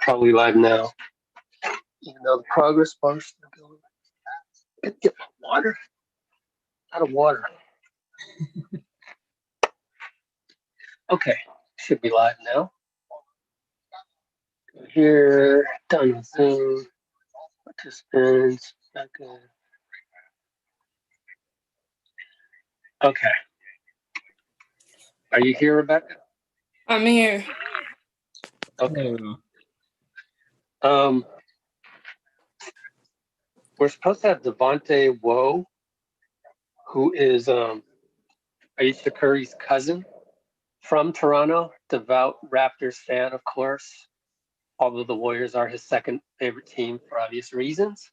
Probably live now. Even though the progress bar is still going. Get my water. Out of water. Okay, should be live now. Go here, done with Zoom. Participants. Okay. Okay. Are you here, Rebecca? I'm here. Okay. We're supposed to have Devontae Woe, who is Ayesha Curry's cousin from Toronto, devout Raptors fan, of course, although the Warriors are his second favorite team for obvious reasons.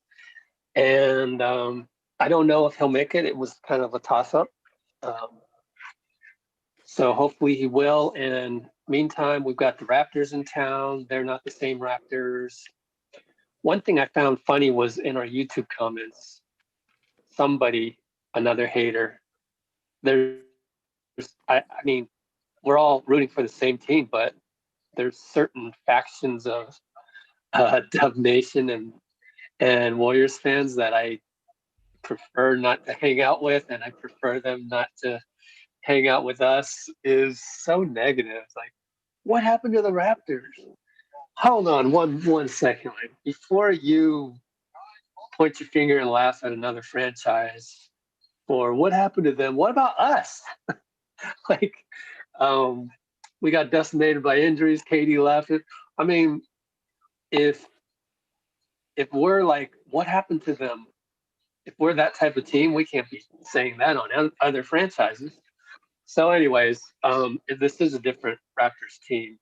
And I don't know if he'll make it. It was kind of a toss-up. So hopefully he will. And meantime, we've got the Raptors in town. They're not the same Raptors. One thing I found funny was in our YouTube comments, somebody, another hater, I mean, we're all rooting for the same team, but there's certain factions of Dub Nation and Warriors fans that I prefer not to hang out with, and I prefer them not to hang out with us. Is so negative. It's like, what happened to the Raptors? Hold on one second. Like, before you point your finger and laugh at another franchise for what happened to them, what about us? Like, we got decimated by injuries. Katie left it. I mean, if we're like, what happened to them? If we're that type of team, we can't be saying that on other franchises. So, anyways, if this is a different Raptors team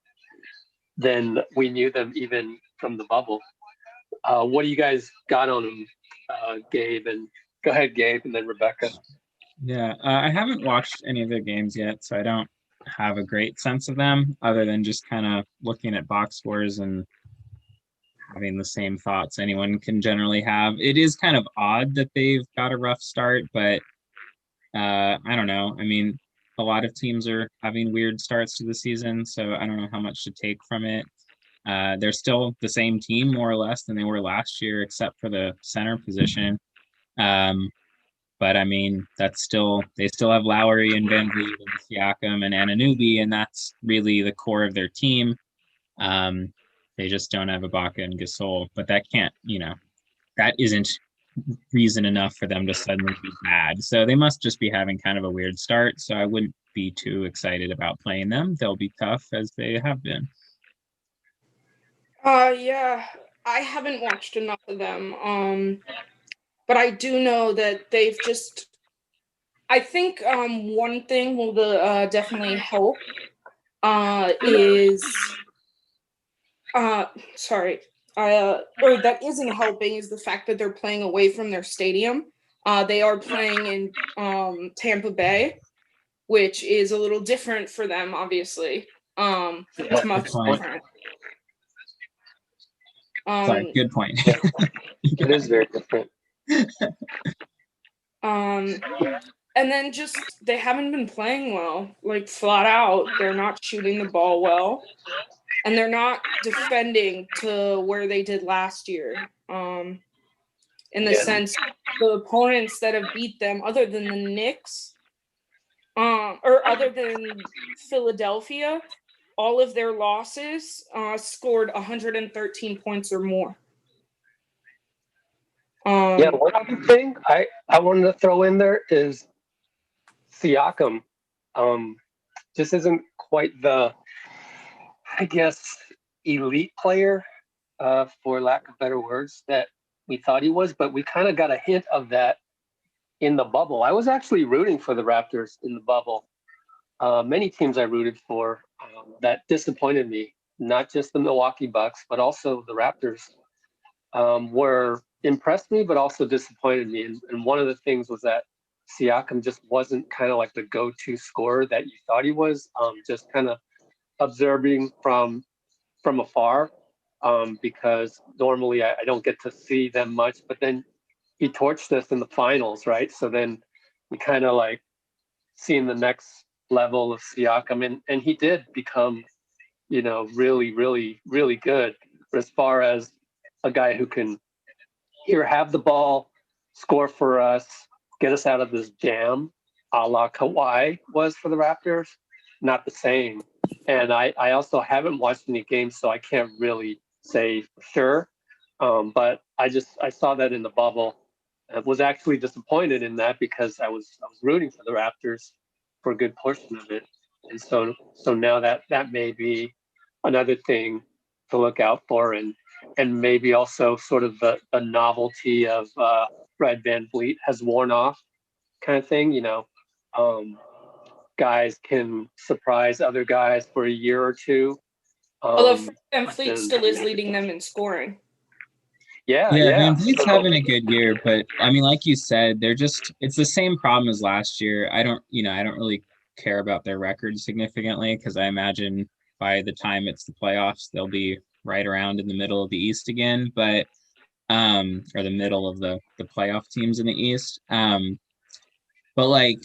than we knew them even from the bubble. What do you guys got on them, Gabe? And go ahead, Gabe, and then Rebecca. Yeah, I haven't watched any of their games yet, so I don't have a great sense of them other than just kind of looking at box scores and having the same thoughts anyone can generally have. It is kind of odd that they've got a rough start, but I don't know. I mean, a lot of teams are having weird starts to the season, so I don't know how much to take from it. They're still the same team, more or less, than they were last year, except for the center position. But I mean, they still have Lowry and Van Vliet and Siakam and Anunoby, and that's really the core of their team. They just don't have Ibaka and Gasol, but that isn't reason enough for them to suddenly be bad. So they must just be having kind of a weird start. So I wouldn't be too excited about playing them. They'll be tough as they have been. Yeah, I haven't watched enough of them. But I do know that they've just. I think one thing will definitely help is. Sorry. Or that isn't helping is the fact that they're playing away from their stadium. They are playing in Tampa Bay, which is a little different for them, obviously. It's much different. Sorry, good point. It is very different. And then just they haven't been playing well, like flat out. They're not shooting the ball well, and they're not defending to where they did last year. In the sense, the opponents that have beat them, other than the Knicks, or other than Philadelphia, all of their losses scored 113 points or more. One other thing I wanted to throw in there is Siakam just isn't quite the, I guess, elite player, for lack of better words, that we thought he was, but we kind of got a hint of that in the bubble. I was actually rooting for the Raptors in the bubble. Many teams I rooted for that disappointed me, not just the Milwaukee Bucks, but also the Raptors were impressed me, but also disappointed me. And one of the things was that Siakam just wasn't kind of like the go-to scorer that you thought he was, just kind of observing from afar, because normally I don't get to see them much, but then he torched us in the finals, right? So then we kind of like seeing the next level of Siakam, and he did become, really, really, really good. But as far as a guy who can here have the ball, score for us, get us out of this jam, a la Kawhi was for the Raptors, not the same. And I also haven't watched any games, so I can't really say for sure. But I saw that in the bubble. I was actually disappointed in that because I was rooting for the Raptors for a good portion of it. And so now that may be another thing to look out for, and maybe also sort of the novelty of Fred VanVleet has worn off, kind of thing. Guys can surprise other guys for a year or two. Although Fred But VanVleet then, still is leading them in scoring. yeah. Van Vliet's So, having a good year, but I mean, like you said, it's the same problem as last year. I don't really care about their record significantly because I imagine by the time it's the playoffs, they'll be right around in the middle of the East again, but or the middle of the playoff teams in the East. But like,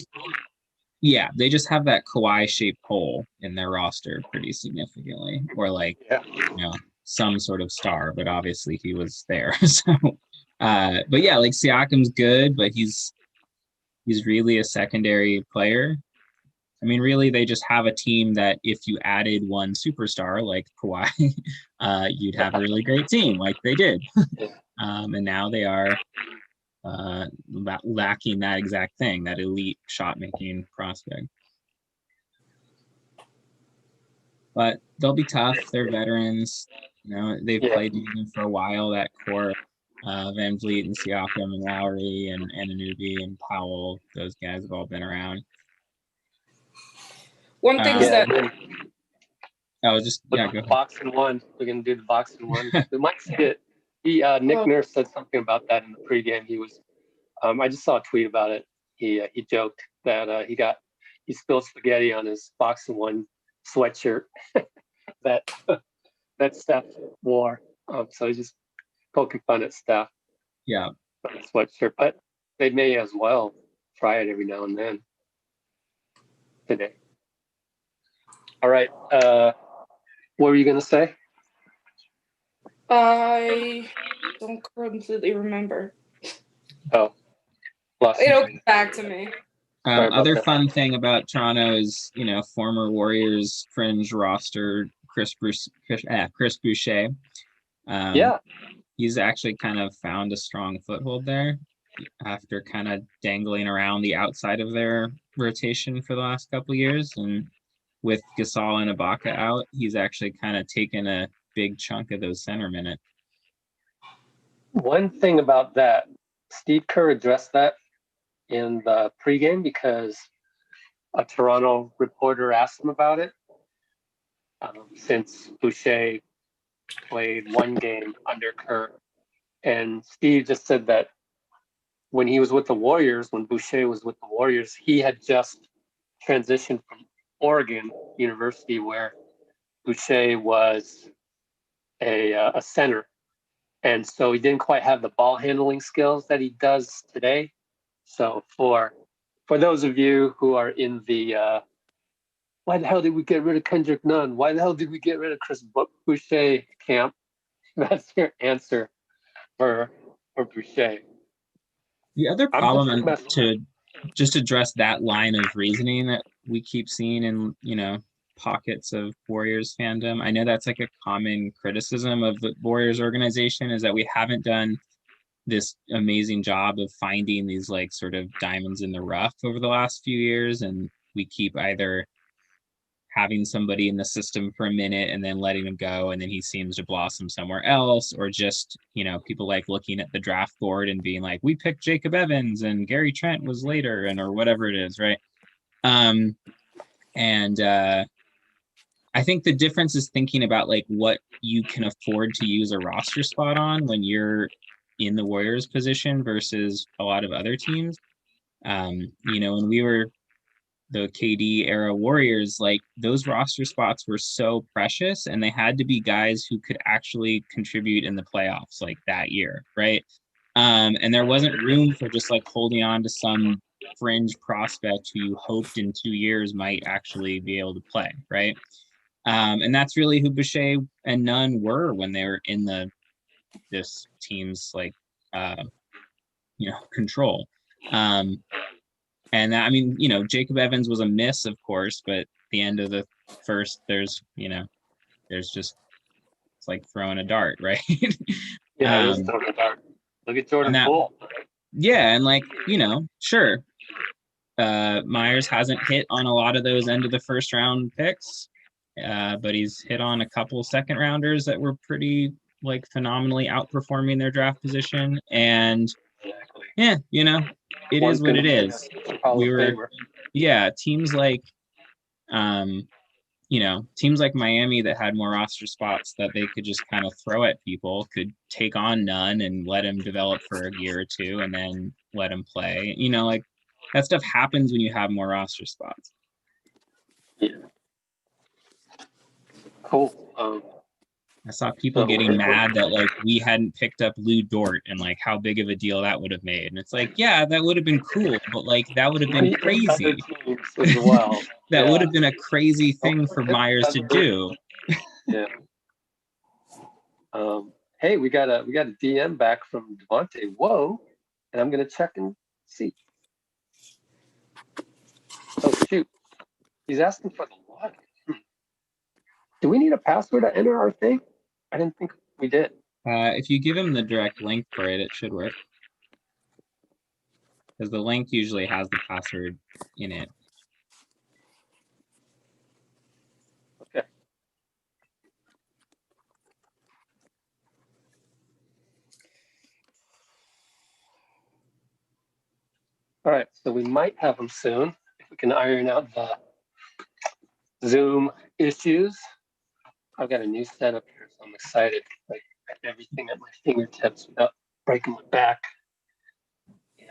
yeah, they just have that Kawhi shaped hole in their roster pretty significantly, or like, yeah. Some sort of star, but obviously he was there. So, but yeah, like Siakam's good, but he's really a secondary player. I mean, really, they just have a team that if you added one superstar like Kawhi, you'd have a really great team, like they did. And now they are lacking that exact thing, that elite shot making prospect. But they'll be tough. They're veterans. They've played together for a while. That core, Van Vliet and Siakam and Lowry and Anunoby and Powell, those guys have all been around. One thing is that go ahead. Box and one. We're gonna do the box and one. We might see it. Nick Nurse said something about that in the pregame. He was, I just saw a tweet about it. He joked that he spilled spaghetti on his box and one sweatshirt that Steph wore. So he's just poking fun at Steph. Yeah. Sweatshirt, but they may as well try it every now and then today. All right. What were you going to say? I don't completely remember. Oh, it'll come back to me. Other fun thing about Toronto is, former Warriors fringe roster Chris Boucher. He's actually kind of found a strong foothold there after kind of dangling around the outside of their rotation for the last couple of years. And with Gasol and Ibaka out, he's actually kind of taken a big chunk of those center minutes. One thing about that, Steve Kerr addressed that in the pregame because a Toronto reporter asked him about it. Since Boucher played one game under Kerr, and Steve just said that when he was with the Warriors, when Boucher was with the Warriors, he had just transitioned from Oregon University, where Boucher was a center, and so he didn't quite have the ball handling skills that he does today. So for those of you who are in the why the hell did we get rid of Kendrick Nunn? Why the hell did we get rid of Chris Boucher camp? That's your answer for Boucher. The other problem, to just address that line of reasoning that we keep seeing in, pockets of Warriors fandom. I know that's like a common criticism of the Warriors organization, is that we haven't done this amazing job of finding these like sort of diamonds in the rough over the last few years. And we keep either having somebody in the system for a minute and then letting him go, and then he seems to blossom somewhere else, or just, people like looking at the draft board and being like, we picked Jacob Evans and Gary Trent was later, and or whatever it is, right? I think the difference is thinking about like what you can afford to use a roster spot on when you're in the Warriors position versus a lot of other teams. When we were the KD era Warriors, like those roster spots were so precious, and they had to be guys who could actually contribute in the playoffs like that year, right? And there wasn't room for just like holding on to some fringe prospect who you hoped in 2 years might actually be able to play, right? And that's really who Boucher and Nunn were when they were in this team's like control. And that, I mean, Jacob Evans was a miss, of course, but at the end of the first, there's just, it's like throwing a dart, right? Yeah, it is throwing a dart. Look at Jordan Poole. Yeah, and like, sure. Myers hasn't hit on a lot of those end of the first round picks, but he's hit on a couple second rounders that were pretty like phenomenally outperforming their draft position. And yeah, it is what it is. We were, teams like, teams like Miami that had more roster spots that they could just kind of throw at people could take on Nunn and let him develop for a year or two and then let him play. Like that stuff happens when you have more roster spots. Yeah. Cool. I saw people getting mad that like we hadn't picked up Lou Dort and like how big of a deal that would have made. And it's like, yeah, that would have been cool, but like that would have been crazy. As well. That would have been a crazy thing for Myers to do. Yeah. Hey, we got a DM back from Devontae. Whoa. And I'm gonna check and see. Oh shoot. He's asking for the login. Do we need a password to enter our thing? I didn't think we did. If you give him the direct link for it, it should work. Because the link usually has the password in it. Okay. All right, so we might have them soon. If we can iron out the Zoom issues. I've got a new setup here, so I'm excited. Like everything at my fingertips without breaking my back.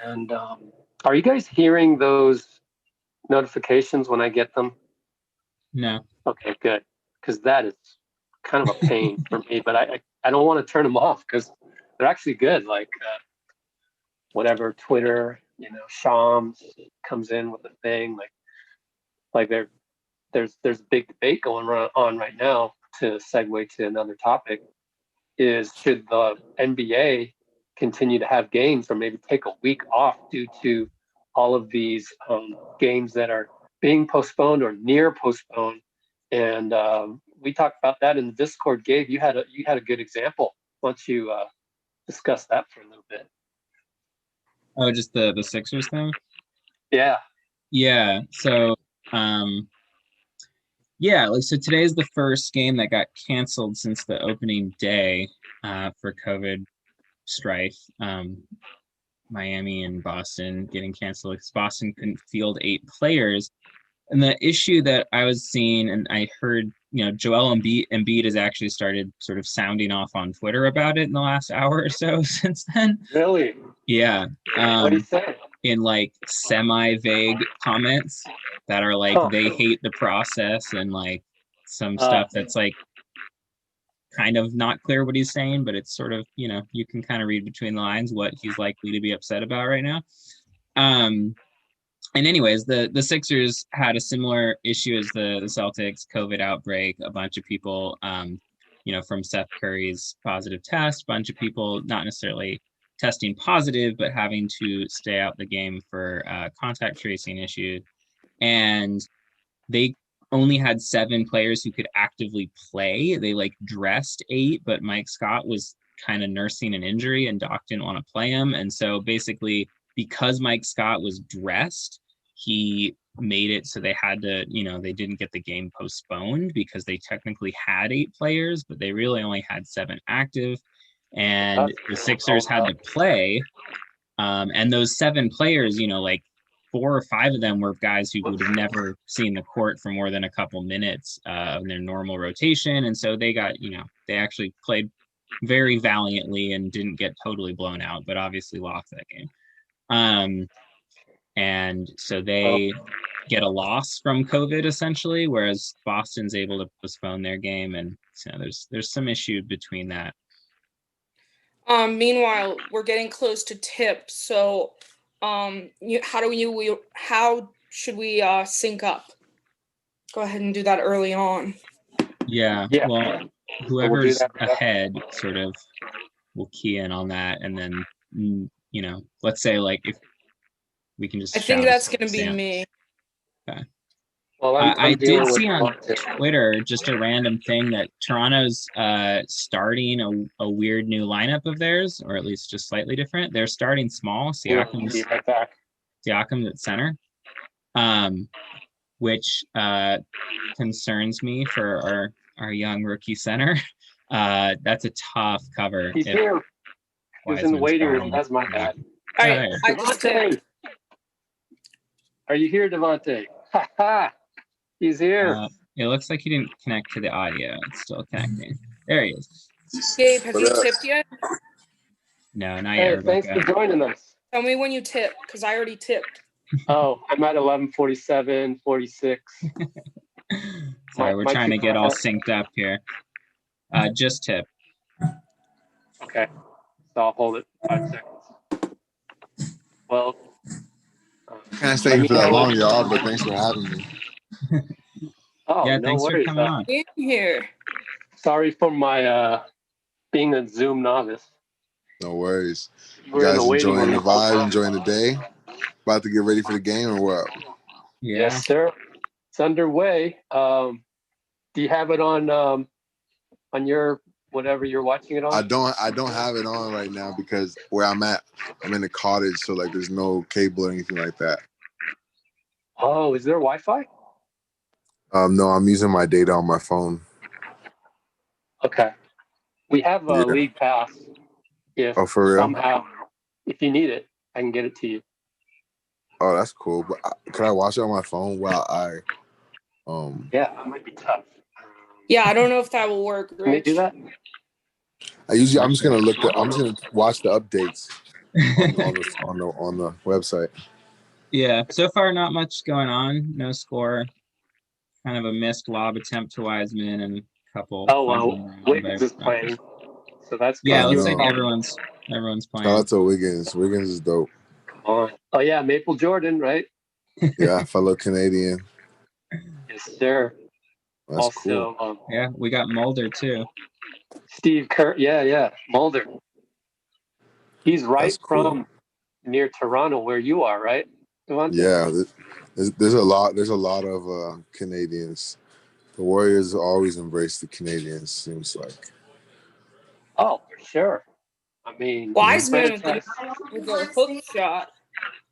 And are you guys hearing those notifications when I get them? No. Okay, good. Because that is kind of a pain for me, but I don't want to turn them off because they're actually good. Like whatever Twitter, Shams comes in with a thing like there's a big debate going on right now. To segue to another topic, is should the NBA continue to have games or maybe take a week off due to all of these games that are being postponed or near postponed? And we talked about that in the Discord. Gabe, you had a good example. Why don't you discuss that for a little bit? Oh, just the Sixers thing? Yeah. Yeah. So so today's the first game that got canceled since the opening day for COVID strife. Miami and Boston getting canceled because Boston couldn't field 8 players. And the issue that I was seeing, and I heard, Joel Embiid has actually started sort of sounding off on Twitter about it in the last hour or so since then. Really? Yeah. What did he say? In like semi-vague comments that are like they hate the process and like some stuff that's like kind of not clear what he's saying, but it's sort of, you can kind of read between the lines what he's likely to be upset about right now. And anyways, the Sixers had a similar issue as the Celtics COVID outbreak. A bunch of people, from Steph Curry's positive test, a bunch of people not necessarily testing positive, but having to stay out the game for contact tracing issues. And they only had 7 players who could actively play. They like dressed 8, but Mike Scott was kind of nursing an injury and Doc didn't want to play him. And so basically, because Mike Scott was dressed, he made it so they had to, they didn't get the game postponed because they technically had 8 players, but they really only had 7 active. And the Sixers had to play. And those 7 players, like 4 or 5 of them were guys who would have never seen the court for more than a couple minutes of their normal rotation. And so they got, they actually played very valiantly and didn't get totally blown out, but obviously lost that game. And so they get a loss from COVID essentially, whereas Boston's able to postpone their game. And so there's some issue between that. Meanwhile, we're getting close to tip. So how should we sync up? Go ahead and do that early on. Yeah. Yeah. Well, So we'll do whoever's that. ahead sort of will key in on that, and then let's say like if we can just I think shout that's a gonna be stamp. me. Okay. Well, I I'm did dealing with see on Devontae. Twitter just a random thing that Toronto's starting a weird new lineup of theirs, or at least just slightly different. They're starting small. Be right back. Siakam's at center, which concerns me for our young rookie center. That's a tough cover. He's if here. He was in the Wiseman's waiting room. starting. That's my Yeah. bad. All Oh, right, there. I just Devontae, are you here, Devontae? Ha ha! He's here. It looks like he didn't connect to the audio. It's still connecting. There he is. Gabe, have you tipped yet? No, not Hey, yet, thanks Rebecca. for joining us. Tell me when you tip, because I already tipped. Oh, I'm at 11:47, 46. Sorry, we're My trying to two get all contests. synced up here. Just tip. Okay, so I'll hold it 5 seconds. Well, Can't stay here for that long, y'all, but thanks for having me. Oh, Yeah, no thanks for worries. coming on. In here. Sorry for my being a Zoom novice. No worries. You We're in the guys waiting enjoying room the vibe, enjoying the day? About to get ready for the game or what? Yeah. Yes, sir. It's underway. Do you have it on your whatever you're watching it on? I don't have it on right now because where I'm at, I'm in a cottage, so like there's no cable or anything like that. Oh, is there Wi-Fi? No, I'm using my data on my phone. Okay. We have a Yeah. league pass. If Oh, for real? somehow, if you need it, I can get it to you. Oh, that's cool. But can I watch it on my phone while I Yeah, that might be tough. Yeah, I don't know if that will work, Rich. Can they do that? I'm just gonna watch the updates on the website. Yeah. So far, not much going on. No score. Kind of a missed lob attempt to Wiseman and a couple. Oh, fumbling around Wiggins by is playing, so that's Yeah, good. it looks I like know. everyone's Shout playing. out to Wiggins. Wiggins is dope. Oh yeah, Maple Jordan, right? Yeah, fellow Canadian. Yes, sir. That's cool. Also, Yeah, we got Mulder too. Steve Kerr. Yeah, Mulder. He's right That's cool. from near Toronto, where you are, right, Devontae? Yeah, there's a lot of Canadians. The Warriors always embrace the Canadians. Seems like. Oh, for sure. I mean, Wiseman franchise, with a hook shot.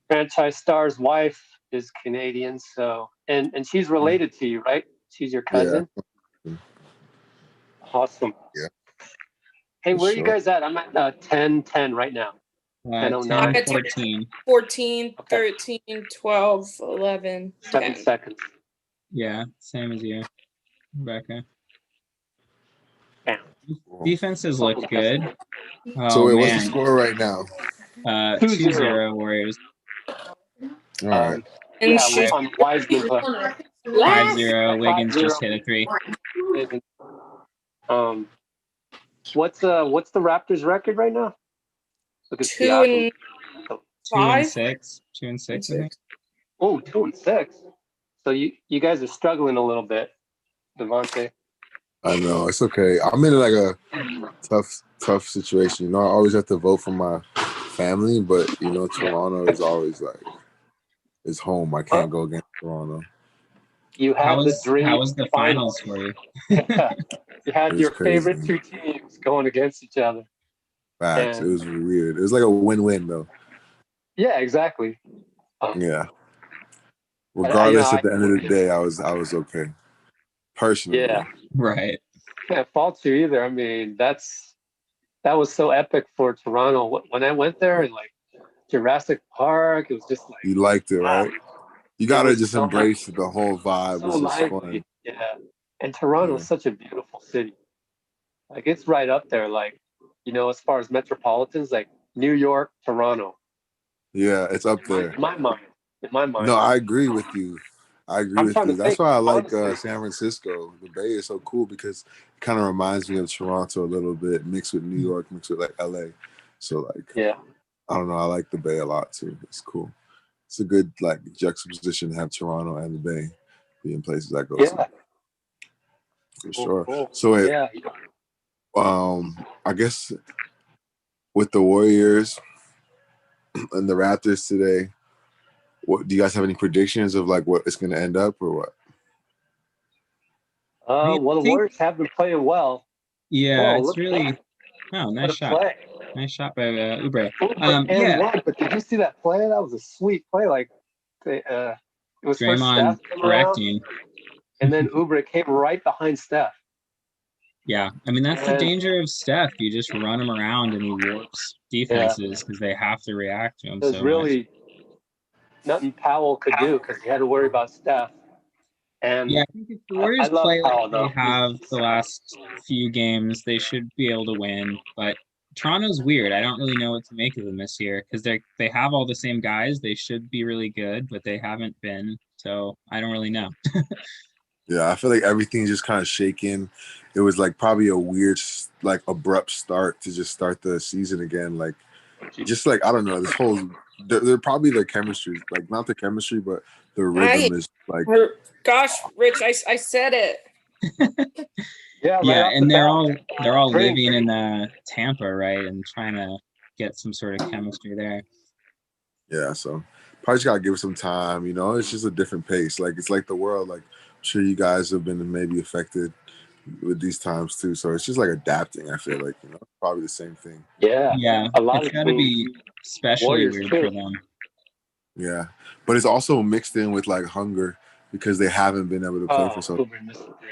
franchise star's wife is Canadian, so and she's related to you, right? She's your cousin. Yeah. Awesome. Yeah. Hey, For where are you sure. guys at? I'm at 10:10 right now. 10:09. 10, 14. 14, Okay. 13, 12, 11, 7 10. seconds. Yeah, same as you, Rebecca. Bam. Defenses look good. Oh, So wait, what's the man. score right now? 2-0 Warriors. All right. And Yeah, shoot. on Wiseman. 5-0. Wiggins 5-0. just hit a 3. What's the Raptors record right now? Look at 2 Siakam. and 2 and 5. 6. 2 and 6, I think. Oh, 2 and 6. So you guys are struggling a little bit, Devontae. I know it's okay. I'm in like a tough situation. You know, I always have to vote for my family, but you know, Toronto is always like it's home. I can't go against Toronto. You had the dream. How was the finals for you? Yeah. You had your crazy. favorite two teams going against each other. Facts. And It was weird. It was like a win-win though. yeah, exactly. Yeah. Regardless, at the end of the day, I was okay. Personally. Yeah. Right. Can't fault you either. I mean, that was so epic for Toronto. When I went there and like Jurassic Park, it was just like You liked it, right? You gotta just so embrace the whole vibe. so It's just lively. fun. Yeah. And Toronto is such a beautiful city. Like it's right up there, like, you know, as far as metropolitans, like New York, Toronto. Yeah, it's up there. In my mind. No, I agree with you. I'm trying to That's think, why I like honestly. San Francisco. The Bay is so cool because it kind of reminds me of Toronto a little bit, mixed with New York, mixed with like LA. So like, Yeah. I don't know. I like the Bay a lot too. It's cool. It's a good like juxtaposition to have Toronto and the Bay being places I go to. For Cool, sure. cool. So Yeah. I guess with the Warriors and the Raptors today, what do you guys have any predictions of like what it's going to end up or what? I mean, Well, I the think, Warriors have been playing well. yeah, Whoa, it's look at really, that. oh, What nice a shot. play. Nice shot by Oubre. And Yeah, one, but did you see that play? That was a sweet play. Like, it was first Draymond Steph came around, correcting. and then Oubre came right behind Steph. Yeah, I mean, that's the And danger of Steph. You just run him around and he warps defenses because they have to react to him there's so much. really nothing Powell could do because he had to worry about Steph. And Yeah, I think if the I Warriors love play Powell like they though. have the last few games, they should be able to win. But Toronto's weird. I don't really know what to make of them this year because they have all the same guys. They should be really good, but they haven't been. So I don't really know. Yeah, I feel like everything's just kind of shaken. It was like probably a weird, like abrupt start to just start the season again. Like, just like I don't know, this whole they're probably their chemistry, like not the chemistry, but the rhythm is like. Gosh, Rich, I said it. Yeah, right Yeah, off and the they're all Dream. living in Tampa, right, and trying to get some sort of chemistry there. Yeah, so probably just gotta give it some time. You know, it's just a different pace. Like it's like the world. Like I'm sure you guys have been maybe affected with these times too. So it's just like adapting. I feel like probably the same thing. Yeah, Yeah, a lot it's of got to teams. be especially Warriors weird too. for them. Yeah, but it's also mixed in with like hunger because they haven't been able to play for so. Oubre missed the three.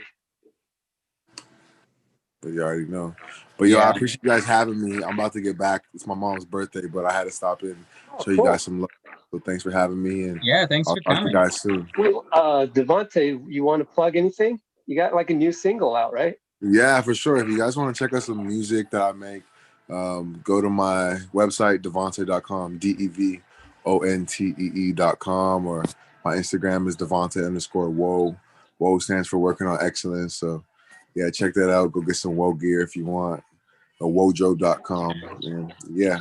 But you already know. But yo, I Yeah. appreciate you guys having me. I'm about to get back. It's my mom's birthday, but I had to stop in show you Cool. guys some love. So thanks for having me, and Yeah, thanks I'll for talk to you coming. guys soon. Well, Devontae, you want to plug anything? You got like a new single out, right? Yeah, for sure. If you guys want to check out some music that I make, go to my website, devonte.com, DEVONTEE.com, or my Instagram is Devonte_Woe. Woe stands for working on excellence. So yeah, check that out. Go get some Woe gear if you want. Or wojo.com. And yeah.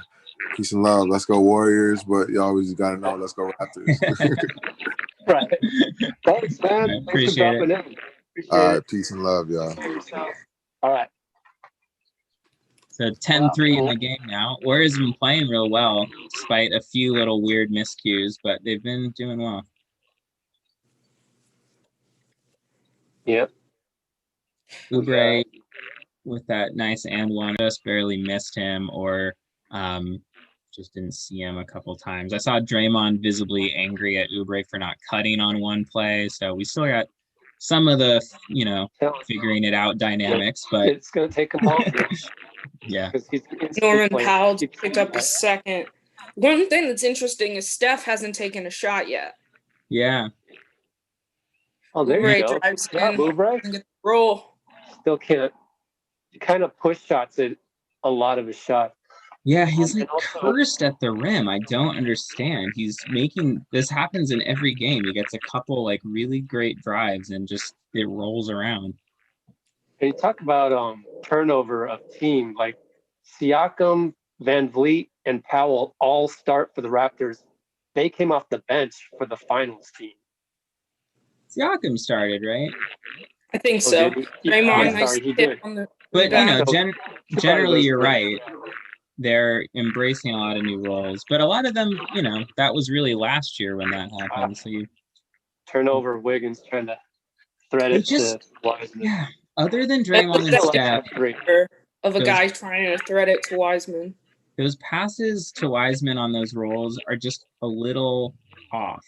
Peace and love. Let's go Warriors, but you always gotta know, let's go Raptors. Right. Thanks, man. I Thanks for appreciate dropping it. in. Appreciate All it. right, peace and love, y'all. Take care of yourself. All right. So 10-3 in the game now. Warriors have been playing real well, despite a few little weird miscues, but they've been doing well. Yep. Oubre with that nice and one just barely missed him or just didn't see him a couple times. I saw Draymond visibly angry at Oubre for not cutting on one play, so we still got some of the figuring it out dynamics, but it's going to take him longer. Yeah. Norman Powell picked up his second. One thing that's interesting is Steph hasn't taken a shot yet. Yeah. Oh, there you go. Drives Good job, in, Oubre. and gets the roll. Still can't. He kind of push shots at a lot of his shots. Yeah, he's like cursed at the rim. I don't understand. He's making this happens in every game. He gets a couple like really great drives and just it rolls around. And you talk about turnover of team, like Siakam, Van Vliet, and Powell all start for the Raptors. They came off the bench for the finals team. Siakam started, right? I think so. Draymond, sorry, he did. But you know, generally you're right. They're embracing a lot of new roles, but a lot of them, you know, that was really last year when that happened. So you turnover, Wiggins trying to thread it to Wiseman. Yeah, other than Draymond and Steph, of a guy trying to thread it to Wiseman. Those passes to Wiseman on those rolls are just a little off.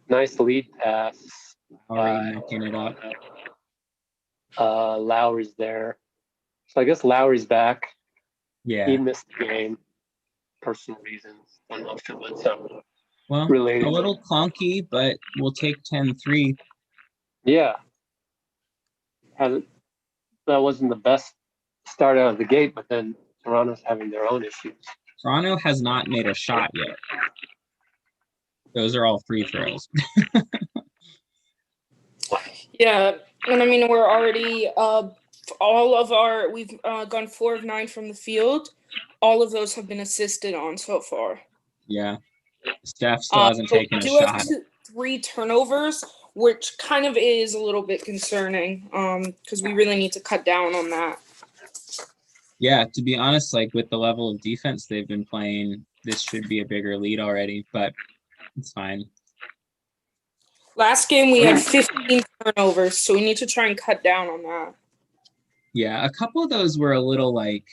Nice lead pass. Already knocking it up. Lowry's there. So I guess Lowry's back. Yeah. He missed the game. Personal reasons. Don't know if it was related. A little clunky, but we'll take 10-3. Yeah. That wasn't the best start out of the gate, but then Toronto's having their own issues. Toronto has not made a shot yet. Those are all free throws. Yeah, and I mean we're already we've gone 4 of 9 from the field. All of those have been assisted on so far. Yeah, Steph still hasn't taken a shot. 3 turnovers. which kind of is a little bit concerning because we really need to cut down on that. Yeah, to be honest, like with the level of defense they've been playing, this should be a bigger lead already, but it's fine. Last game we had 15 turnovers, so we need to try and cut down on that. Yeah, a couple of those were a little like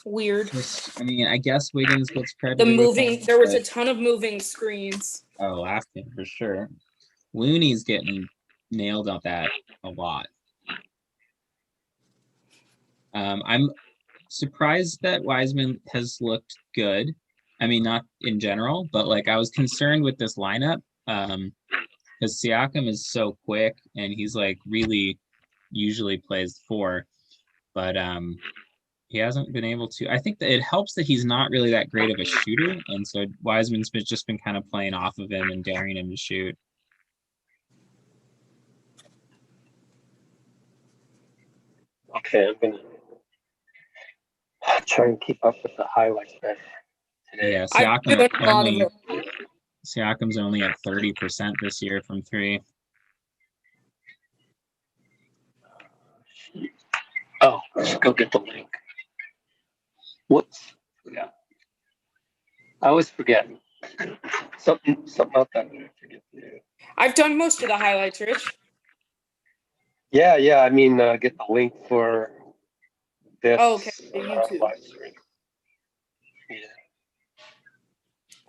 Weird. just, I mean, I guess Wiggins gets The credited with moving, them, there was a but- ton of moving screens. Oh, last game for sure. Looney's getting nailed on that a lot. I'm surprised that Wiseman has looked good. I mean, not in general, but like I was concerned with this lineup because Siakam is so quick and he's like really usually plays 4, but he hasn't been able to. I think that it helps that he's not really that great of a shooter, and so Wiseman's just been kind of playing off of him and daring him to shoot. Okay, I'm gonna try and keep up with the highlights better today. Yeah, I've given a lot of it. Siakam's only at 30% this year from 3. Oh, let's go get the link. Whoops. Yeah. I always forget. Something about that I forget to do. I've done most of the highlights, Rich. Yeah. I mean, get the link for this. Oh, okay. YouTube. Live stream. Yeah.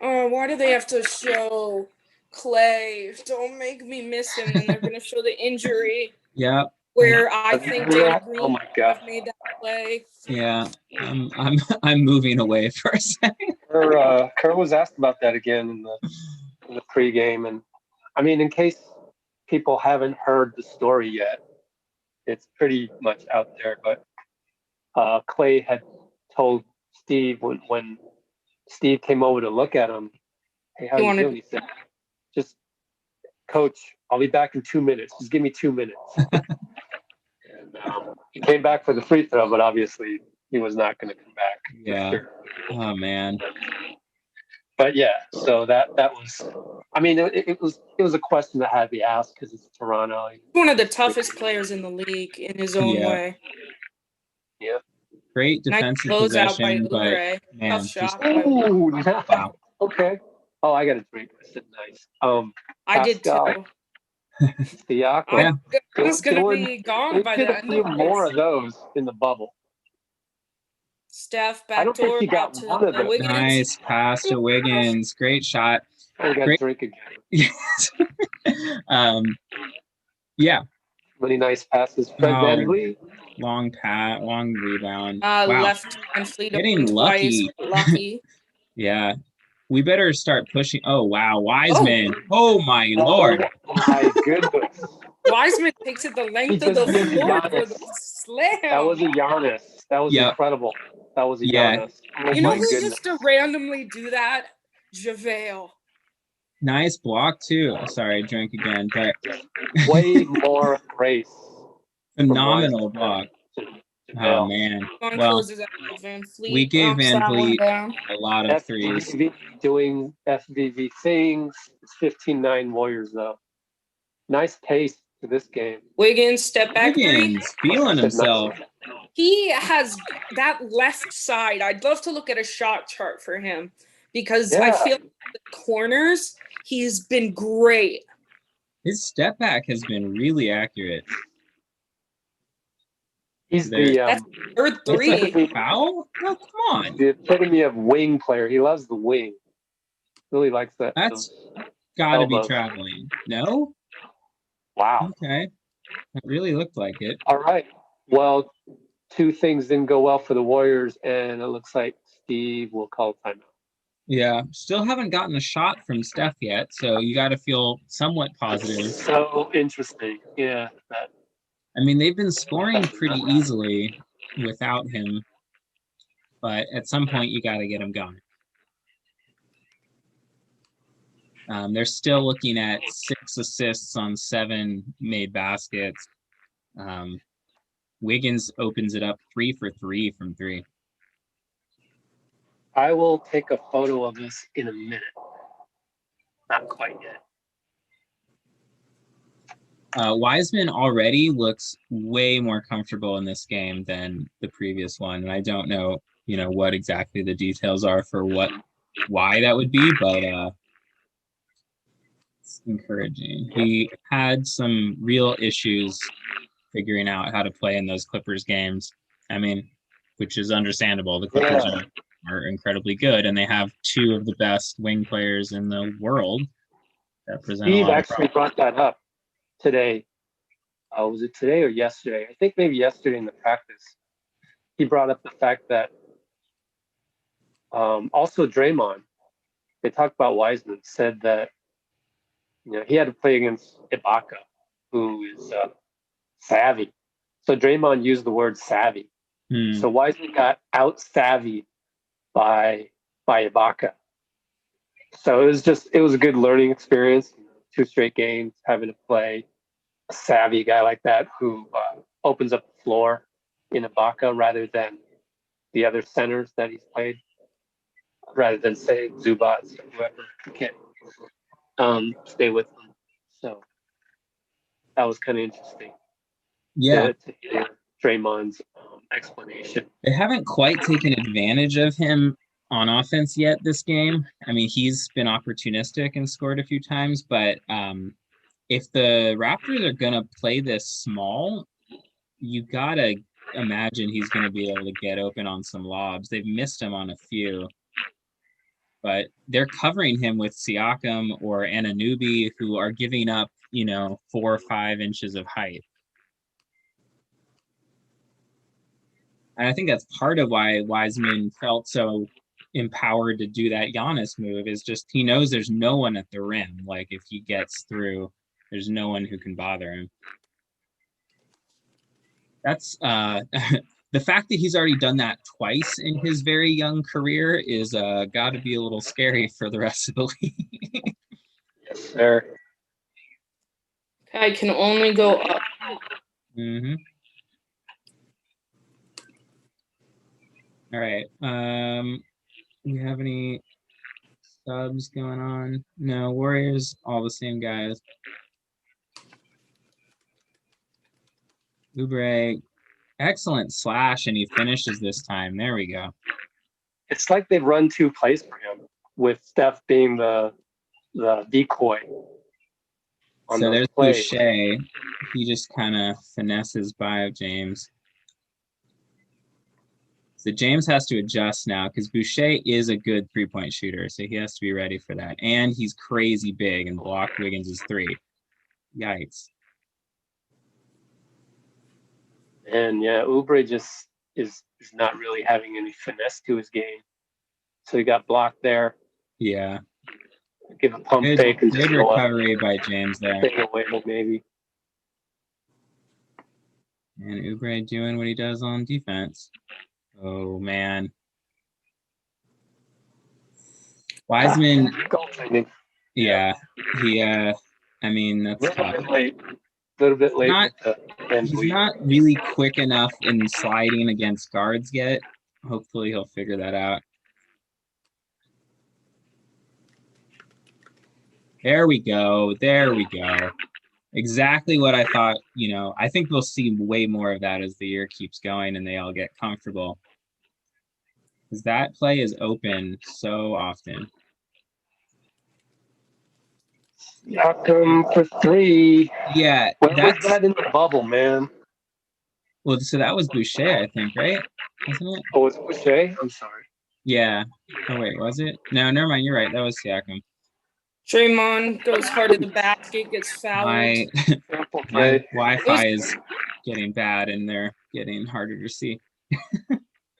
Oh, why do they have to show Clay? Don't make me miss him. Then they're going to show the injury Yeah, where I think Danny Green Oh my God. have made that play. yeah. I'm moving away for a second. Kerr was asked about that again in the pregame, and I mean, in case people haven't heard the story yet, it's pretty much out there. But Clay had told Steve when Steve came over to look at him, "Hey, how you doing?" He said, "Just coach, I'll be back in 2 minutes. Just give me 2 minutes." And he came back for the free throw, but obviously he was not going to come back. Yeah. Sure. Oh man. But yeah, so that was. I mean, it was a question that had to be asked because it's Toronto. One of the toughest players in the league in his own way. Yeah. Great Nice defensive closeout by possession, but Oubre. man, Tough just shot. by Oubre. wow. Okay. Oh, I got a drink. I said nice. I did Pascal. too. Siakam. It's going to be gone by the end a few of more this. of those in the bubble. Steph I don't think backdoor he got out to one of those. Wiggins. Nice pass to Wiggins. Great shot. I got a Great. drink again. Yes. Yeah. Many nice passes. Fred Oh. VanVleet. Long rebound. Wow. Left and Fleet Getting twice. lucky. Yeah. We better start pushing. Oh, wow. Wiseman. Oh, my Lord. Oh my goodness. Wiseman takes it the length of the just did floor Giannis. for the slam. That was a Giannis. That was incredible. That was a Giannis. Oh You know my who goodness. used to randomly do that? JaVale. Nice block, too. Sorry, I drank again, but way more grace. phenomenal block. Oh, man. Well, we gave VanVleet a lot of threes. FVV doing FVV things. It's 15-9 Warriors, though. Nice pace to this game. Wiggins, step back Wiggins, feeling himself. He has that left side. I'd love to look at a shot chart for him because I feel like the corners, he's been great. His step back has been really accurate. He's that's third 3. Foul? Oh, come on. The epitome of wing player. He loves the wing. Really likes that. That's got to be traveling. No? Wow. Okay. It really looked like it. All right. Well, 2 things didn't go well for the Warriors, and it looks like Steve will call timeout. Yeah. Still haven't gotten a shot from Steph yet, so you got to feel somewhat positive. So interesting. Yeah. I mean, they've been scoring pretty easily without him, but at some point you got to get him going. They're still looking at 6 assists on 7 made baskets. Wiggins opens it up 3 for 3 from 3. I will take a photo of this in a minute. Not quite yet. Wiseman already looks way more comfortable in this game than the previous one, and I don't know, what exactly the details are for why that would be, but it's encouraging. He had some real issues figuring out how to play in those Clippers games. I mean, which is understandable. The Clippers are incredibly good, and they have two of the best wing players in the world that present Steve a lot actually brought that up today. Was it today or yesterday? I think maybe yesterday in the practice. He brought up the fact that also Draymond, they talked about Wiseman, said that he had to play against Ibaka, who is savvy. So Draymond used the word savvy. So Wiseman got out savvy by Ibaka. So it was a good learning experience. 2 straight games, having to play a savvy guy like that who opens up the floor in Ibaka rather than the other centers that he's played, rather than say Zubac or whoever can't stay with him. So that was kind of interesting. Yeah. To hear Draymond's explanation. They haven't quite taken advantage of him on offense yet this game. I mean, he's been opportunistic and scored a few times, but if the Raptors are going to play this small, you got to imagine he's going to be able to get open on some lobs. They've missed him on a few, but they're covering him with Siakam or Anunoby, who are giving up, 4 or 5 inches of height. And I think that's part of why Wiseman felt so empowered to do that Giannis move, is just he knows there's no one at the rim. Like, if he gets through, there's no one who can bother him. That's the fact that he's already done that twice in his very young career is got to be a little scary for the rest of the league. Yes, sir. I can only go up. Mm-hmm. All right. Do we have any subs going on? No, Warriors, all the same guys. Oubre, excellent slash, and he finishes this time. There we go. It's like they run 2 plays for him, with Steph being the decoy. So there's Boucher. He just kind of finesses by James. So James has to adjust now because Boucher is a good 3-point shooter, so he has to be ready for that. And he's crazy big and blocked Wiggins' 3. Yikes. And yeah, Oubre just is not really having any finesse to his game. So he got blocked there. Yeah. Give a pump fake and good recovery by James there. Take away maybe. And Oubre doing what he does on defense. Oh man. Wiseman. Yeah. He I mean, that's tough. A little bit late. He's not really quick enough in sliding against guards yet. Hopefully he'll figure that out. There we go. There we go. Exactly what I thought. I think we'll see way more of that as the year keeps going and they all get comfortable. Because that play is open so often. Siakam for 3. Yeah. When was that in the bubble, man? Well, so that was Boucher, I think, right? Wasn't it? Oh, it was Boucher? I'm sorry. Yeah. Oh, wait, was it? No, never mind. You're right. That was Siakam. Draymond goes hard at the basket, gets fouled. My Wi-Fi is getting bad, and they're getting harder to see.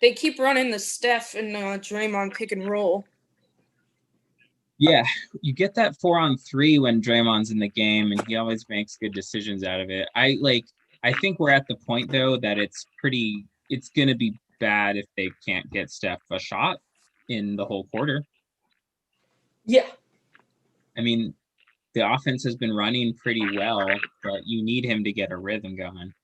They keep running the Steph and Draymond pick and roll. Yeah, you get that 4-on-3 when Draymond's in the game, and he always makes good decisions out of it. I think we're at the point, though, that it's going to be bad if they can't get Steph a shot in the whole quarter. Yeah. I mean, the offense has been running pretty well, but you need him to get a rhythm going.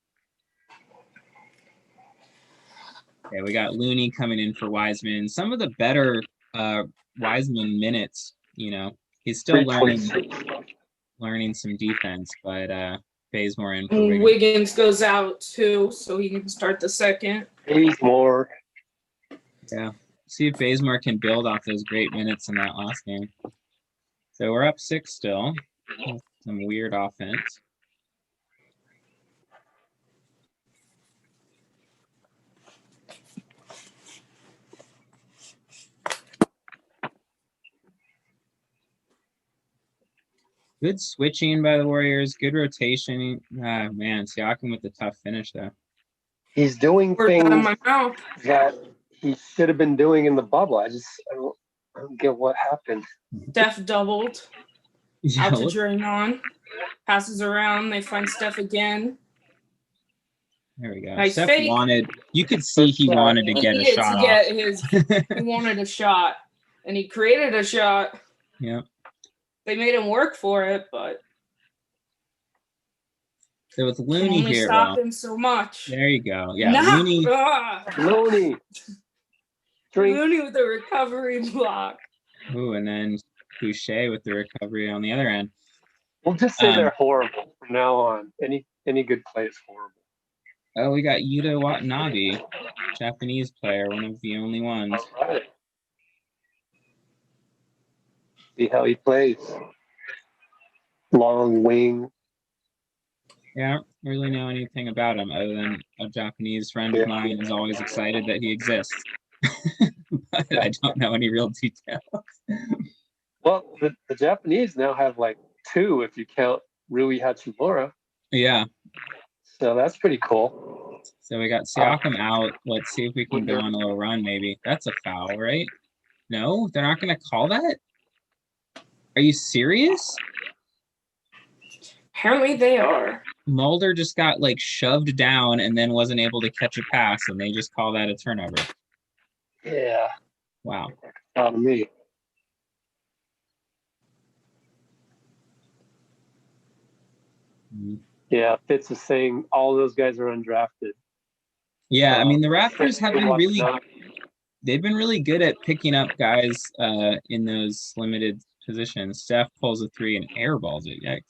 Okay, we got Looney coming in for Wiseman. Some of the better Wiseman minutes, he's still learning some defense, but Bazemore in for And Wiggins. Wiggins goes out too, so he can start the second. Bazemore. Yeah. See if Bazemore can build off those great minutes in that last game. So we're up 6 still. Some weird offense. Good switching by the Warriors. Good rotation. Ah, man, Siakam with the tough finish though. He's doing Word out of things my mouth. that he should have been doing in the bubble. I don't get what happened. Steph doubled. Yeah, Out to look, Draymond. Passes around. They find Steph again. there we go. Nice Steph fake. you could see he wanted to get a shot off. He wanted a shot, and he created a shot. Yeah. They made him work for it, but So with can Looney only here, stop well, him so much. there you go. Yeah, Nah, Looney. Looney. Drink. Looney with the recovery block. Ooh, and then Boucher with the recovery on the other end. We'll just say they're horrible from now on. Any good play is horrible. Oh, we got Yuta Watanabe, Japanese player, one of the only ones. All right. See how he plays. Long wing. Yeah, I don't really know anything about him other than a Japanese friend of mine is always excited that he exists. But I don't know any real detail. Well, the Japanese now have like 2 if you count Rui Hachimura. Yeah. So that's pretty cool. So we got Siakam out. Let's see if we can go on a little run, maybe. That's a foul, right? No, they're not going to call that? Are you serious? Apparently they are. Mulder just got like shoved down and then wasn't able to catch a pass, and they just call that a turnover. Yeah. Wow. Out of me. Mm-hmm. Yeah, Fitz is saying all those guys are undrafted. Yeah, I mean the Raptors have been Watanabe. they've been really good at picking up guys in those limited positions. Steph pulls a 3 and airballs it. Yikes.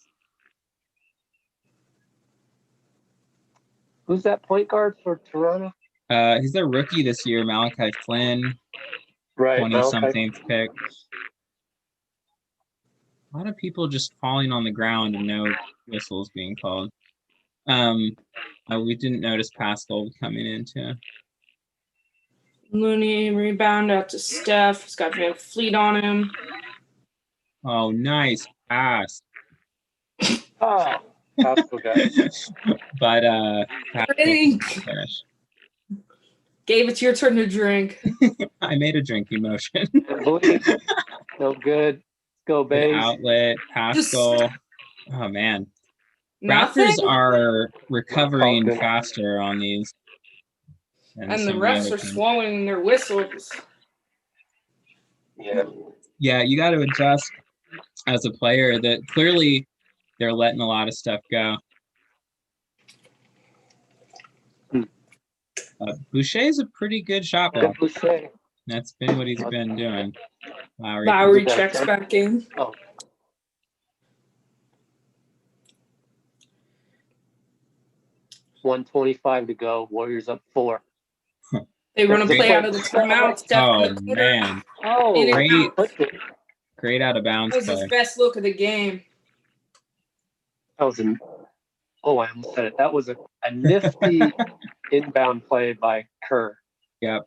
Who's that point guard for Toronto? He's their rookie this year, Malachi Flynn, Right, 20-something pick. A lot of people just falling on the ground and no whistles being called. We didn't notice Pascal coming in too. Looney rebound out to Steph. He's got Van Fleet on him. Oh, nice pass. Oh, Pascal guy. But Drink. finish. Gabe, it's your turn to drink. I made a drinking motion. No good. Go, Good Bays. outlet, Pascal. Oh man. Nothing? Raptors are recovering faster on these. And the some of refs other are teams. swallowing their whistles. Yeah. Yeah, you got to adjust as a player that clearly they're letting a lot of stuff go. Boucher's a pretty good shot blocker. Boucher. That's been what he's been doing. Lowry checks back in. Oh. $125 to go. Warriors up 4. They run a play out of the timeout. Steph Oh, in the corner. man. Oh, In and Great. out. Great out of bounds That was his play. best look of the game. That was I almost said it. That was a nifty inbound play by Kerr. Yep.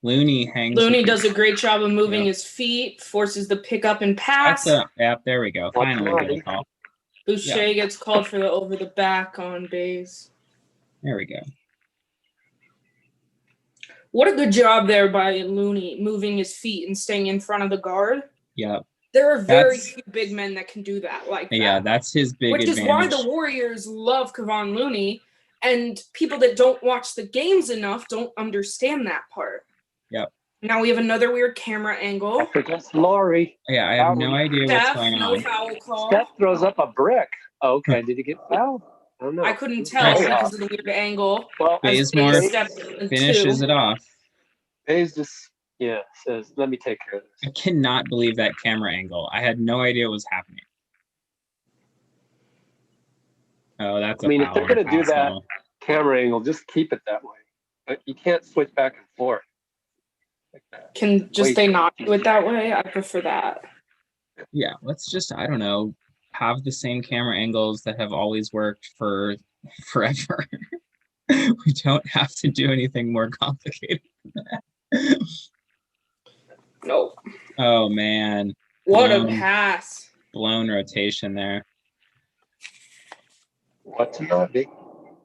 Looney hangs. Looney does a great job of moving his feet, forces the pick up and pass. Yep, there we go. Finally get a call. Boucher gets called for the over the back on Bays. There we go. What a good job there by Looney, moving his feet and staying in front of the guard. Yep. There are very few big men that can do that like that. Yeah, that's his big advantage. Which is why the Warriors love Kevon Looney, and people that don't watch the games enough don't understand that part. Yep. Now we have another weird camera angle. Against Laurie. Yeah, I have no idea what's Steph, going no on. foul call. Steph throws up a brick. Okay, did he get fouled? I don't know. I couldn't tell because of the weird angle. Well, Bazemore Bazemore finishes it off. Bays just says, "Let me take care of I this." cannot believe that camera angle. I had no idea what was happening. Oh, that's I mean, a if they're foul going on to do that Pascal. camera angle, just keep it that way. But you can't switch back and forth like that. Can just Wait. they not do it that way? I prefer that. Yeah, let's just, I don't know, have the same camera angles that have always worked for forever. We don't have to do anything more complicated than that. Nope. Oh man, What a Blown. pass. blown rotation there. What to not be?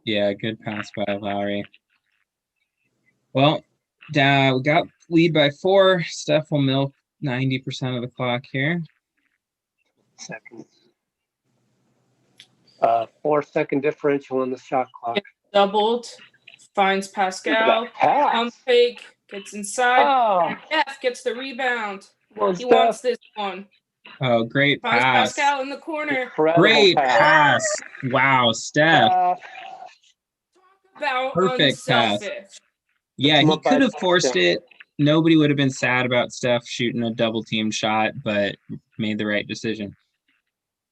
Yeah, good pass by Lowry. Well, we got lead by 4. Steph will milk 90% of the clock here. Seconds. 4-second differential on the shot clock. Doubled. Finds Pascal. Look at that Pump pass. fake. Gets inside. Oh, Steph gets the rebound. well, He wants Steph. this one. Oh, great Finds pass. Pascal in the corner. Incredible Great pass. pass. Wow, Steph. About Perfect pass. unselfish. Yeah, Come he up by could have touchdown. forced it. Nobody would have been sad about Steph shooting a double team shot, but made the right decision.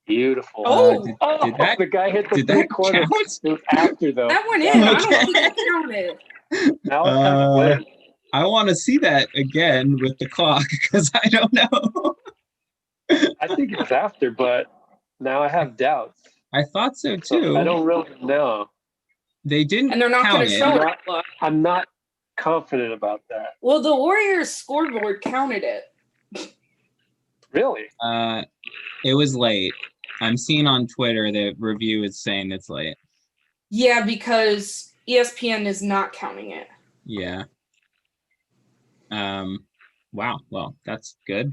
Beautiful. Oh, Did that the guy hit the did that three-quarter. count? It was after, though. that went in. I Okay. don't think it counted. Now it's time to win. I want to see that again with the clock because I don't know. I think it was after, but now I have doubts. I thought so So too. I don't really know. They didn't And they're not count going to it. show Not- it. I'm not confident about that. Well, the Warriors scoreboard counted it. Really? It was late. I'm seeing on Twitter the review is saying it's late. Yeah, because ESPN is not counting it. Yeah. Wow. Well, that's good.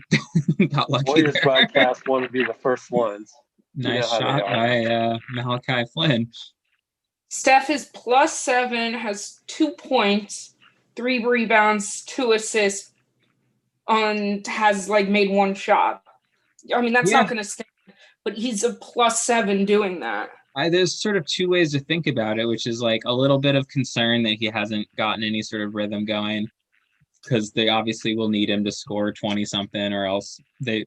Got lucky Warriors there. broadcast want to be the first ones. Nice how they shot are. by Malachi Flynn. Steph is +7, has 2 points, 3 rebounds, 2 assists, has like made 1 shot. I mean, that's not going to stand, but he's a +7 doing that. There's sort of 2 ways to think about it, which is like a little bit of concern that he hasn't gotten any sort of rhythm going because they obviously will need him to score 20 something or else they,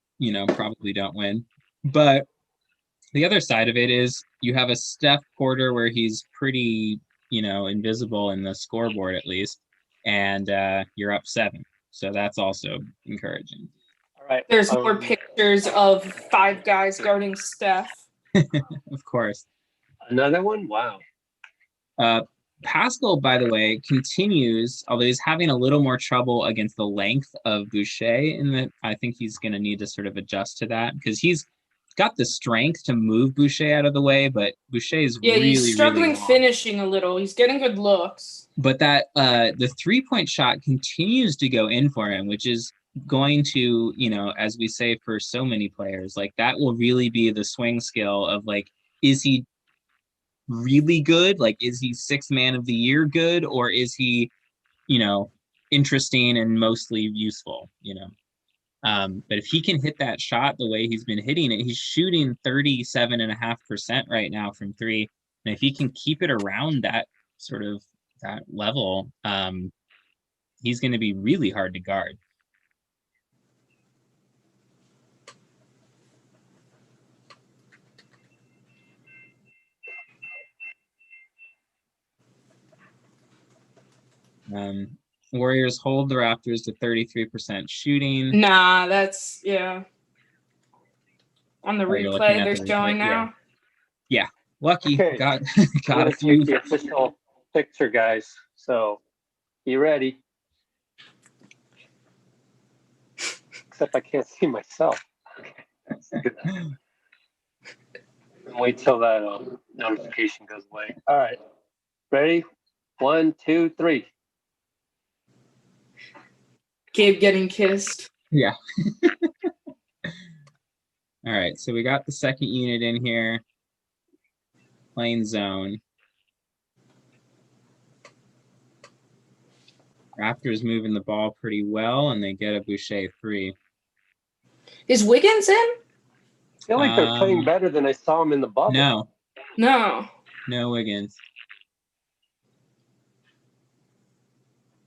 probably don't win. But the other side of it is you have a Steph quarter where he's pretty, invisible in the scoreboard at least, and you're up 7. So that's also encouraging. All right. There's more pictures of 5 guys guarding Steph. Of course. Another one? Wow. Pascal, by the way, continues, although he's having a little more trouble against the length of Boucher, in that I think he's going to need to sort of adjust to that because he's got the strength to move Boucher out of the way, but Boucher is he's struggling really long. finishing a little. He's getting good looks. But that the 3-point shot continues to go in for him, which is going to, as we say for so many players, like that will really be the swing skill of like, is he really good? Like, is he 6th man of the year good? Or is he, interesting and mostly useful, But if he can hit that shot the way he's been hitting it, he's shooting 37.5% right now from 3. And if he can keep it around that sort of that level, he's going to be really hard to guard. Warriors hold the Raptors to 33% shooting. Nah, that's, On the you're looking replay, at they're the showing replay, now. Yeah. Lucky. Okay. Got We're a gonna few. take the official picture, guys. So be ready. Except I can't see myself. Okay. Wait till that notification goes away. All right. Ready? 1, 2, 3. Gabe getting kissed. Yeah. All right. So we got the second unit in here. Playing zone. Raptors moving the ball pretty well, and they get a Boucher 3. Is Wiggins in? I feel like they're playing better than I saw them in the bubble. No. No Wiggins.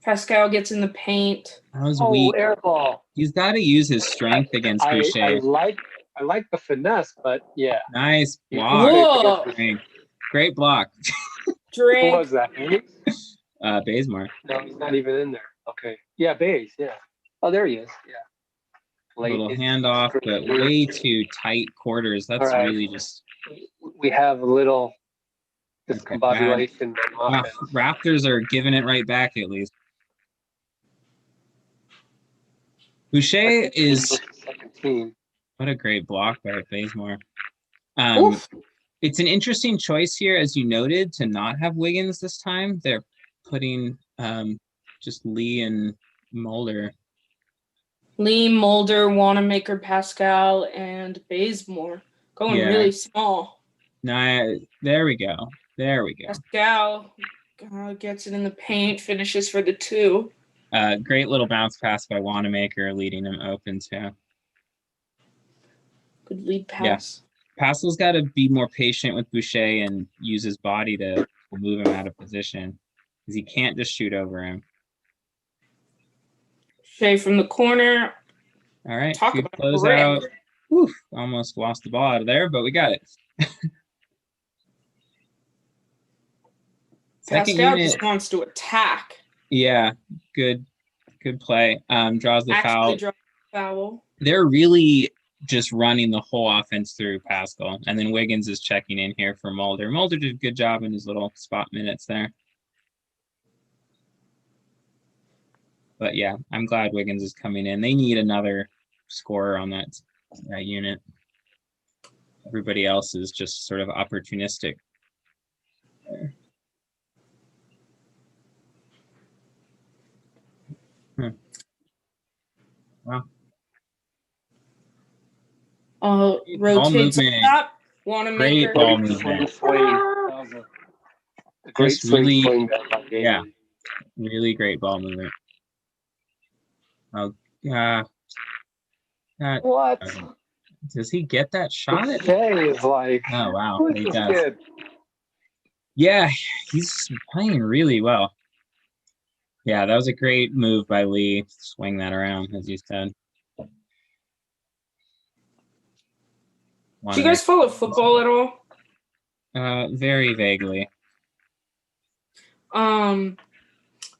Pascal gets in the paint. That was weak. Air ball. He's got to use his strength against Boucher. I like the finesse, but yeah. Nice block. Whoa. Great block. Who Drink. was that? Me? Bazemore. No, he's not even in there. Okay. Yeah, Bays. Yeah. Oh, there he is. Yeah. A Late little is handoff, but screen. way too tight quarters. That's All right. really just We have a little okay, discombobulation on wow, offense. Raptors are giving it right back at least. Boucher is second team. what a great block by Bazemore. Oof. It's an interesting choice here, as you noted, to not have Wiggins this time. They're putting just Lee and Mulder. Lee, Mulder, Wanamaker, Pascal, and Bazemore. Going really small. No, there we go. There we go. Pascal gets it in the paint, finishes for the 2. Great little bounce pass by Wanamaker, leading him open too. Good lead pass. Pascal's got to be more patient with Boucher and use his body to move him out of position, because he can't just shoot over him. Shea from the corner. All right, Talk good about closeout. rip. Oof, almost lost the ball out of there, but we got it. Second Pascal unit. just wants to attack. Yeah, good play. Draws the foul. Draws the foul. They're really just running the whole offense through Pascal, and then Wiggins is checking in here for Mulder. Mulder did a good job in his little spot minutes there. But yeah, I'm glad Wiggins is coming in. They need another scorer on that unit. Everybody else is just sort of opportunistic. Wow. Rotates up. Great ball movement. Great swing. Yeah, really great ball movement. Oh, What? Does he get that shot? Boucher is like, oh wow, who is he this does. kid? Yeah, he's playing really well. Yeah, that was a great move by Lee. Swing that around, as you said. Do you guys follow football at all? Very vaguely. The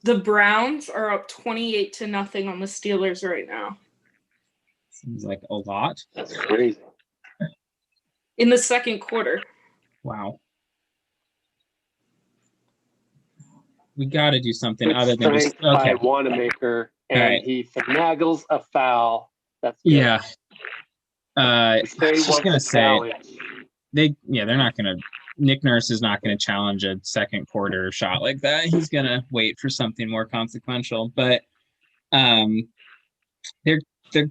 Browns are up 28-0 on the Steelers right now. Seems like a lot. That's crazy. In the second quarter. Wow. We got to do something other than just by Wanamaker, and he finagles a foul. That's good. Yeah. I was just gonna say they're not gonna. Nick Nurse is not gonna challenge a second quarter shot like that. He's gonna wait for something more consequential. But they're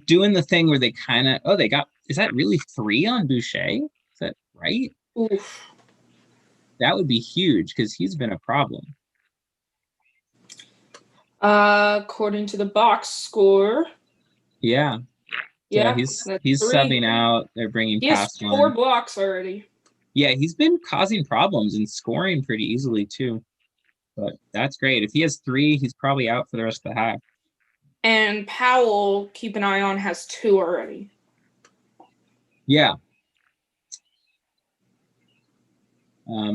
doing the thing where they kind of is that really 3 on Boucher? Is that right? Oof. That would be huge because he's been a problem. According to the box score. Yeah. Yeah, he's 3. subbing out. They're bringing he has 4 blocks already. Yeah, he's been causing problems and scoring pretty easily too. But that's great. If he has 3, he's probably out for the rest of the half. And Powell, keep an eye on, has 2 already. Yeah.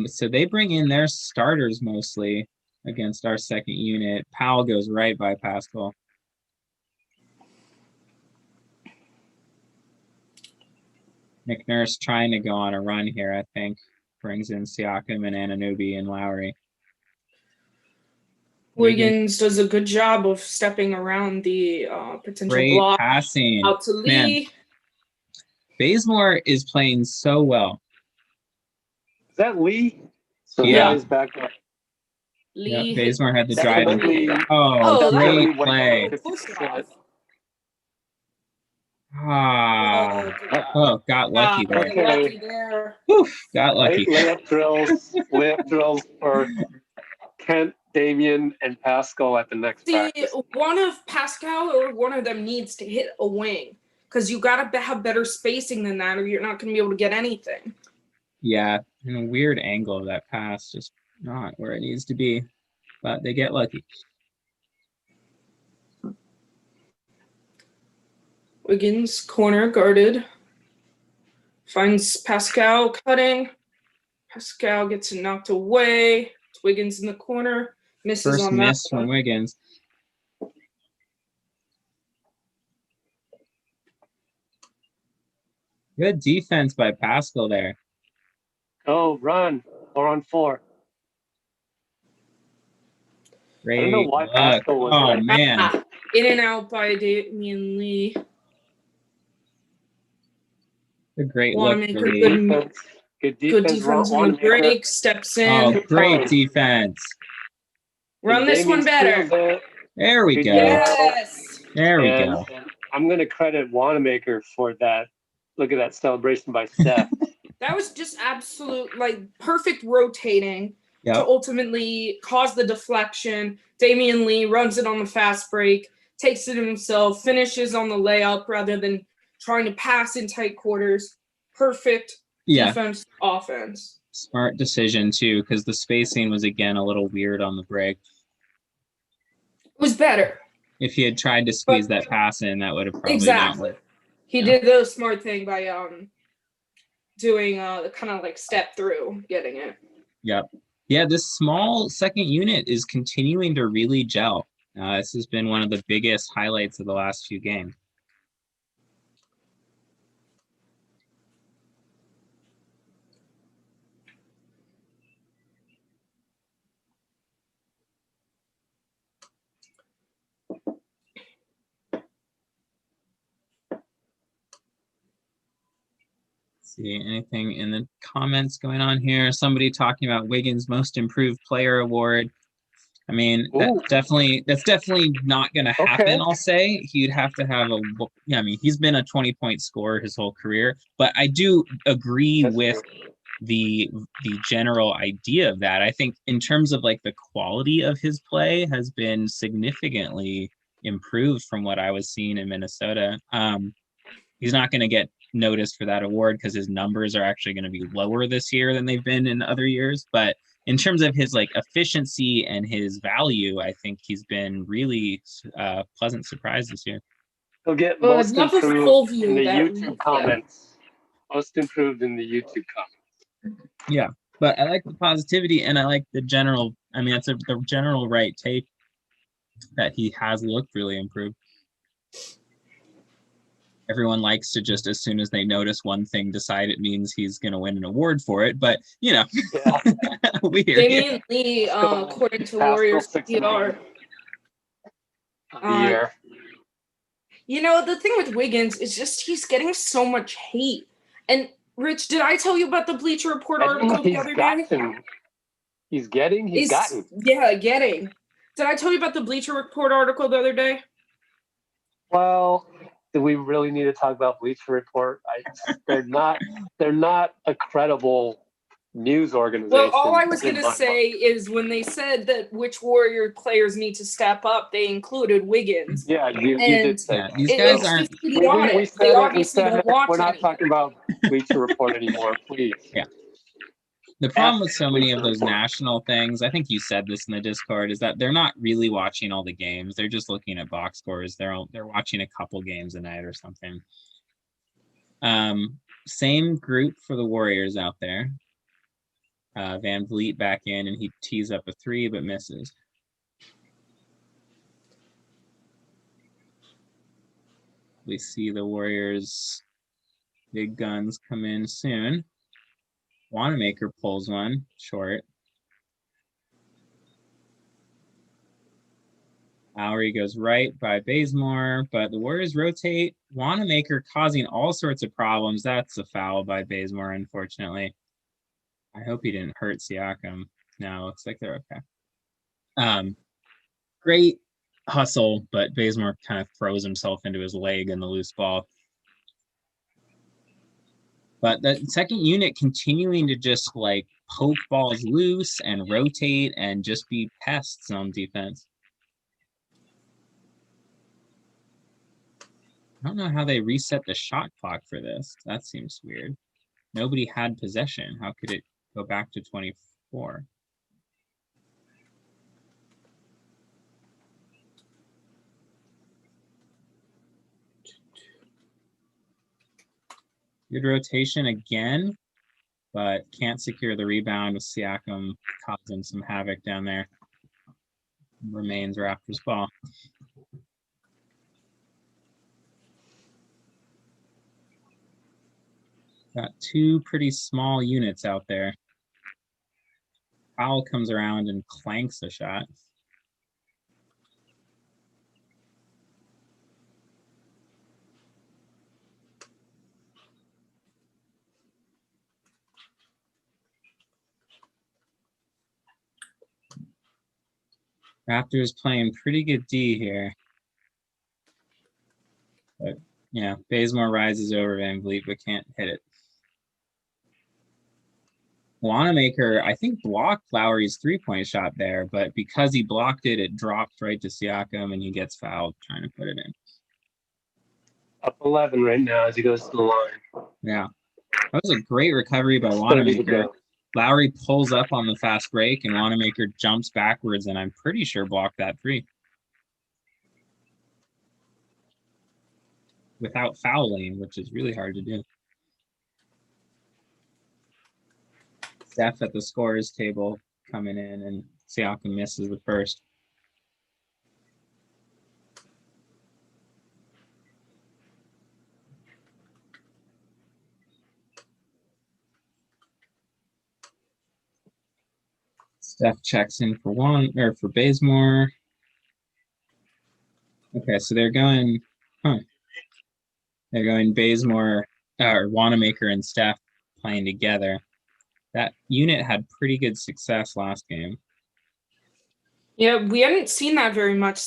So they bring in their starters mostly against our second unit. Powell goes right by Pascal. Nick Nurse trying to go on a run here, I think. Brings in Siakam and Anunoby and Lowry. Wiggins does a good job of stepping around the potential great block. Passing. Out to Lee. Man, Bazemore is playing so well. Is that Lee? So yeah. Now he's back up. Lee. Yeah, Bazemore had the drive. Oh, great play. Got lucky there. Lucky there. Oof, got lucky. Layup drills for Kent, Damian, and Pascal at the next practice. One of Pascal or one of them needs to hit a wing because you got to have better spacing than that or you're not going to be able to get anything. Yeah, in a weird angle of that pass, just not where it needs to be, but they get lucky. Wiggins, corner guarded. Finds Pascal cutting. Pascal gets it knocked away. Wiggins in the corner. Misses First on that miss from one. Wiggins. Good defense by Pascal there. Oh, run. 4-on-4. Great I don't know why look. Pascal was Oh, like, man. In and out by Damian Lee. A great look Wanamaker, for Lee. Good good defense. defense on the Wanamaker. break. Steps in. Oh, great times. defense. Run this one better. There we Good go. Yes. There we And go. I'm going to credit Wanamaker for that. Look at that celebration by Steph. That was just absolute, like, perfect rotating to Yep. ultimately cause the deflection. Damian Lee runs it on the fast break, takes it himself, finishes on the layup rather than trying to pass in tight quarters. Perfect Yeah. defense, offense. Smart decision, too, because the spacing was, again, a little weird on the break. It was better. If he had tried to squeeze that pass in, that would have probably not Exactly. worked. He did the smart thing by doing the kind of like step through, getting it. Yep. Yeah, this small second unit is continuing to really gel. This has been one of the biggest highlights of the last few games. See anything in the comments going on here? Somebody talking about Wiggins' Most Improved Player Award. I mean, that's definitely not going to happen. Okay. I'll say he'd have to have I mean, he's been a 20-point scorer his whole career, but I do agree with the general idea of that. I think in terms of like the quality of his play has been significantly improved from what I was seeing in Minnesota. He's not going to get noticed for that award because his numbers are actually going to be lower this year than they've been in other years. But in terms of his like efficiency and his value, I think he's been really pleasant surprise this year. He'll get Well, most I'd love a improved full view in the of that YouTube read. comments. Most improved in the YouTube comments. Yeah, but I like the positivity and I like the general. I mean, it's the general right take that he has looked really improved. Everyone likes to just, as soon as they notice one thing, decide it means he's going to win an award for it. But, you know, Yeah. we hear Damian Lee, according to Warriors PR, the year. you know, the thing with Wiggins is just he's getting so much hate. And Rich, did I tell you about the Bleacher Report article the other day? He's gotten. Yeah, getting. Did I tell you about the Bleacher Report article the other day? Well, do we really need to talk about Bleacher Report? They're not a credible news organization. Well, all I was going to say is when they said that which Warrior players need to step up, they included Wiggins. Yeah, you did say that. These guys aren't. Just to be honest, they obviously don't watch We're not anything. talking about Bleacher Report anymore, please. Yeah. The problem with so many of those national things, I think you said this in the Discord, is that they're not really watching all the games. They're just looking at box scores. They're watching a couple games a night or something. Same group for the Warriors out there. Van Vliet back in, and he tees up a three but misses. We see the Warriors' big guns come in soon. Wanamaker pulls one short. Lowry goes right by Bazemore, but the Warriors rotate. Wanamaker causing all sorts of problems. That's a foul by Bazemore, unfortunately. I hope he didn't hurt Siakam. No, looks like they're okay. Great hustle, but Bazemore kind of throws himself into his leg in the loose ball. But the second unit continuing to just like poke balls loose and rotate and just be pests on defense. I don't know how they reset the shot clock for this. That seems weird. Nobody had possession. How could it go back to 24? Good rotation again. but can't secure the rebound with Siakam causing some havoc down there. Remains Raptors ball. Got two pretty small units out there. Powell comes around and clanks a shot. Raptors playing pretty good D here. But, yeah, Bazemore rises over Van Vliet, but can't hit it. Wanamaker, I think, blocked Lowry's three-point shot there, but because he blocked it, it dropped right to Siakam, and he gets fouled trying to put it in. Up 11 right now as he goes to the line. Yeah. That was a great recovery by 30 to Wanamaker. go. Lowry pulls up on the fast break, and Wanamaker jumps backwards, and I'm pretty sure blocked that three. Without fouling, which is really hard to do. Steph at the scorer's table coming in, and Siakam misses the first. Steph checks in for for Bazemore. Okay, so they're going, They're going Bazemore, or Wanamaker and Steph playing together. That unit had pretty good success last game. Yeah, we hadn't seen that very much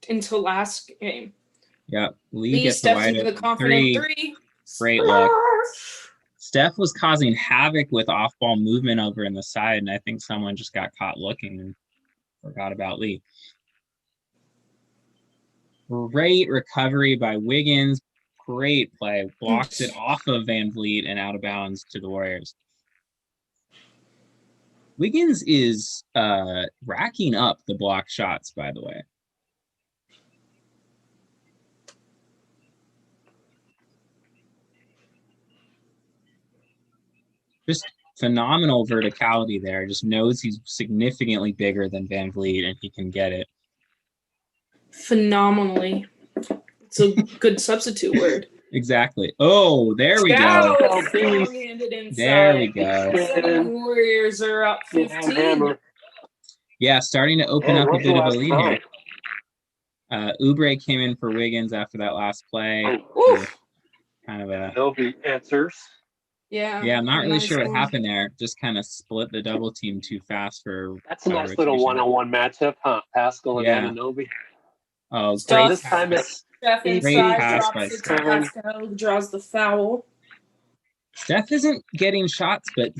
until last game. Yep. Lee gets steps a into the confident three. Great look. Steph was causing havoc with off-ball movement over in the side, and I think someone just got caught looking and forgot about Lee. Great recovery by Wiggins. Great play. Blocks it off of Van Vliet and out of bounds to the Warriors. Wiggins is racking up the block shots, by the way. Just phenomenal verticality there. Just knows he's significantly bigger than Van Vliet and he can get it. Phenomenally. It's a good substitute word. Exactly. Oh, there we go. There we go. The Warriors are up 15. Yeah, starting to open up a bit of a lead here. Oubre came in for Wiggins after that last play. Kind of a Nobi answers. Yeah, I'm not really sure what happened there. Just kind of split the double team too fast for. That's a nice little one-on-one matchup, huh? Pascal and Anunoby. Oh, great. This time it's Steph inside, drops it to Pascal, draws the foul. Steph isn't getting shots, but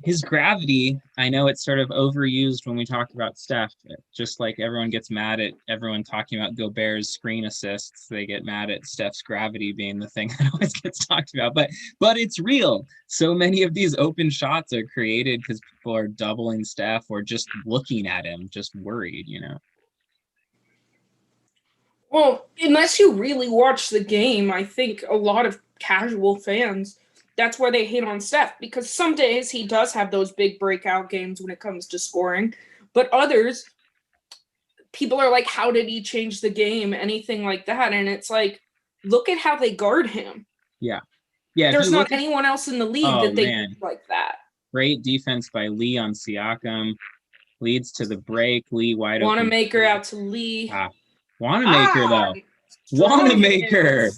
his gravity, I know it's sort of overused when we talk about Steph. Just like everyone gets mad at everyone talking about Gobert's screen assists, they get mad at Steph's gravity being the thing that always gets talked about. But it's real. So many of these open shots are created because people are doubling Steph or just looking at him, just worried, you know. Well, unless you really watch the game, I think a lot of casual fans, that's where they hate on Steph, because some days he does have those big breakout games when it comes to scoring, but others, people are like, how did he change the game? Anything like that. And it's like, look at how they guard him. Yeah. There's not anyone else in the league that they do like that. Great defense by Lee on Siakam. Leads to the break. Lee wide open. Wanamaker out to Lee. Wanamaker, though. Wanamaker.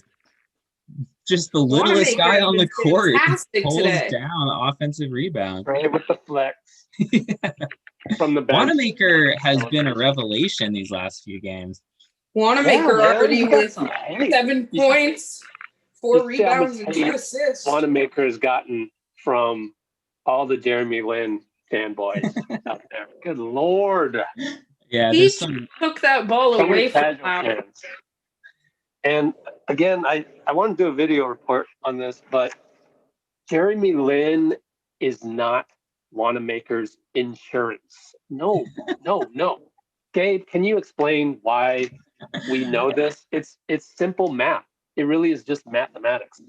Just the littlest guy on the court. Pulls down the offensive rebound. Right with the flex. From the bench. Wanamaker has been a revelation these last few games. Wanamaker already with 7 points, 4 rebounds, and 2 assists. Wanamaker has gotten from all the Jeremy Lin fanboys out there. Good Lord. Yeah, he took that ball away from fans. And again, I want to do a video report on this, but Jeremy Lin is not Wanamaker's insurance. No. Gabe, can you explain why we know this? It's simple math. It really is just mathematics.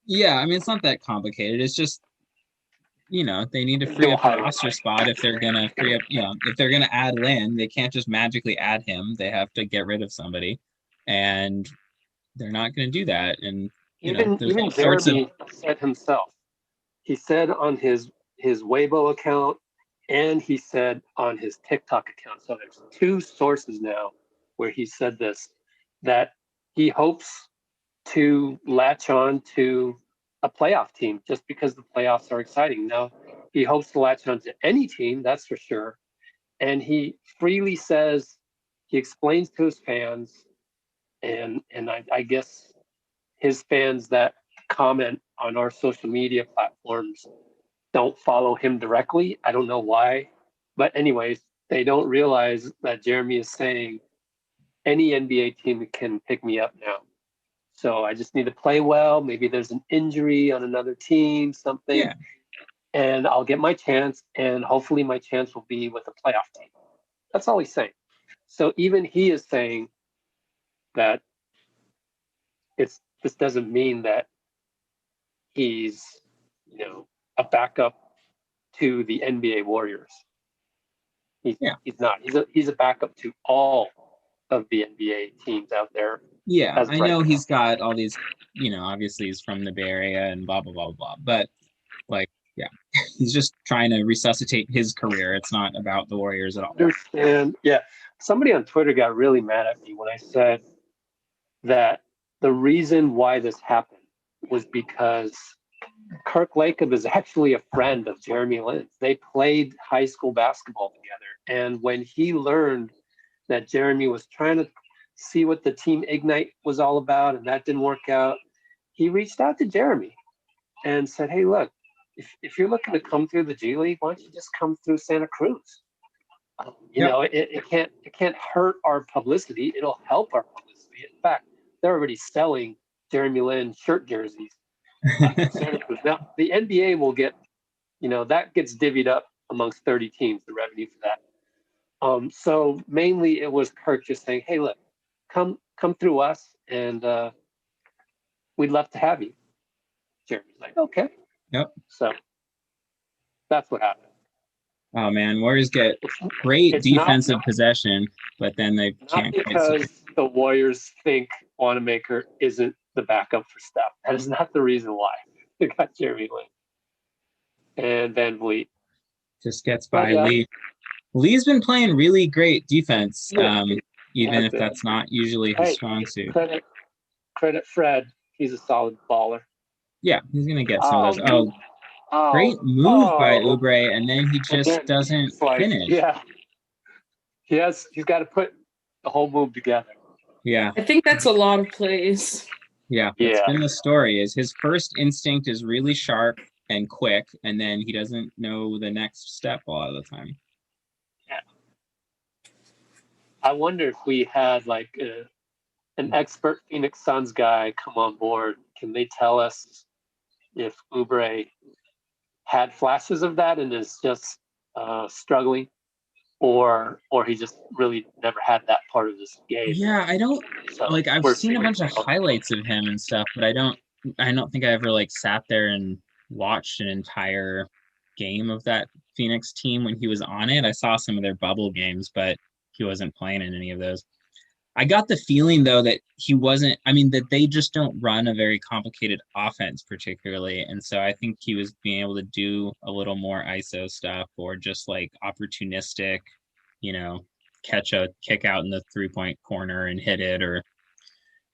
Yeah, I mean, it's not that complicated. It's just they need to free up a roster spot if they're gonna free up, if they're gonna add Lin, they can't just magically add him. They have to get rid of somebody, and they're not gonna do that. And even there's all sorts of Jeremy said himself. He said on his Weibo account, and he said on his TikTok account. So there's two sources now where he said this, that he hopes to latch on to a playoff team just because the playoffs are exciting. Now, he hopes to latch on to any team, that's for sure. And he freely says, he explains to his fans, and I guess his fans that comment on our social media platforms don't follow him directly. I don't know why. But anyways, they don't realize that Jeremy is saying any NBA team can pick me up now. So I just need to play well. Maybe there's an injury on another team, something, and I'll get my chance. And hopefully my chance will be with a playoff team. That's all he's saying. So even he is saying that this doesn't mean that he's, a backup to the NBA Warriors. He's not. He's a backup to all of the NBA teams out there. Yeah, I know he's got all these, obviously he's from the Bay Area and blah, blah, blah, blah. But, he's just trying to resuscitate his career. It's not about the Warriors at all. Understand. Yeah. Somebody on Twitter got really mad at me when I said that the reason why this happened was because Kirk Lacob is actually a friend of Jeremy Lin's. They played high school basketball together. And when he learned that Jeremy was trying to see what the Team Ignite was all about, and that didn't work out, he reached out to Jeremy and said, hey, look, if you're looking to come through the G League, why don't you just come through Santa Cruz? It can't hurt our publicity. It'll help our publicity. In fact, they're already selling Jeremy Lin shirt jerseys. Santa Cruz. Now, the NBA will get, that gets divvied up amongst 30 teams, the revenue for that. So mainly it was Kirk just saying, hey, look, come through us, and we'd love to have you. Jeremy's like, okay. Yep. So that's what happened. Oh man, Warriors get great defensive possession, but then they can't. Not because the Warriors think Wanamaker isn't the backup for Steph. That is not the reason why they got Jeremy Lin and Van Vliet. Just gets by Lee. Lee's been playing really great defense, even if that's not usually his strong suit. Credit Fred. He's a solid baller. Yeah, he's gonna get some of those. Great move by Oubre, and then he just doesn't finish. Yeah, he's got to put the whole move together. Yeah, I think that's a lot of plays. Yeah, it's been the story. Is his first instinct is really sharp and quick, and then he doesn't know the next step a lot of the time. Yeah, I wonder if we had like an expert Phoenix Suns guy come on board. Can they tell us if Oubre had flashes of that and is just struggling, or he just really never had that part of this game? Yeah, I don't I've seen a bunch of highlights of him and stuff, but I don't think I ever sat there and watched an entire game of that Phoenix team when he was on it. I saw some of their bubble games, but he wasn't playing in any of those. I got the feeling, though, that he wasn't, that they just don't run a very complicated offense particularly. And so I think he was being able to do a little more ISO stuff, or just opportunistic, catch a kick out in the 3-point corner and hit it, or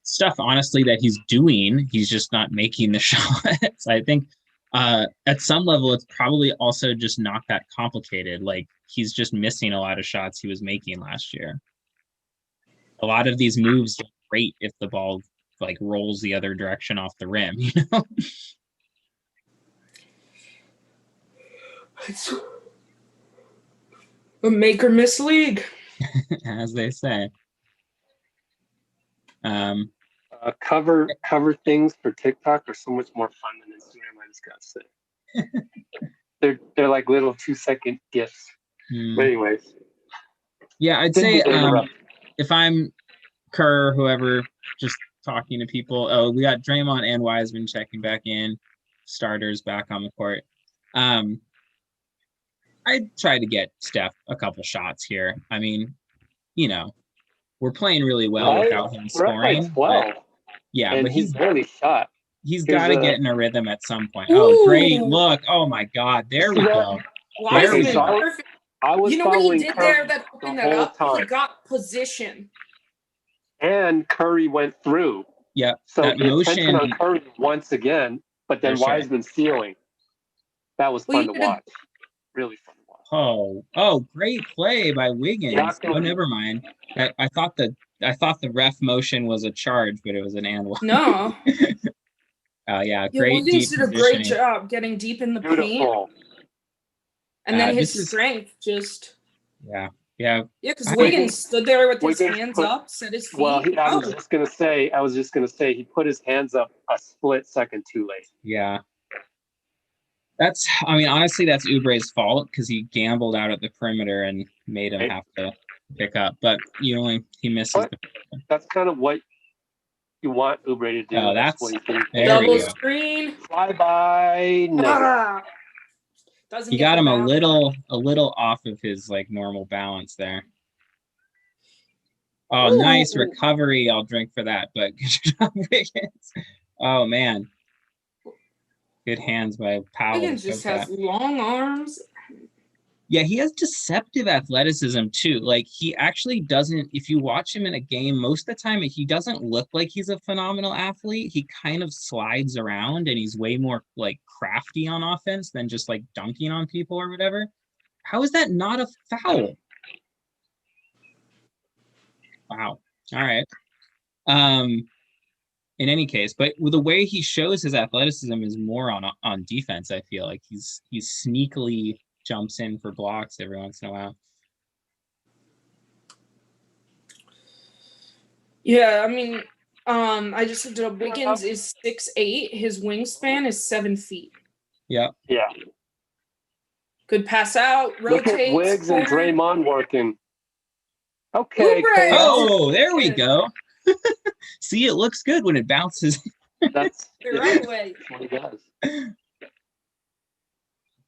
stuff, honestly, that he's doing. He's just not making the shots. I think at some level, it's probably also just not that complicated. He's just missing a lot of shots he was making last year. A lot of these moves look great if the ball rolls the other direction off the rim, It's a make or miss league, as they say. Cover things for TikTok are so much more fun than Instagram. I just gotta say, they're like little 2-second gifs. But anyways, yeah, I'd say if I'm Kerr, whoever, just talking to people. Oh, we got Draymond and Wiseman checking back in, starters back on the court. I tried to get Steph a couple shots here. I mean, you know, we're playing really well Right? without him We're up by scoring. 12, But yeah, and but he barely shot. he's Here's got to a- get in a rhythm at some point. Oh, great Ooh. look! Oh my God, there See we that? go. There we Wiseman, go. perfect. I was You know what he following did Curry there that the opened that whole up? time, He got position. and Curry went through. Yep, So that the attention motion on Curry once again, but then for sure. Wiseman stealing. That was Well, fun you to did a- watch. Really fun to watch. Oh, great play by Wiggins. Knocked Oh, him- never mind. That I thought the ref motion was a charge, but it was an and one. No. Yeah, Yeah, great Wiggins deep did a great positioning. job getting deep in the paint. Beautiful. And then This his is- strength just. Yeah. Yeah, because I- Wiggins stood there with his Wiggins hands put- up, set his feet. Well, I was Oh, just gonna say he put his hands up a split second too late. Yeah. I mean, honestly, that's Oubre's fault because he gambled out at the perimeter and made him Right. have to pick up. But he misses What? That's kind of what you want Oubre to do. Oh, That's what he did. there we double go. screen. Fly by. No. Ah. Doesn't He get got the him bounce. a little off of his like normal balance there. Oh, Ooh. nice recovery. I'll drink for that. But good job, Wiggins. Oh man. Good hands by Powell. Wiggins to just choke has that. long arms. Yeah, he has deceptive athleticism too. Like he actually doesn't, if you watch him in a game, most of the time he doesn't look like he's a phenomenal athlete. He kind of slides around and he's way more like crafty on offense than just like dunking on people or whatever. How is that not a foul? Wow. All right. In any case, but with the way he shows his athleticism is more on defense. I feel like he's sneakily jumps in for blocks every once in a while. Yeah, I mean, I just looked it up. Wiggins is 6'8". His wingspan is 7 feet. Yeah. Yeah. Could pass out, Look rotates. at Wiggs and corner. Draymond working. Okay. Oubre! KO. Oh, there we go. See, it looks good when it bounces. That's The right way. what he does.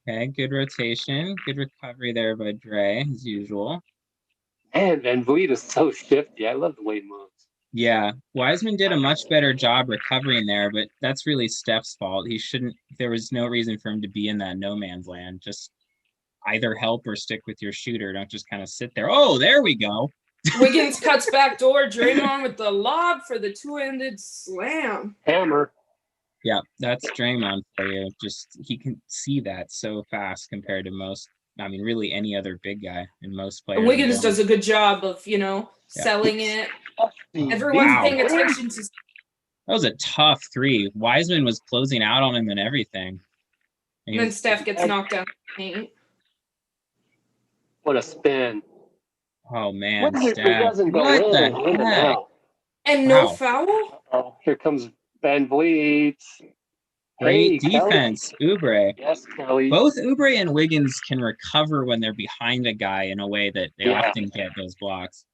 Okay, good rotation. Good recovery there by Dre, as usual. Man, Van Vliet is so shifty. I love the way he moves. Yeah, Wiseman did a much better job recovering there, but that's really Steph's fault. There was no reason for him to be in that no man's land. Just either help or stick with your shooter. Don't just kind of sit there. Oh, there we go. Wiggins cuts back door. Draymond with the lob for the two-handed slam. Hammer. Yeah, that's Draymond for you. Just he can see that so fast compared to most. I mean, really any other big guy in most players. And Wiggins does a good job of, selling it. Everyone's Wow. paying attention to. That was a tough three. Wiseman was closing out on him and everything. And then Steph gets knocked down. What a spin. Oh man, What if he Steph. doesn't go What in the and heck? out? And no Wow. foul? Oh, here comes Van Vliet. Great Hey, Kelly. defense, Oubre. Yes, Kelly. Both Oubre and Wiggins can recover when they're behind a guy in a way that they Yeah. often get those blocks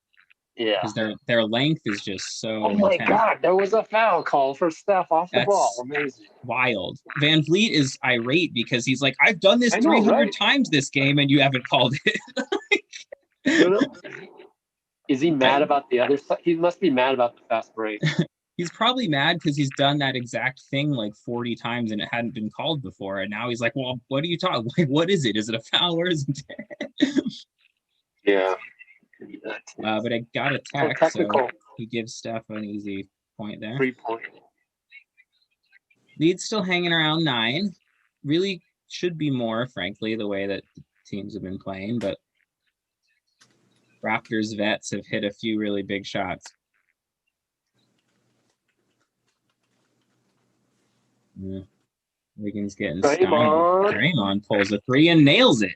Yeah. because their length is just so Oh my intense. God, there was a foul call for Steph off the That's- ball. Amazing. Wild. Van Vliet is irate because he's like, I've done this I know, 300 right? times this game and you haven't called it. No, no. Is he mad about the other side? He must be mad about the fast break. He's probably mad because he's done that exact thing like 40 times and it hadn't been called before. And now he's like, well, what are you talking? Like, what is it? Is it a foul or isn't it? Yeah. But I got a So text, technical so he gives Steph an easy point there. 3-point. Lead's still hanging around 9. Really should be more, frankly, the way that the teams have been playing. But Raptors vets have hit a few really big shots. Yeah. Wiggins getting stymied. Draymond pulls a 3 and nails it.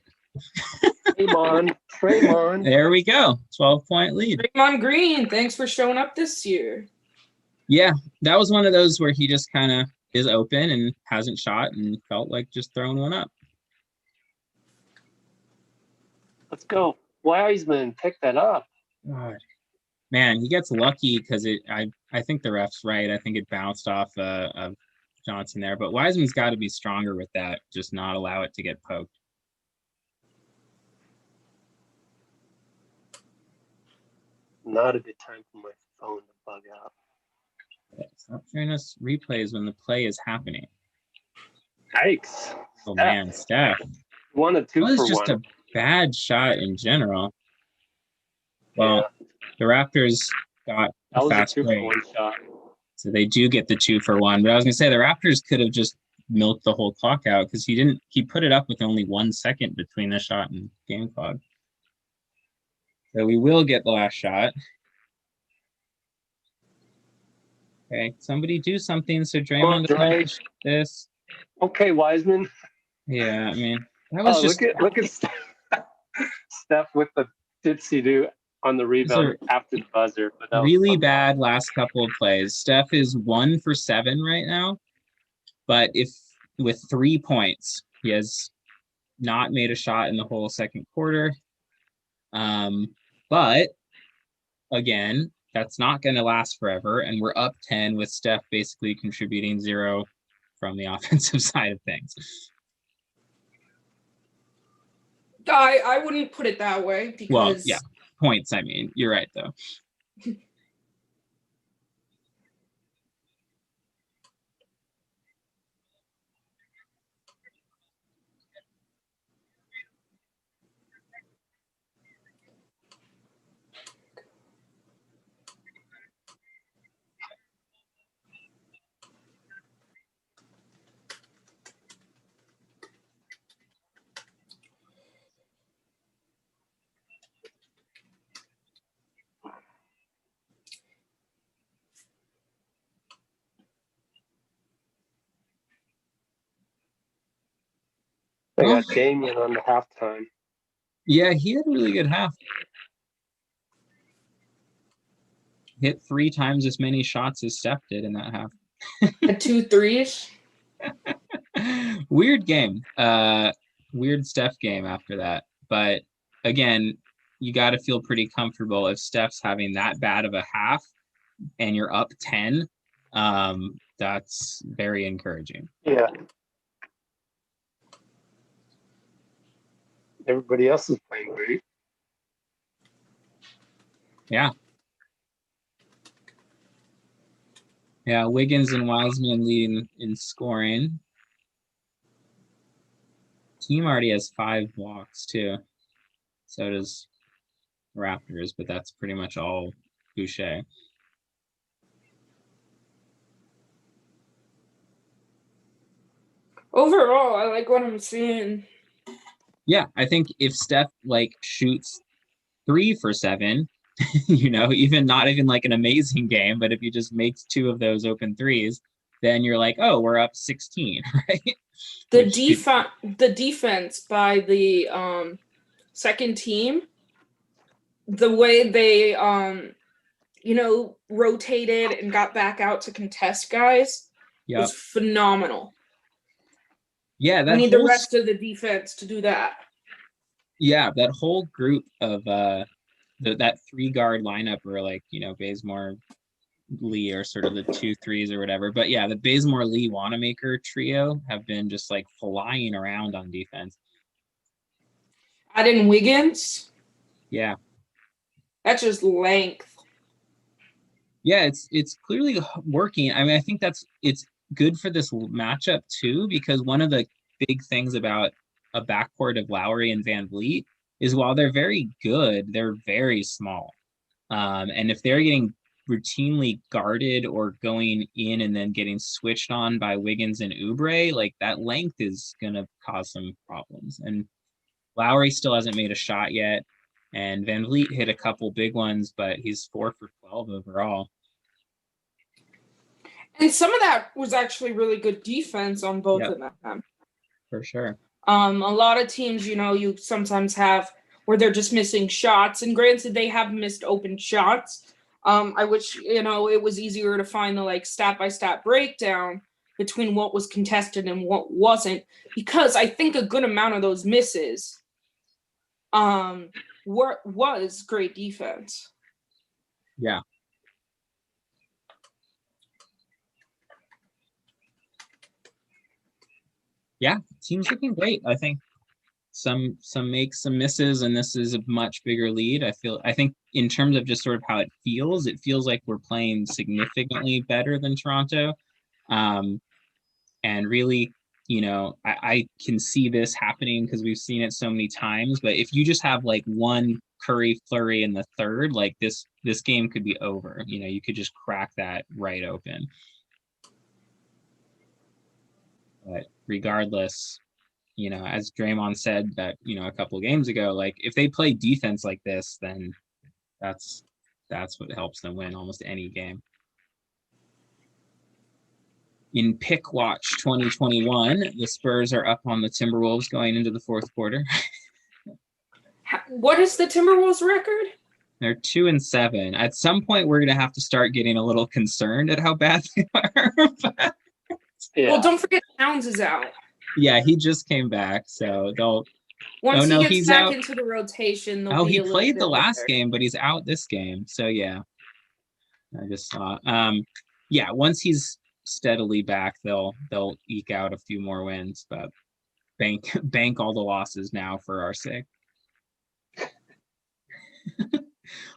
Draymond. There we go. 12-point lead. Draymond Green, thanks for showing up this year. Yeah, that was one of those where he just kind of is open and hasn't shot and felt like just throwing one up. Let's go. Wiseman, pick that up. God. Man, he gets lucky because I think the ref's right. I think it bounced off a Johnson there, but Wiseman's got to be stronger with that, just not allow it to get poked. Not a good time for my phone to bug out. Stop showing us replays when the play is happening. Yikes. Oh man, Steph. 1 of 2 That was for just 1. a bad shot in general. Well, the Raptors got That a was a fast 2 for break, 1 shot. so they do get the 2 for 1. But I was gonna say the Raptors could have just milked the whole clock out because he put it up with only 1 second between the shot and game clock. So we will get the last shot. Okay, somebody do something so Draymond doesn't have to shoot this. Okay, Wiseman. Yeah, I mean that was just look at Steph with the dipsy do on the rebound after the buzzer. But that really bad last couple of plays. Steph is 1 for 7 right now, but if with 3 points, he has not made a shot in the whole second quarter. But again, that's not going to last forever, and we're up 10 with Steph basically contributing 0 from the offensive side of things. I wouldn't put it that way because Well, yeah, points. I mean, you're right though. they got Damian on the halftime. Yeah, he had a really good half. Hit 3 times as many shots as Steph did in that half. Had 2 threes. Weird game. Weird Steph game after that. But again, you got to feel pretty comfortable if Steph's having that bad of a half and you're up 10. That's very encouraging. Yeah. Everybody else is playing great. Yeah. Yeah, Wiggins and Wiseman leading in scoring. Team already has 5 walks too. So does Raptors, but that's pretty much all Boucher. Overall, I like what I'm seeing. Yeah, I think if Steph shoots 3 for 7, even not even like an amazing game, but if he just makes 2 of those open threes, then you're like, oh, we're up 16, right? The defense by the second team, the way they rotated and got back out to contest guys was phenomenal. Yeah, we need the rest of the defense to do that. Yeah, that whole group of that 3-guard lineup where Bazemore, Lee are sort of the 2 threes or whatever. But yeah, the Bazemore, Lee, Wanamaker trio have been just flying around on defense. Add in Wiggins. Yeah. That's just length. Yeah, it's clearly working. I mean, I think it's good for this matchup too, because one of the big things about a backcourt of Lowry and Van Vliet is while they're very good, they're very small. And if they're getting routinely guarded or going in and then getting switched on by Wiggins and Oubre, that length is going to cause some problems. And Lowry still hasn't made a shot yet. And Van Vliet hit a couple big ones, but he's 4 for 12 overall. And some of that was actually really good defense on both of them. For sure. A lot of teams, you sometimes have where they're just missing shots. And granted, they have missed open shots. I wish, it was easier to find the stat-by-stat breakdown between what was contested and what wasn't. Because I think a good amount of those misses was great defense. Yeah. Yeah, team's looking great. I think some makes, some misses, and this is a much bigger lead. I think in terms of just sort of how it feels like we're playing significantly better than Toronto. And really, I can see this happening because we've seen it so many times. But if you just have like one Curry flurry in the third, like this game could be over. You could just crack that right open. But regardless, as Draymond said that, a couple of games ago, like if they play defense like this, then that's what helps them win almost any game. In Pick Watch 2021, the Spurs are up on the Timberwolves going into the fourth quarter. What is the Timberwolves record? They're 2-7. At some point, we're going to have to start getting a little concerned at how bad they are. Yeah. Well, don't forget Towns is out. Yeah, he just came back, so they'll. Once no, he gets he's back out. into the rotation, they'll Oh, be he a little played bit the last better. game, but he's out this game. So yeah, I just saw. Yeah, once he's steadily back, they'll eke out a few more wins, but bank all the losses now for our sake.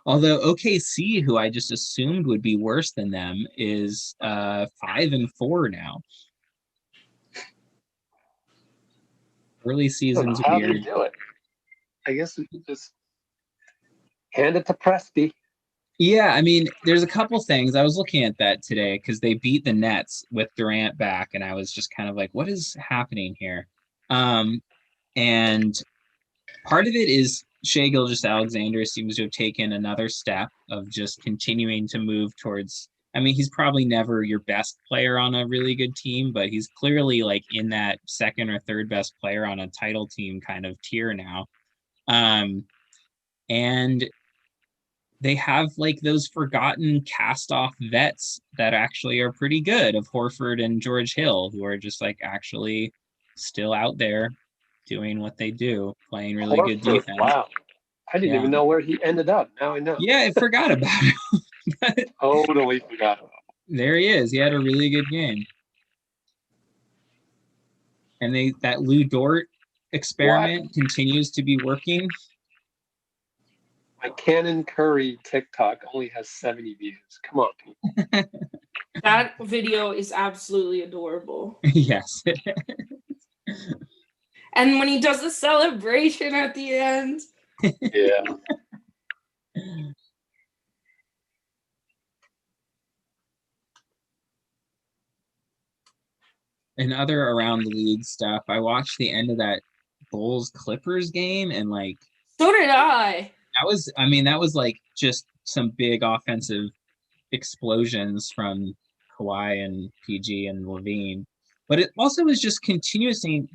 Although OKC, who I just assumed would be worse than them, is 5-4 now. Early season's How do weird. you do it? I guess we could just hand it to Presti. Yeah, I mean, there's a couple things. I was looking at that today because they beat the Nets with Durant back, and I was just kind of like, what is happening here? And part of it is Shai Gilgeous-Alexander seems to have taken another step of just continuing to move towards. I mean, he's probably never your best player on a really good team, but he's clearly like in that second or third best player on a title team kind of tier now. And they have like those forgotten cast off vets that actually are pretty good, of Horford and George Hill, who are just like actually still out there doing what they do, playing really good defense. Wow. I didn't even know where he ended up. Now I know. Yeah, I forgot about him. Totally forgot about him. There he is. He had a really good game. And that Lou Dort experiment continues to be working. My Cannon Curry TikTok only has 70 views. Come on, people. That video is absolutely adorable. Yes. And when he does the celebration at the end. Yeah. And other around the league stuff, I watched the end of that Bulls Clippers game, and like so did I. That was like just some big offensive explosions from Kawhi and PG and Levine. But it also was just continuously,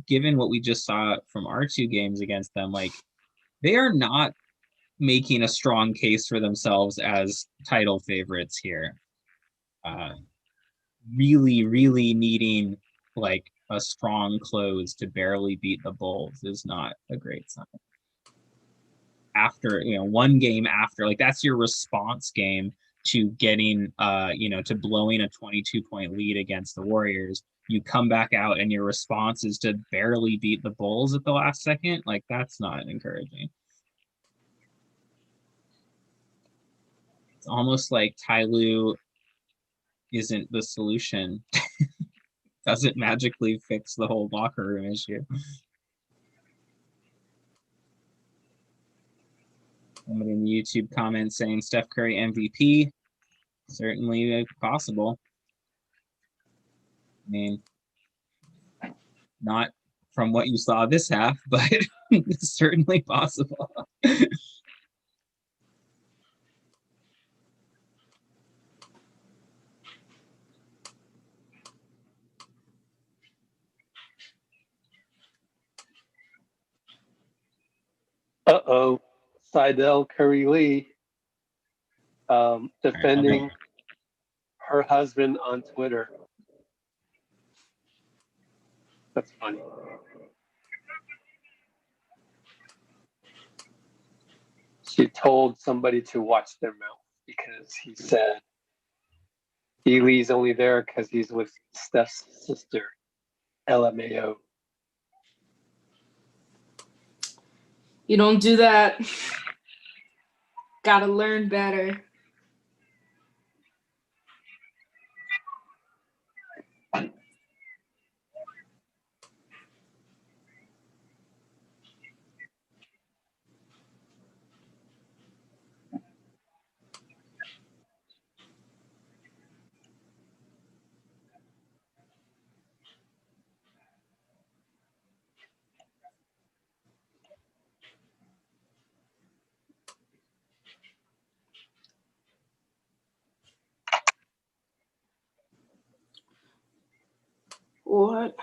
given what we just saw from our two games against them, like they are not making a strong case for themselves as title favorites here. Really, really needing like a strong close to barely beat the Bulls is not a great sign. After, one game after, like that's your response game to getting, to blowing a 22-point lead against the Warriors. You come back out and your response is to barely beat the Bulls at the last second. Like that's not encouraging. It's almost like Ty Lue isn't the solution. Doesn't magically fix the whole locker room issue. Somebody in the YouTube comments saying Steph Curry MVP. Certainly possible. I mean, not from what you saw this half, but it's certainly possible. Uh-oh. Seidel Curry Lee defending her husband on Twitter. That's funny. She told somebody to watch their mouth because he said Lee's only there because he's with Steph's sister. LMAO. You don't do that. Gotta learn better. What?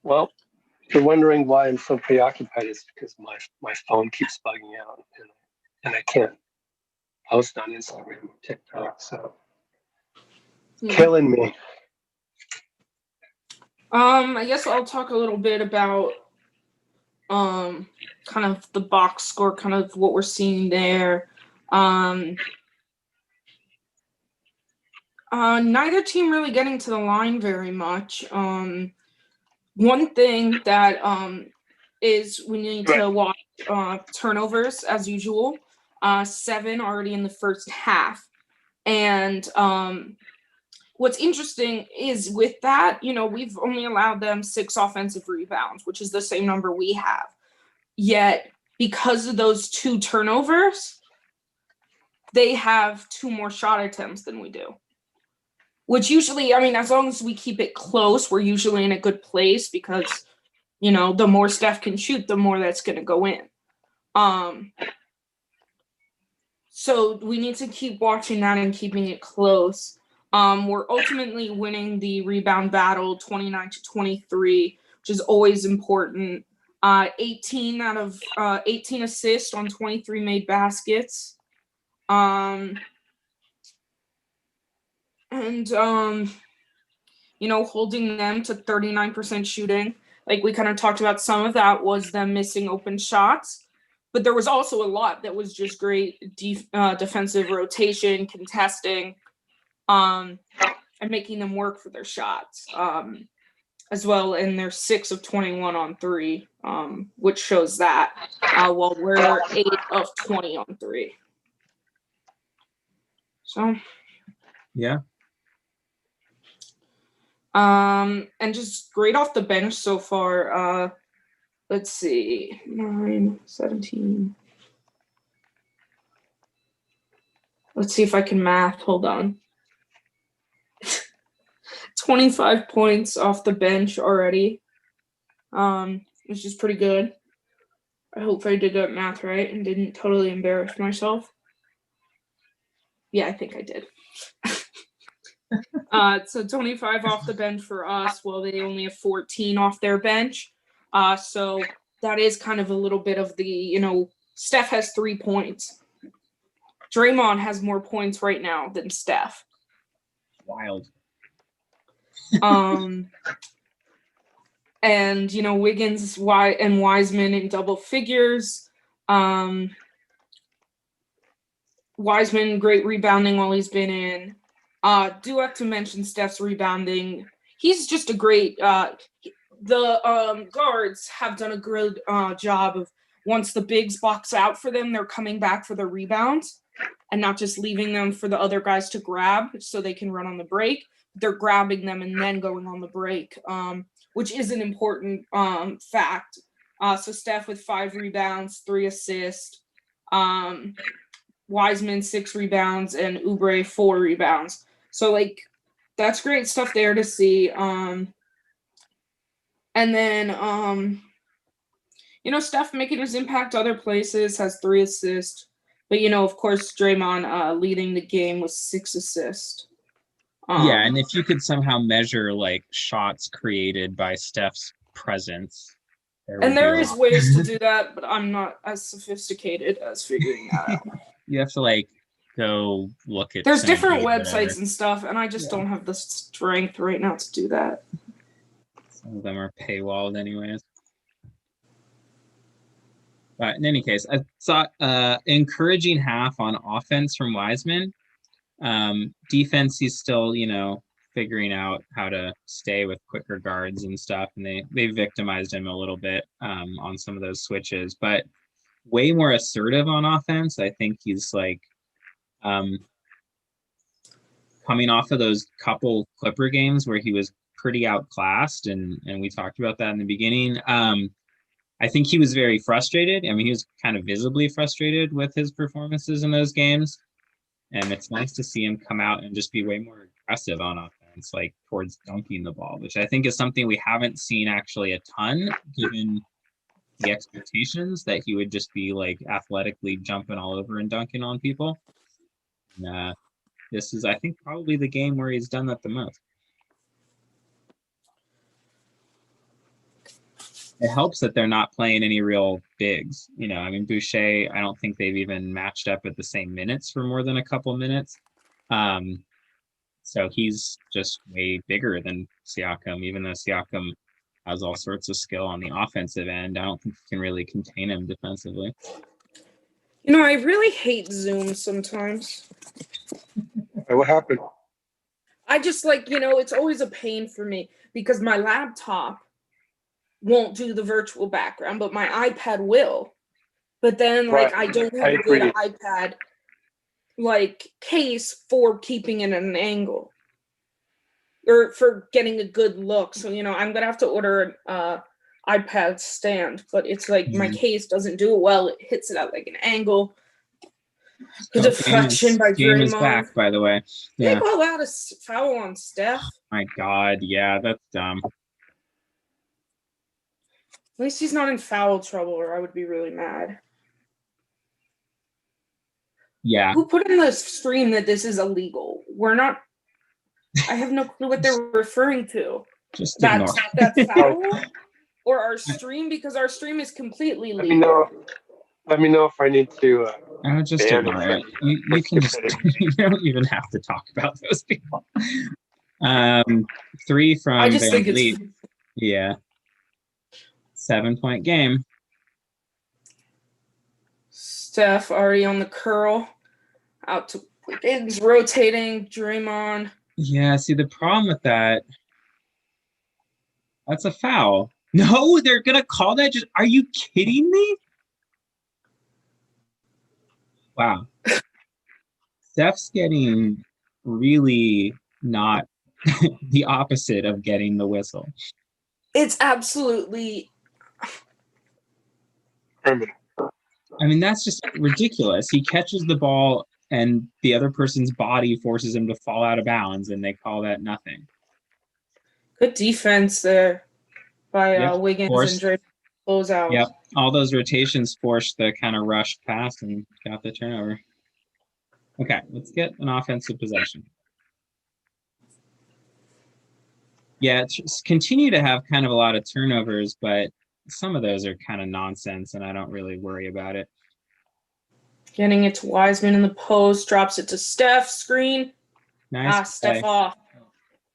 Well, if you're wondering why I'm so preoccupied, it's because my phone keeps bugging out, and I can't post on Instagram or TikTok, so killing me. I guess I'll talk a little bit about kind of the box score, kind of what we're seeing there. Neither team really getting to the line very much. One thing that is we need to watch turnovers as usual. 7 already in the first half. And what's interesting is with that, we've only allowed them 6 offensive rebounds, which is the same number we have. Yet, because of those 2 turnovers, they have 2 more shot attempts than we do. Which usually, as long as we keep it close, we're usually in a good place because, the more Steph can shoot, the more that's going to go in. So we need to keep watching that and keeping it close. We're ultimately winning the rebound battle 29-23, which is always important. 18 out of 18 assists on 23 made baskets. Holding them to 39% shooting. Like we kind of talked about, some of that was them missing open shots, but there was also a lot that was just great defensive rotation, contesting, and making them work for their shots as well. And they're 6 of 21 on 3, which shows that, while we're 8 of 20 on 3. So, yeah. And just great off the bench so far. Let's see, 9, 17. Let's see if I can math. Hold on. 25 points off the bench already, which is pretty good. I hope I did that math right and didn't totally embarrass myself. Yeah, I think I did. So 25 off the bench for us, while they only have 14 off their bench. So that is kind of a little bit of the, Steph has 3 points. Draymond has more points right now than Steph. Wild. And Wiggins and Wiseman in double figures. Wiseman, great rebounding while he's been in. Do have to mention Steph's rebounding. He's just a great. The guards have done a good job of, once the bigs box out for them, they're coming back for their rebounds and not just leaving them for the other guys to grab so they can run on the break. They're grabbing them and then going on the break, which is an important fact. So Steph with 5 rebounds, 3 assists. Wiseman 6 rebounds and Oubre 4 rebounds. So that's great stuff there to see. And then Steph making his impact other places, has 3 assists. But of course, Draymond leading the game with 6 assists. Yeah, and if you could somehow measure shots created by Steph's presence. There is ways to do that, but I'm not as sophisticated as figuring that out. You have to go look at. There's different websites and stuff, and I just don't have the strength right now to do that. Some of them are paywalled anyways. But in any case, I saw encouraging half on offense from Wiseman. Defense, he's still, figuring out how to stay with quicker guards and stuff, and they victimized him a little bit on some of those switches, but way more assertive on offense. I think he's like coming off of those couple Clipper games where he was pretty outclassed, and we talked about that in the beginning. I think he was very frustrated. I mean, he was kind of visibly frustrated with his performances in those games. And it's nice to see him come out and just be way more aggressive on offense, like towards dunking the ball, which I think is something we haven't seen actually a ton, given the expectations that he would just be like athletically jumping all over and dunking on people. And, this is, I think, probably the game where he's done that the most. It helps that they're not playing any real bigs. You know, I mean, Boucher, I don't think they've even matched up at the same minutes for more than a couple minutes. So he's just way bigger than Siakam, even though Siakam has all sorts of skill on the offensive end. I don't think you can really contain him defensively. You know, I really hate Zoom sometimes. What happened? I just like, you know, it's always a pain for me because my laptop won't do the virtual background, but my iPad will. But then, like, Right. I don't have a good iPad, like, case for keeping it at an angle or for getting a good look. So, you know, I'm going to have to order an iPad stand, but it's like my case doesn't do it well. It hits it at, like, an angle. The deflection by Game is Draymond. back, by the way. They Yeah. call out a foul on Steph. My God, yeah, that's dumb. At least he's not in foul trouble, or I would be really mad. Yeah. Who put in the stream that this is illegal? We're not. I have no clue what they're referring to. Just ignore. That foul or our stream, because our stream is completely Let legal. me know. Let me know if I need to. I would just ban ignore it. it. You can just you don't even have to talk about those people. 3 from I just Van think Vliet. it's. Yeah. 7-point game. Steph already on the curl. Out to Wiggins, rotating. Draymond. Yeah, see the problem with that's a foul. No, they're gonna call that. Just, are you kidding me? Wow. Steph's getting really not the opposite of getting the whistle. It's absolutely. Criminal. I mean, that's just ridiculous. He catches the ball and the other person's body forces him to fall out of bounds, and they call that nothing. Good defense there by Yep, Wiggins forced. and Draymond. Close out. Yep, all those rotations forced the kind of rushed pass and got the turnover. Okay, let's get an offensive possession. Yeah, continue to have kind of a lot of turnovers, but some of those are kind of nonsense, and I don't really worry about it. Getting it to Wiseman in the post, drops it to Steph, screen. Nice Steph play. off.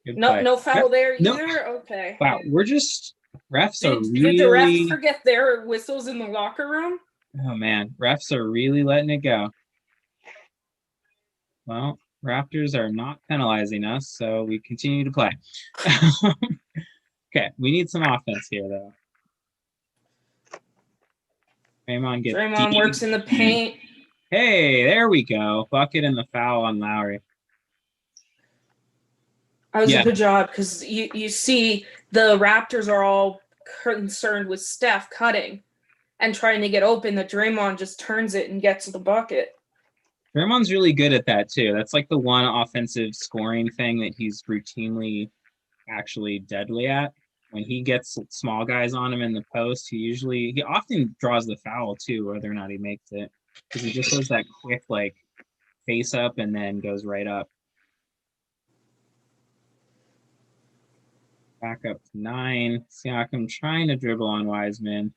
Good No, play. no foul Yep. there Nope. either. Okay. Wow, we're just refs are Did really. the refs forget their whistles in the locker room? Oh man, refs are really letting it go. Well, Raptors are not penalizing us, so we continue to play. Okay, we need some offense here, though. Draymond works in the paint. Hey, there we go. Bucket and the foul on Lowry. That was a good job because you see the Raptors are all concerned with Steph cutting and trying to get open. The Draymond just turns it and gets to the bucket. Draymond's really good at that too. That's like the one offensive scoring thing that he's routinely actually deadly at. When he gets small guys on him in the post, he often draws the foul too, whether or not he makes it, because he just does that quick like face up and then goes right up. Back up to 9. Siakam trying to dribble on Wiseman.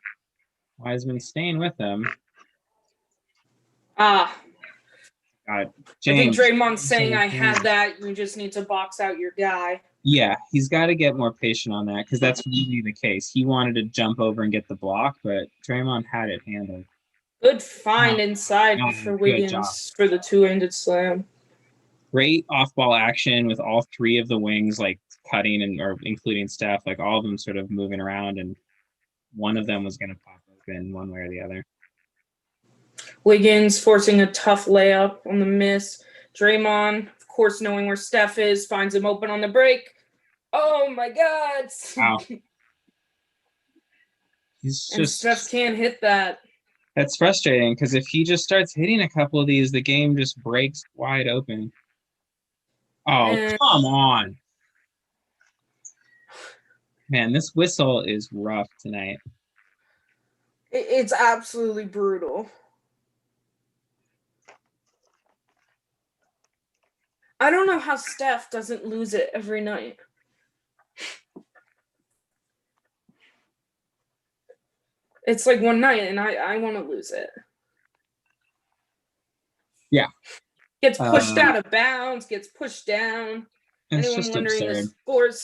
Wiseman staying with him. I think Draymond's saying, I had that. You just need to box out your guy. Yeah, he's got to get more patient on that because that's really the case. He wanted to jump over and get the block, but Draymond had it handled. Good find inside for Wiggins for the two-handed slam. great off-ball action with all three of the wings like cutting or including Steph, like all of them sort of moving around, and one of them was going to pop open one way or the other. Wiggins forcing a tough layup on the miss. Draymond, of course, knowing where Steph is, finds him open on the break. Oh my God! Wow. He's And just Steph can't hit that. That's frustrating because if he just starts hitting a couple of these, the game just breaks wide open. Oh, And come on. Man, this whistle is rough tonight. it's absolutely brutal. I don't know how Steph doesn't lose it every night. It's like one night and I want to lose it. Yeah. Gets pushed out of bounds, gets pushed down. It's Anyone just wondering, absurd. the score is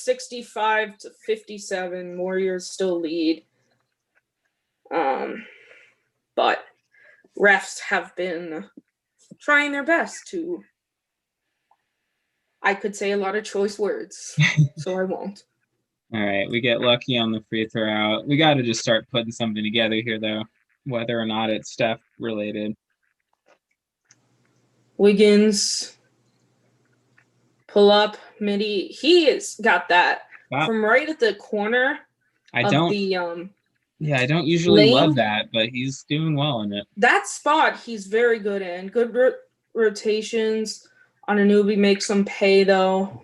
65-57. Warriors still lead. But refs have been trying their best to, I could say a lot of choice words, so I won't. All right, we get lucky on the free throw out. We got to just start putting something together here, though, whether or not it's Steph related. Wiggins, pull up, midi. He has got that from right at the corner I of don't usually lane. love that, but he's doing well in it. That spot he's very good in. Good rotations. Anunoby makes them pay, though.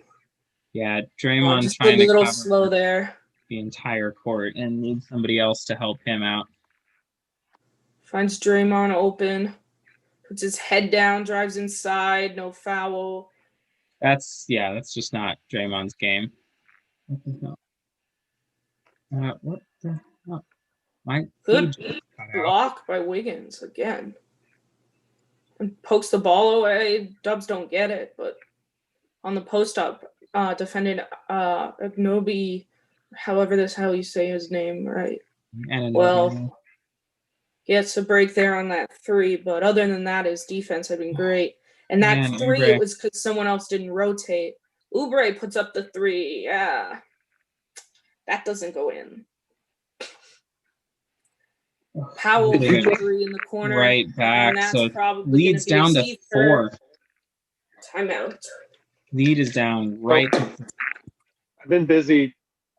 Yeah, Draymond Just trying a to little cover slow there. the entire court and needs somebody else to help him out. Finds Draymond open. Puts his head down, drives inside, no foul. That's just not Draymond's game. What the hell? My Good feed cut out. block by Wiggins again. And pokes the ball away. Dubs don't get it, but on the post up, defended Agnobi, however this how you say his name, right? Well, gets a break there on that three, but other than that, his defense had been great. And that three, Oubre. it was because someone else didn't rotate. Oubre puts up the three. Yeah, that doesn't go in. Powell with the three in the corner. Right back. And that's So probably leads down to 4. Timeout. Lead is down right. I've been busy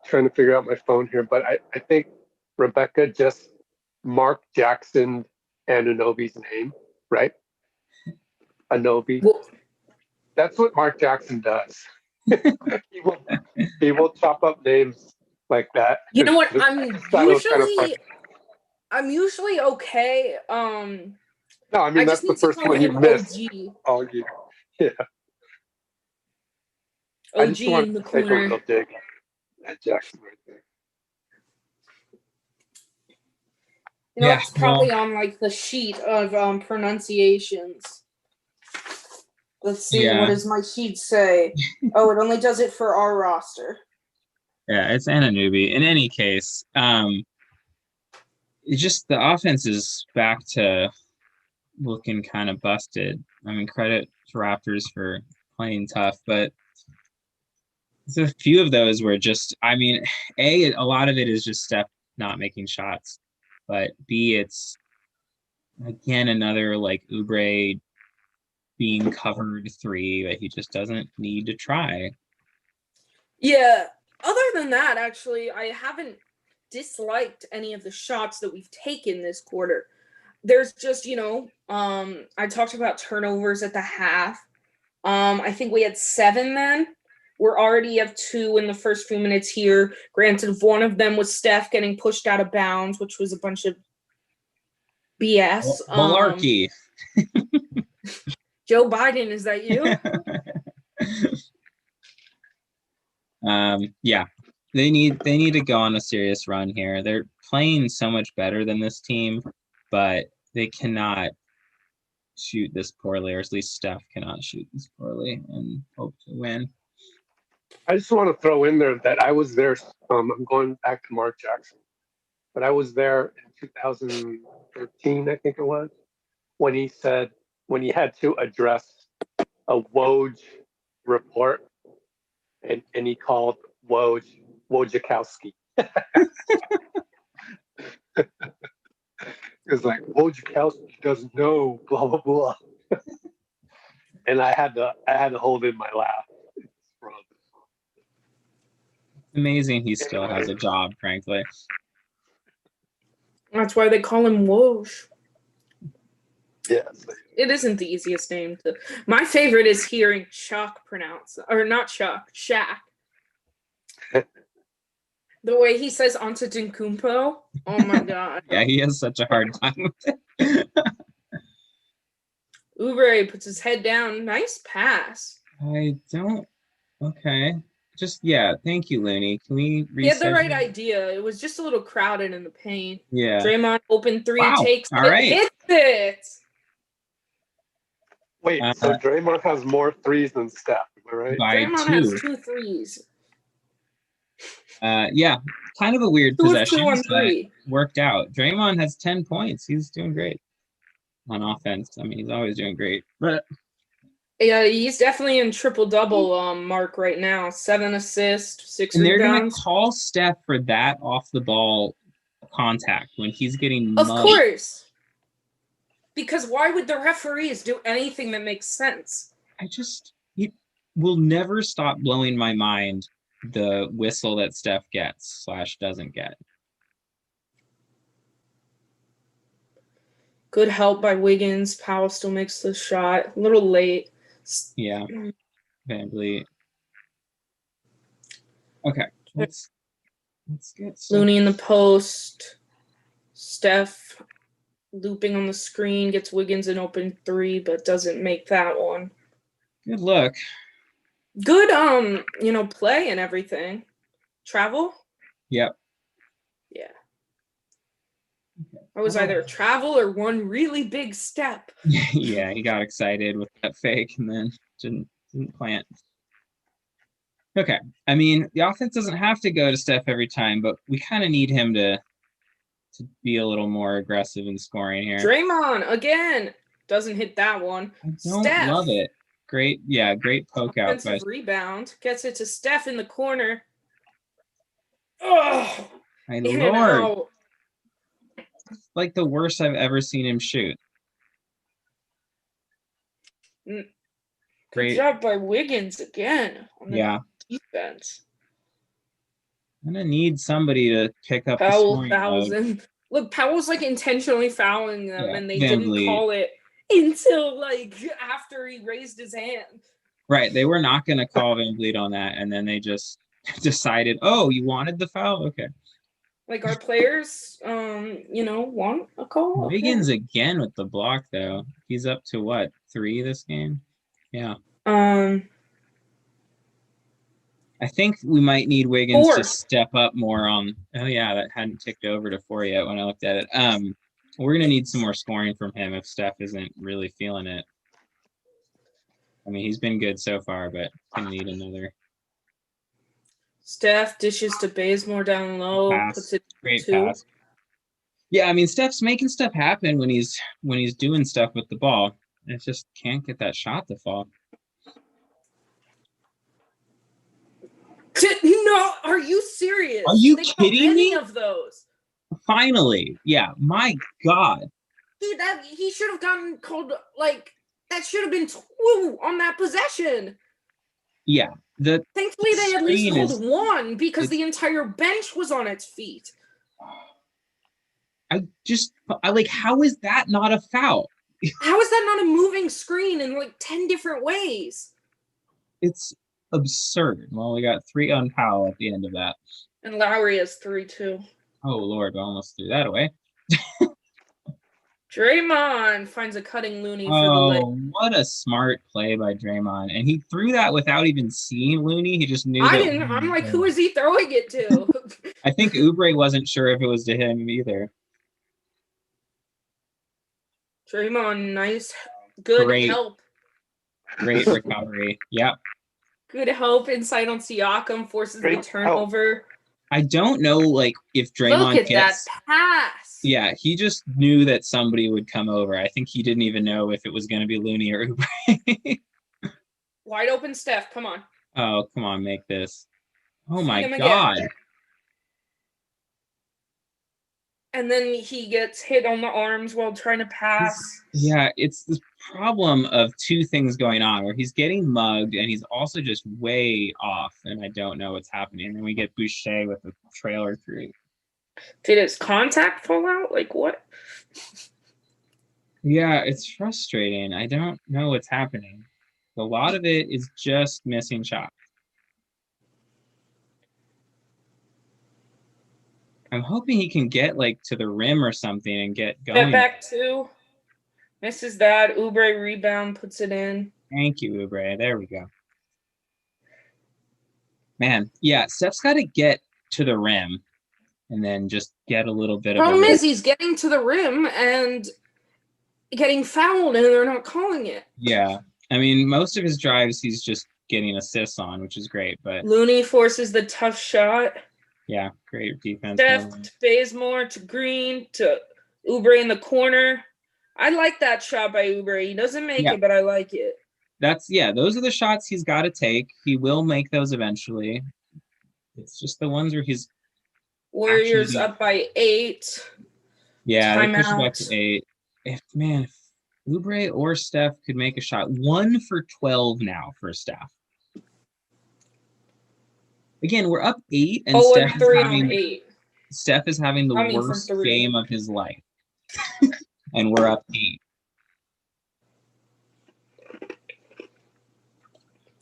trying to figure out my phone here, but I think Rebecca just marked Jackson Anunoby's name, right? Anobi. Well, that's what Mark Jackson does. he will chop up names like that. You know what? I'm usually okay. No, I mean that's the first one you missed all year. Yeah. OG in the corner. Take a real dig at Jackson right there. You know, it's probably on like the sheet of pronunciations. Let's see, what does my sheet say? Oh, it only does it for our roster. Yeah, it's Anunoby. In any case, it's just the offense is back to looking kind of busted. I mean, credit to Raptors for playing tough, but there's a few of those were just, I mean, A, a lot of it is just Steph not making shots, but B, it's again another like Oubre being covered 3 that he just doesn't need to try. Yeah. Other than that, actually, I haven't disliked any of the shots that we've taken this quarter. There's just, I talked about turnovers at the half. I think we had 7 then. We're already have 2 in the first few minutes here. Granted, one of them was Steph getting pushed out of bounds, which was a bunch of BS. Malarkey. Joe Biden, is that you? Yeah. They need to go on a serious run here. They're playing so much better than this team, but they cannot shoot this poorly, or at least Steph cannot shoot this poorly and hope to win. I just want to throw in there that I was there. I'm going back to Mark Jackson, but I was there in 2013, I think it was, when he had to address a Woj report, and he called Wojciechowski. It's like Wojciechowski doesn't know, blah blah blah. And I had to hold in my laugh. Amazing he still has a job, frankly. That's why they call him Woj. Yes. It isn't the easiest name to. My favorite is hearing Chuck pronounce, or not Chuck, Shaq. The way he says Antetokounmpo, oh my god. Yeah, he has such a hard time with it. Oubre puts his head down. Nice pass. I don't. Okay. Just, yeah, thank you, Looney. Can we reset? He had the right idea. It was just a little crowded in the paint. Yeah. Draymond open three, Wow. takes All it, right. hits it. Wait, so Draymond has more threes than Steph, am I right? By Draymond 2. has 2 threes. Yeah, kind of a weird 2 of possession, 2 on but 3. worked out. Draymond has 10 points. He's doing great on offense. I mean, he's always doing great. But Yeah, he's definitely in triple-double mark right now. 7 assists, 6 and they're rebounds. gonna call Steph for that off the ball contact when he's getting Of mugged. course. Because why would the referees do anything that makes sense? It will never stop blowing my mind the whistle that Steph gets / doesn't get. Good help by Wiggins. Powell still makes the shot. A little late. Yeah, VanVleet. Okay, let's get Looney in the post. Steph looping on the screen, gets Wiggins an open 3, but doesn't make that one. Good look. Good, play and everything. Travel? Yep. Yeah. It was either travel or one really big step. Yeah, he got excited with that fake and then didn't plant. Okay, I mean, the offense doesn't have to go to Steph every time, but we kind of need him to be a little more aggressive in scoring here. Draymond, again, doesn't hit that one. I don't love it. Great poke out. Offensive rebound. Gets it to Steph in the corner. Oh, My in Lord. and out. Like the worst I've ever seen him shoot. Good job by Wiggins again on the defense. I'm going to need somebody to pick up Powell the fouls scoring. him. Look, Powell's like intentionally fouling them, and they VanVleet. didn't call it until like after he raised his hand. Right, they were not going to call VanVleet on that, and then they just decided, oh, you wanted the foul? Okay. Like our players, want a call. Wiggins again with the block, though. He's up to what, 3 this game? Yeah. I think we might need Wiggins 4. to step up more on. Oh yeah, that hadn't ticked over to 4 yet when I looked at it. We're gonna need some more scoring from him if Steph isn't really feeling it. I mean, he's been good so far, but gonna need another. Steph dishes to Bazemore down low. Pass. Puts it Great 2. pass. Yeah, I mean, Steph's making stuff happen when he's doing stuff with the ball. It just can't get that shot to fall. No, are you serious? Are you they kidding me? Any of those? Finally, yeah. My God, Dude, he should have gotten called. Like that should have been 2 on that possession. yeah. Thankfully, they at least called is, 1 because the entire bench was on its feet. I like. How is that not a foul? How is that not a moving screen in like 10 different ways? It's absurd. Well, we got 3 on Powell at the end of that. And Lowry has 3 too. Oh Lord, I almost threw that away. Draymond finds a cutting Looney for the Oh, what a smart play by Draymond. And he threw that without even seeing Looney. He just knew I that. didn't. I'm like, who is he throwing it to? I think Oubre wasn't sure if it was to him either. Draymond, nice. Good help. Great recovery. Yep. Good help inside on Siakam, forces the turnover. I don't know, like, if Draymond Look at that pass. Yeah, he just knew that somebody would come over. I think he didn't even know if it was going to be Looney or Oubre. Wide open Steph. Come on. Oh, come on, make this. Oh Feed my him again. God. And then he gets hit on the arms while trying to pass. Yeah, it's this problem of two things going on where he's getting mugged and he's also just way off, and I don't know what's happening. And then we get Boucher with a trailer three. Did his contact fall out? Like what? Yeah, it's frustrating. I don't know what's happening. A lot of it is just missing shots. I'm hoping he can get like to the rim or something and get going. Step back two. Misses that. Oubre rebound, puts it in. Thank you, Oubre. There we go. Man, yeah, Steph's got to get to the rim and then just get a little bit of Problem a... is he's getting to the rim and getting fouled and they're not calling it. Yeah. I mean, most of his drives he's just getting assists on, which is great, but Looney forces the tough shot. yeah, great defense. Steph to Bazemore to Green to Oubre in the corner. I like that shot by Oubre. He doesn't make it, but I like it. Those are the shots he's got to take. He will make those eventually. It's just the ones where he's Warriors up by 8. Yeah, they push it back to 8. If Oubre or Steph could make a shot. 1 for 12 now for Steph. Again, we're up 8, and Steph is having the worst game of his life. And we're up 8.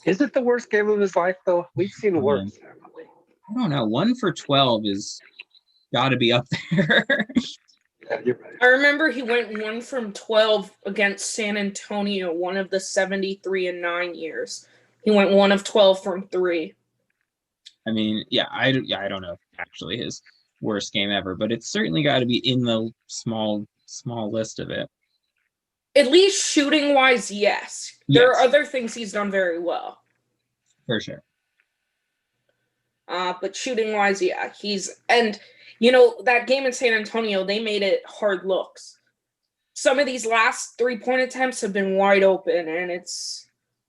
Is it the worst game of his life, though? We've seen worse. I don't know. 1 for 12 is got to be up there. Yeah, you're right. I remember he went 1 from 12 against San Antonio, one of the 73-9 years. He went 1 of 12 from 3. I mean, I don't know if actually his worst game ever, but it's certainly got to be in the small list of it. At least shooting-wise, yes. There are other things he's done very well. For sure. But shooting-wise, yeah. And, you know, that game in San Antonio, they made it hard looks. Some of these last 3-point attempts have been wide open, and it's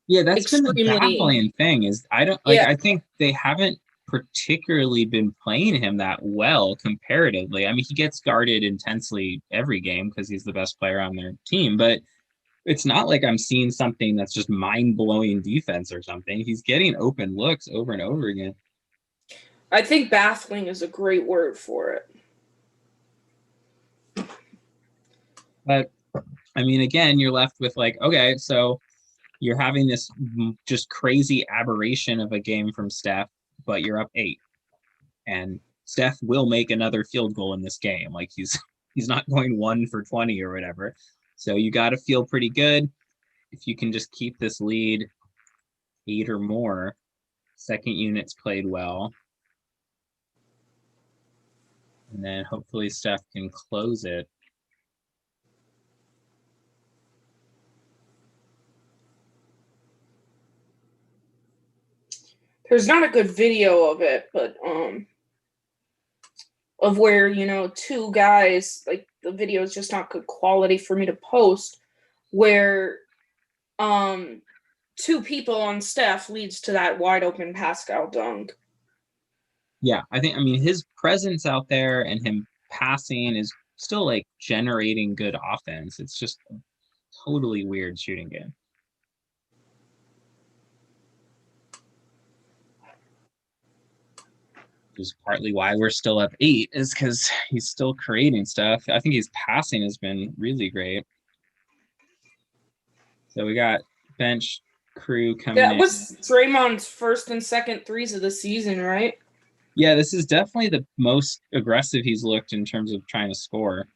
that's been the baffling thing is I think they haven't particularly been playing him that well comparatively. I mean, he gets guarded intensely every game because he's the best player on their team, but it's not like I'm seeing something that's just mind-blowing defense or something. He's getting open looks over and over again. I think baffling is a great word for it. But, I mean, again, you're left with like, okay, so you're having this just crazy aberration of a game from Steph, but you're up 8. And Steph will make another field goal in this game. Like he's not going 1 for 20 or whatever. So you got to feel pretty good if you can just keep this lead 8 or more. Second unit's played well. And then hopefully Steph can close it. There's not a good video of it, but of where, you know, two guys, like the video is just not good quality for me to post, where 2 people on Steph leads to that wide open Pascal dunk. Yeah, I mean, his presence out there and him passing is still like generating good offense. It's just a totally weird shooting game. Is partly why we're still up 8 is because he's still creating stuff. I think his passing has been really great. So we got bench crew coming in. That was Draymond's first and second threes of the season, right? Yeah, this is definitely the most aggressive he's looked in terms of trying to score.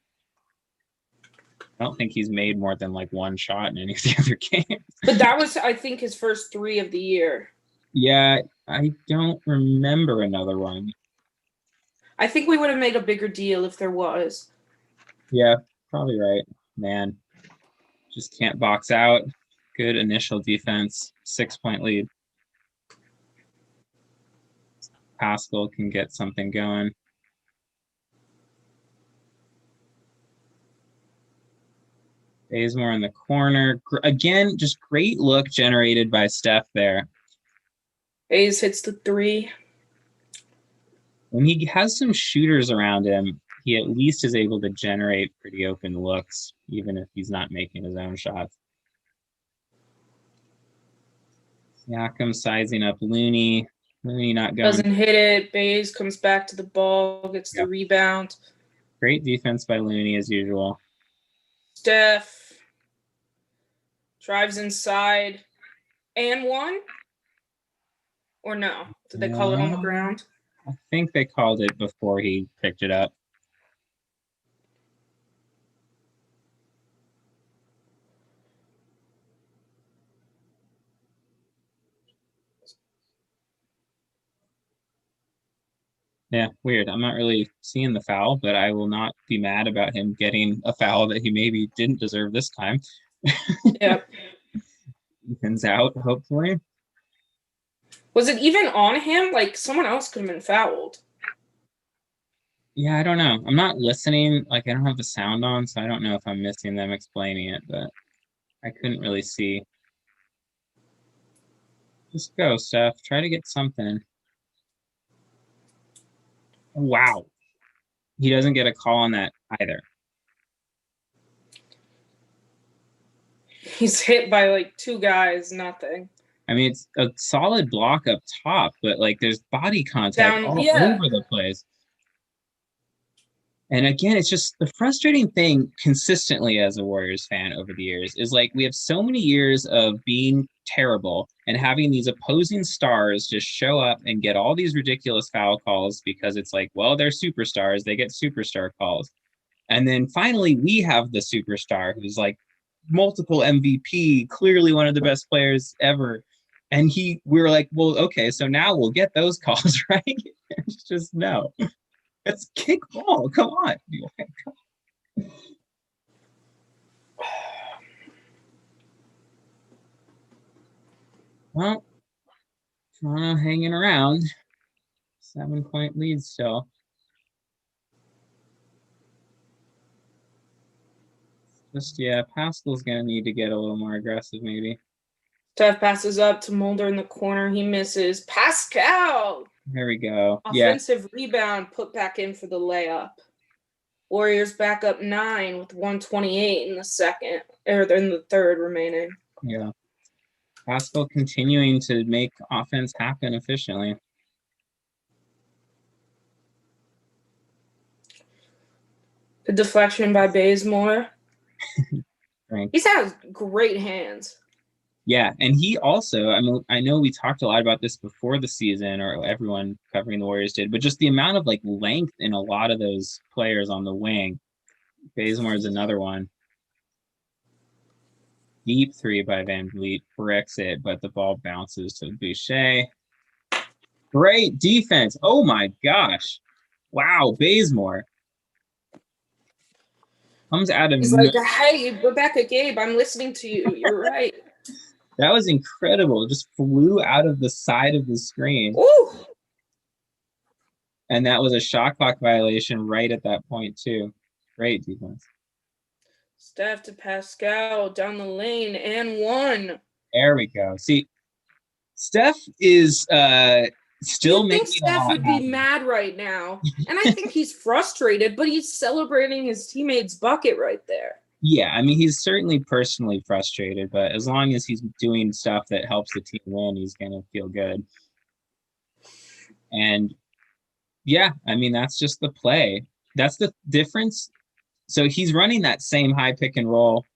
I don't think he's made more than like 1 shot in any of the other games. But that was, I think, his first 3 of the year. Yeah, I don't remember another one. I think we would have made a bigger deal if there was. Yeah, probably right. Man, just can't box out. Good initial defense. 6-point lead. Pascal can get something going. – Bazemore in the corner. Again, just great look generated by Steph there. Baze hits the 3. When he has some shooters around him, he at least is able to generate pretty open looks, even if he's not making his own shots. Siakam sizing up Looney. Looney not going. Doesn't hit it. Baze comes back to the ball, gets the rebound. Great defense by Looney as usual. Steph drives inside and one? Or no? Did they call it on the ground? I think they called it before he picked it up. Yeah, weird. I'm not really seeing the foul, but I will not be mad about him getting a foul that he maybe didn't deserve this time. Yep. Ethan's out, hopefully. Was it even on him? Like, someone else could have been fouled. Yeah, I don't know. I'm not listening. Like, I don't have the sound on, so I don't know if I'm missing them explaining it, but I couldn't really see. Just go, Steph. Try to get something. Wow. He doesn't get a call on that either. He's hit by like 2 guys, nothing. I mean, it's a solid block up top, but like there's body contact all over the place. And again, it's just the frustrating thing consistently as a Warriors fan over the years is like we have so many years of being terrible and having these opposing stars just show up and get all these ridiculous foul calls because it's like, well, they're superstars. They get superstar calls. And then finally we have the superstar who's like multiple MVP, clearly one of the best players ever. And we were like, well, okay, so now we'll get those calls, right? It's just no. Let's kick ball. Come on. Well, Toronto hanging around. 7-point lead still. Just, yeah, Pascal's going to need to get a little more aggressive, maybe. Steph passes up to Mulder in the corner. He misses. Pascal! There we go. Offensive rebound put back in for the layup. Warriors back up 9 with 1:28 in the second, or in the third remaining. Yeah. Pascal continuing to make offense happen efficiently. The deflection by Bazemore. Right. He's had great hands. Yeah, and he also, I mean, I know we talked a lot about this before the season, or everyone covering the Warriors did, but just the amount of like length in a lot of those players on the wing. Bazemore is another one. Deep 3 by Van Vliet, bricks it, but the ball bounces to Boucher. Great defense. Oh my gosh. Wow, Bazemore. Comes out of... He's like, hey, Rebecca Gabe, I'm listening to you. You're right. That was incredible. It just flew out of the side of the screen. Ooh. And that was a shot clock violation right at that point, too. Great defense. Steph to Pascal down the lane and one. There we go. See, Steph is still making Steph a lot would happen. be mad right now. And I think he's frustrated, but he's celebrating his teammate's bucket right there. Yeah, I mean, he's certainly personally frustrated, but as long as he's doing stuff that helps the team win, he's going to feel good. And yeah, I mean, that's just the play. That's the difference. So he's running that same high pick and roll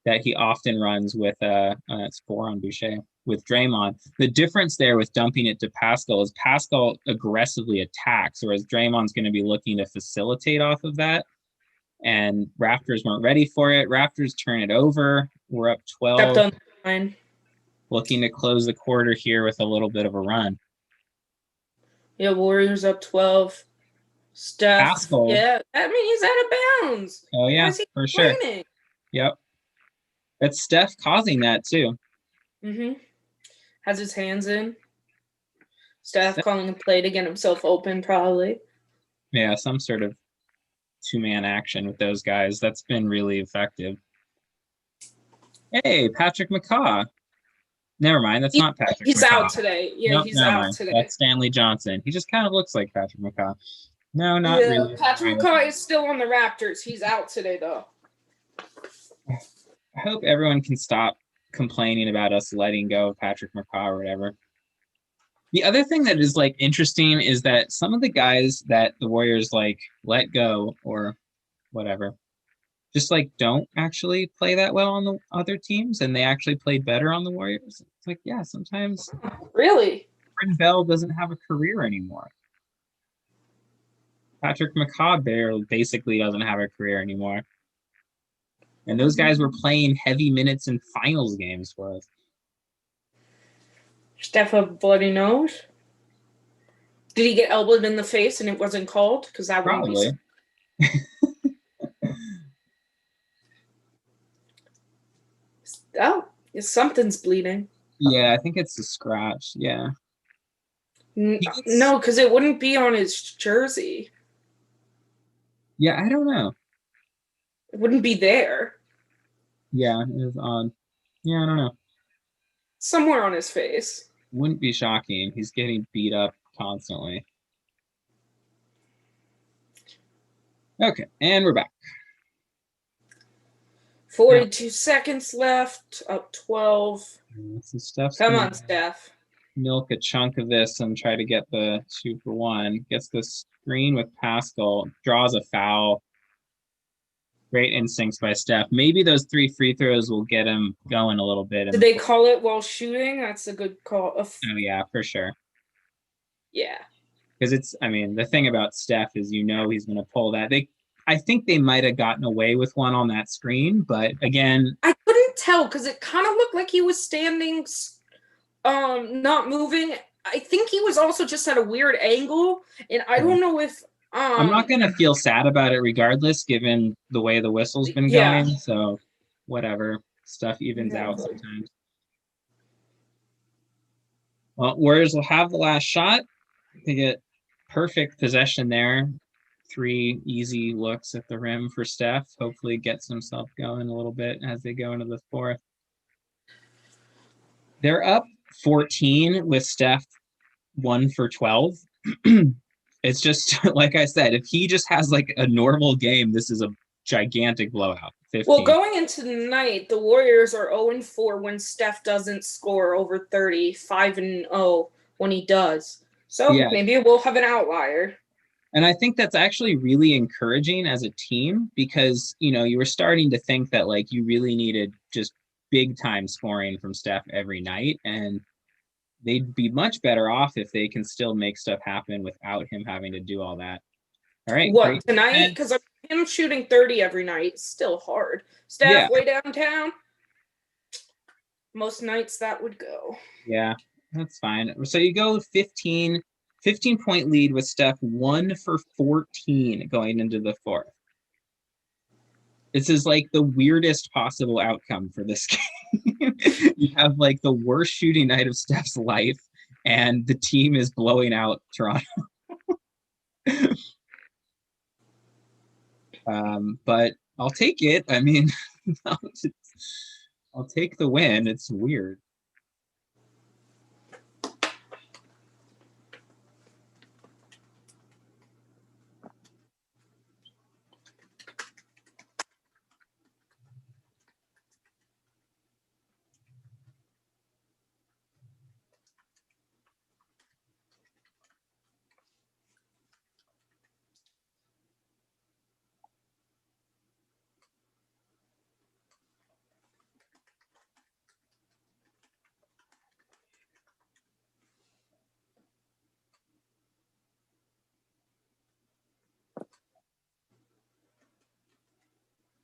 that he often runs with, it's 4 on Boucher, with Draymond. The difference there with dumping it to Pascal is Pascal aggressively attacks, whereas Draymond's going to be looking to facilitate off of that. And Raptors weren't ready for it. Raptors turn it over. We're up 12. Stepped on the line. Looking to close the quarter here with a little bit of a run. Yeah, Warriors up 12. Steph. Pascal. Yeah, I mean, he's out of bounds. Oh, yeah, for sure. Yep. That's Steph causing that, too. Mm-hmm. Has his hands in. Steph calling a play to get himself open, probably. Yeah, some sort of 2-man action with those guys. That's been really effective. Hey, Patrick McCaw. Never mind, that's not Patrick He's McCaw. out today. Yeah, Nope, he's never out mind. today. That's Stanley Johnson. He just kind of looks like Patrick McCaw. No, not Yeah, really. Patrick McCaw is still on the Raptors. He's out today, though. I hope everyone can stop complaining about us letting go of Patrick McCaw or whatever. The other thing that is like interesting is that some of the guys that the Warriors like let go or whatever just like don't actually play that well on the other teams, and they actually played better on the Warriors. It's like, yeah, sometimes Really? Bryn Bell doesn't have a career anymore. Patrick McCaw basically doesn't have a career anymore. And those guys were playing heavy minutes in finals games for us. Steph a bloody nose? Did he get elbowed in the face and it wasn't called? Because that wouldn't Probably. be. Oh, something's bleeding. Yeah, I think it's a scratch. Yeah. No, because it wouldn't be on his jersey. Yeah, I don't know. It wouldn't be there. Yeah, it was odd. Yeah, I don't know. Somewhere on his face. Wouldn't be shocking. He's getting beat up constantly. Okay, and we're back. 42 seconds left. Up 12. So Steph's Come gonna on, Steph. milk a chunk of this and try to get the 2-for-1. Gets the screen with Pascal. Draws a foul. Great instincts by Steph. Maybe those 3 free throws will get him going a little bit. Did they call it while shooting? That's a good call. Oh, yeah, for sure. Yeah. Because it's, I mean, the thing about Steph is he's going to pull that. I think they might have gotten away with one on that screen, but again, I couldn't tell because it kind of looked like he was standing, not moving. I think he was also just at a weird angle, and I don't know if I'm not going to feel sad about it regardless, given the way the whistle's been Yeah. going. So whatever, stuff evens out sometimes. Well, Warriors will have the last shot. They get perfect possession there. 3 easy looks at the rim for Steph. Hopefully gets himself going a little bit as they go into the fourth. They're up 14 with Steph 1 for 12. It's just, like I said, if he just has like a normal game, this is a gigantic blowout. 15. Well, going into the night, the Warriors are 0-4 when Steph doesn't score over 30, 5-0 when he does. So Yeah. maybe we'll have an outlier. And I think that's actually really encouraging as a team because, you were starting to think that like you really needed just big time scoring from Steph every night. And they'd be much better off if they can still make stuff happen without him having to do all that. All right. What, tonight? Because him shooting 30 every night is still hard. Steph, way downtown. Most nights that would go. Yeah, that's fine. So you go 15-point lead with Steph 1 for 14 going into the fourth. This is like the weirdest possible outcome for this game. You have like the worst shooting night of Steph's life, and the team is blowing out Toronto. But I'll take it. I mean, I'll take the win. It's weird.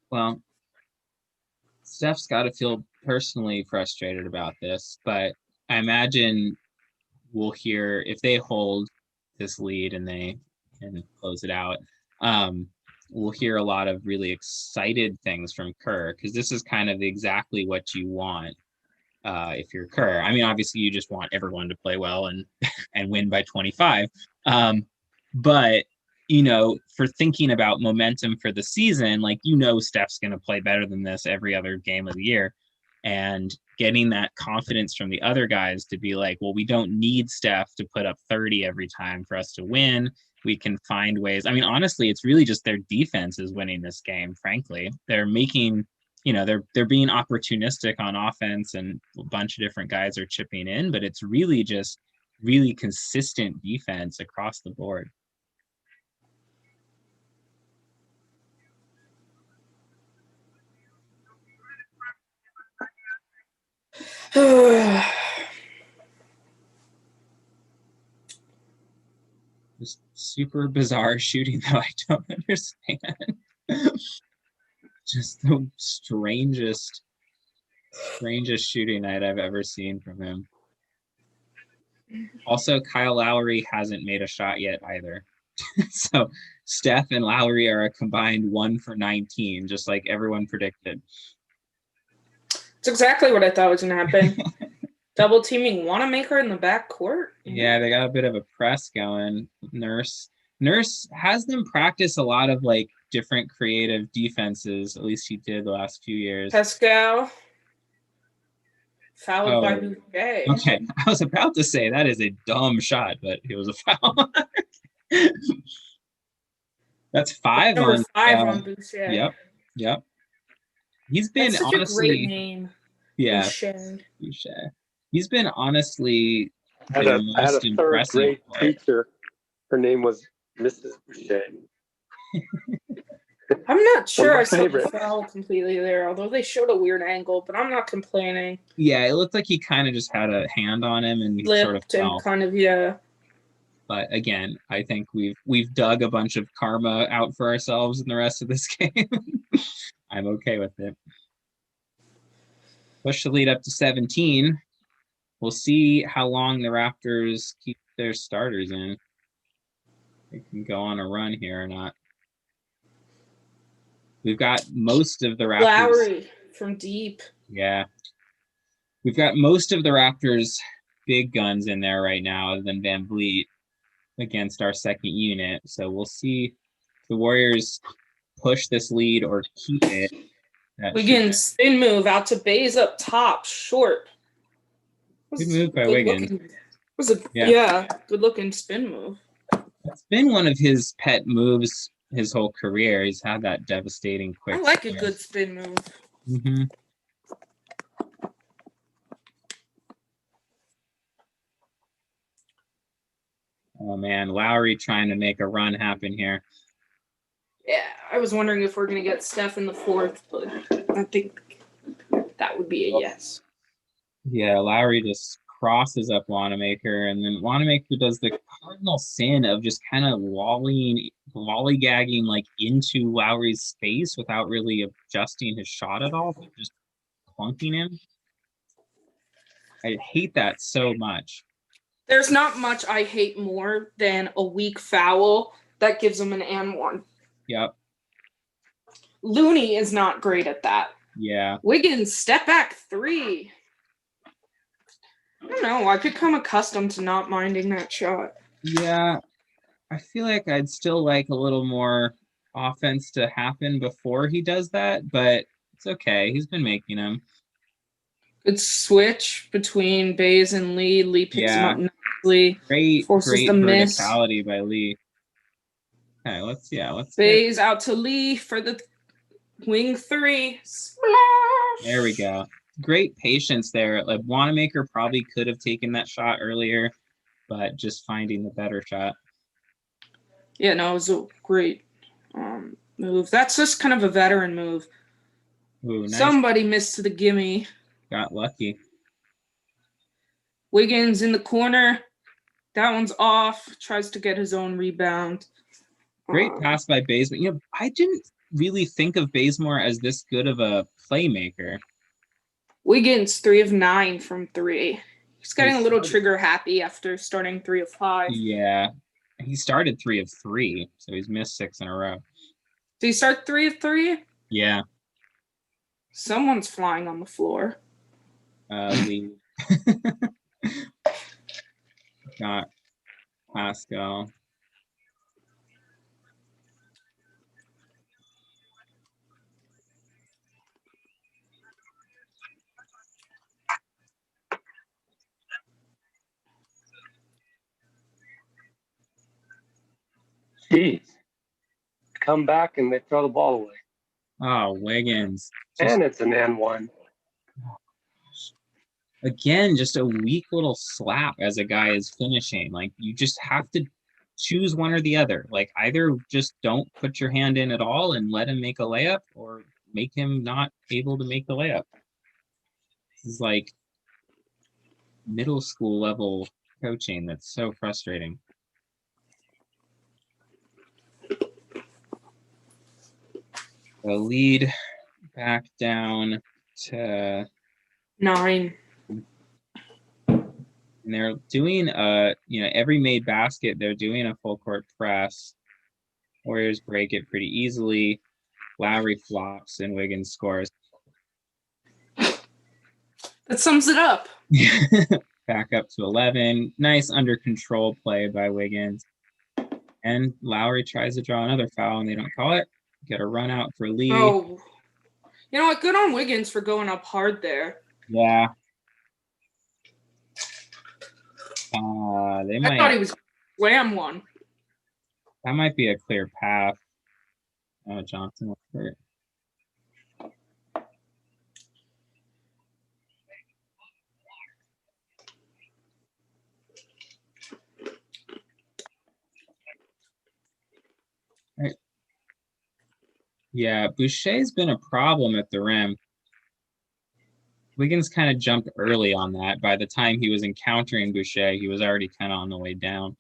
Well, Steph's got to feel personally frustrated about this, but I imagine we'll hear if they hold this lead and they can close it out. We'll hear a lot of really excited things from Kerr because this is kind of exactly what you want if you're Kerr. I mean, obviously, you just want everyone to play well and and win by 25. But for thinking about momentum for the season, like Steph's going to play better than this every other game of the year. and getting that confidence from the other guys to be like, well, we don't need Steph to put up 30 every time for us to win. We can find ways. I mean, honestly, it's really just their defense is winning this game, frankly. They're making, they're being opportunistic on offense, and a bunch of different guys are chipping in, but it's really just really consistent defense across the board. Just super bizarre shooting that I don't understand. Just the strangest shooting night I've ever seen from him. Also, Kyle Lowry hasn't made a shot yet either. So Steph and Lowry are a combined 1 for 19, just like everyone predicted. It's exactly what I thought was going to happen. Double teaming Wanamaker in the backcourt. Yeah, they got a bit of a press going. Nurse has them practice a lot of like different creative defenses. At least he did the last few years. Pascal fouled by Boucher. Okay, I was about to say that is a dumb shot, but it was a foul. That's 5 Number on 5 on Boucher. Yep. He's been That's such honestly a great name. Yeah. Boucher. He's been honestly I had a third grade teacher. Her name was Mrs. Boucher. I'm not sure I saw the foul completely there, although they showed a weird angle, but I'm not complaining. Yeah, it looked like he kind of just had a hand on him and he sort of fell. And kind of, yeah. But again, I think we've dug a bunch of karma out for ourselves in the rest of this game. I'm okay with it. Push the lead up to 17. We'll see how long the Raptors keep their starters in. They can go on a run here or not. We've got most of the Raptors. Lowry from deep. Yeah. We've got most of the Raptors' big guns in there right now, other than Van Vliet, against our second unit. So we'll see if the Warriors push this lead or keep it. Wiggins spin move out to Bays up top, short. Good move by Wiggins. Good looking spin move. It's been one of his pet moves his whole career. He's had that devastating quick. I like a good spin move. Mm-hmm. Oh man, Lowry trying to make a run happen here. Yeah, I was wondering if we're gonna get Steph in the 4th, but I think that would be a yes. Yeah, Lowry just crosses up Wanamaker, and then Wanamaker does the cardinal sin of just kind of lollygagging like into Lowry's space without really adjusting his shot at all, but just clunking him. I hate that so much. There's not much I hate more than a weak foul that gives him an and one. Yep. Looney is not great at that. Yeah. Wiggins, step back 3. I don't know. I've become accustomed to not minding that shot. Yeah. I feel like I'd still like a little more offense to happen before he does that, but it's okay. He's been making them. Good switch between Bays and Lee. Lee picks him up nicely. Great the miss. verticality by Lee. Okay, let's Bays out to Lee for the wing 3. Splash! There we go. Great patience there. Like Wanamaker probably could have taken that shot earlier, but just finding the better shot. Yeah, no, it was a great move. That's just kind of a veteran move. Ooh, nice. Somebody missed the gimme. Got lucky. Wiggins in the corner. That one's off. Tries to get his own rebound. Great pass by Bazemore. I didn't really think of Bazemore as this good of a playmaker. Wiggins 3 of 9 from 3. He's getting a little trigger happy after starting 3 of 5. Yeah, he started 3 of 3, so he's missed 6 in a row. Did he start 3 of 3? Yeah. Someone's flying on the floor. Lee. Got Pascal. Jeez. Come back and they throw the ball away. Oh, Wiggins. And it's an and one. Again, just a weak little slap as a guy is finishing. Like, you just have to choose one or the other. Like, either just don't put your hand in at all and let him make a layup, or make him not able to make the layup. This is like middle school level coaching that's so frustrating. The lead back down to 9. and they're doing every made basket, they're doing a full court press. Warriors break it pretty easily. Lowry flops and Wiggins scores. That sums it up. Back up to 11. Nice under control play by Wiggins. And Lowry tries to draw another foul and they don't call it. Get a run out for Lee. Oh, you know what? Good on Wiggins for going up hard there. Yeah. I thought he was slam one. That might be a clear path. Johnson was hurt. Right. Yeah, Boucher's been a problem at the rim. Wiggins kind of jumped early on that. By the time he was encountering Boucher, he was already kind of on the way down.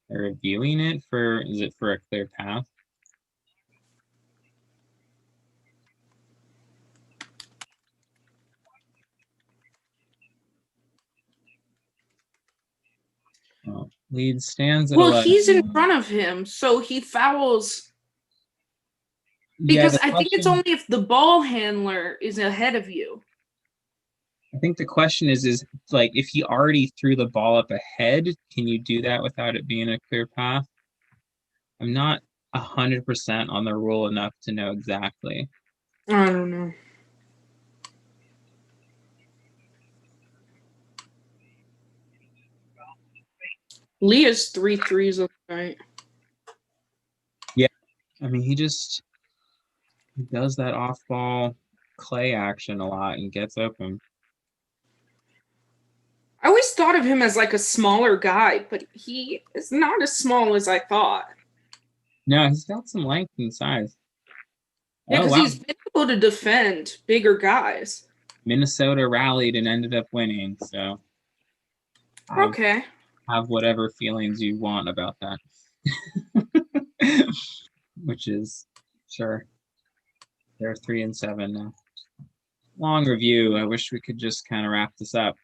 They're reviewing it is it for a clear path? Oh, lead stands at 11. He's in front of him, so he fouls. Because I think it's only if the ball handler is ahead of you. I think the question is like, if he already threw the ball up ahead, can you do that without it being a clear path? I'm not 100% on the rule enough to know exactly. I don't know. Lee has 3 threes on the night. Yeah, I mean, he does that off-ball clay action a lot and gets open. I always thought of him as like a smaller guy, but he is not as small as I thought. No, he's got some length and size. Yeah, because he's been able to defend bigger guys. Minnesota rallied and ended up winning, so okay. Have whatever feelings you want about that. Which is, sure. They're 3-7 now. Long review. I wish we could just kind of wrap this up.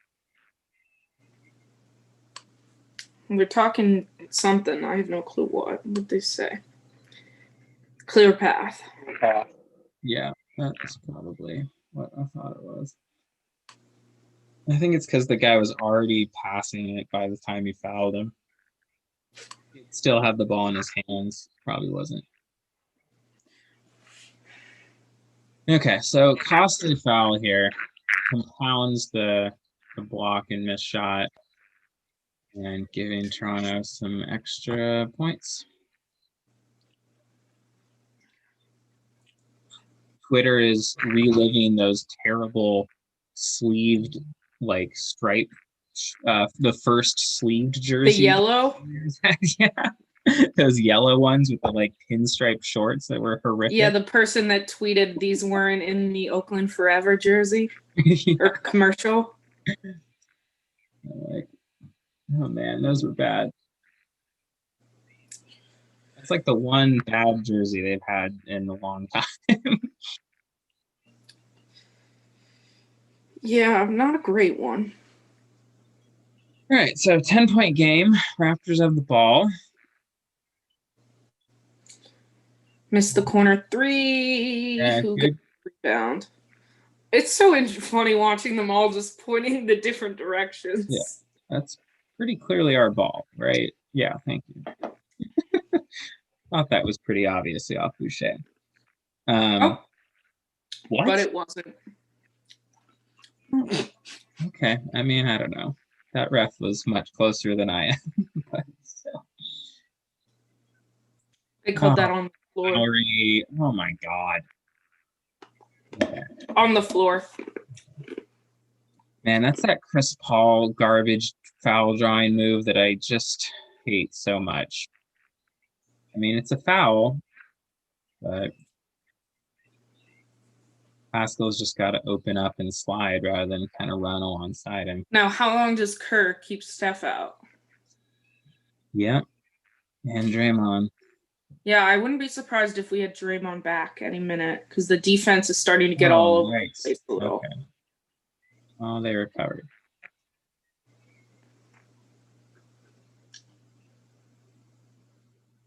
We're talking something. I have no clue what. What they say. Clear path. Yeah, that's probably what I thought it was. I think it's because the guy was already passing it by the time he fouled him. He still had the ball in his hands. Probably wasn't. Okay, so costly foul here compounds the block and miss shot and giving Toronto some extra points. Twitter is reliving those terrible sleeved, like, stripe, the first sleeved jersey. The yellow? Yeah. Those yellow ones with the, like, pinstripe shorts that were horrific. Yeah, the person that tweeted these weren't in the Oakland Forever jersey or commercial. Like, oh, man, those were bad. It's like the one bad jersey they've had in a long time. Yeah, not a great one. All right, so 10-point game. Raptors have the ball. Missed the corner 3. Yeah, Who good. got the rebound? It's so funny watching them all just pointing the different directions. Yeah, that's pretty clearly our ball, right? Yeah, thank you. Thought that was pretty obviously off Boucher. What? but it wasn't. Okay. I mean, I don't know. That ref was much closer than I am. But still. They called that Oh, on the floor. Lowry. Oh my God. Okay. On the floor. Man, that's that Chris Paul garbage foul drawing move that I just hate so much. I mean, it's a foul, but Pascal's just got to open up and slide rather than kind of run alongside him. Now, how long does Kerr keep Steph out? Yep. And Draymond. Yeah, I wouldn't be surprised if we had Draymond back any minute because the defense is starting to get Oh, all over right. the place a little. Okay. Oh, they recovered.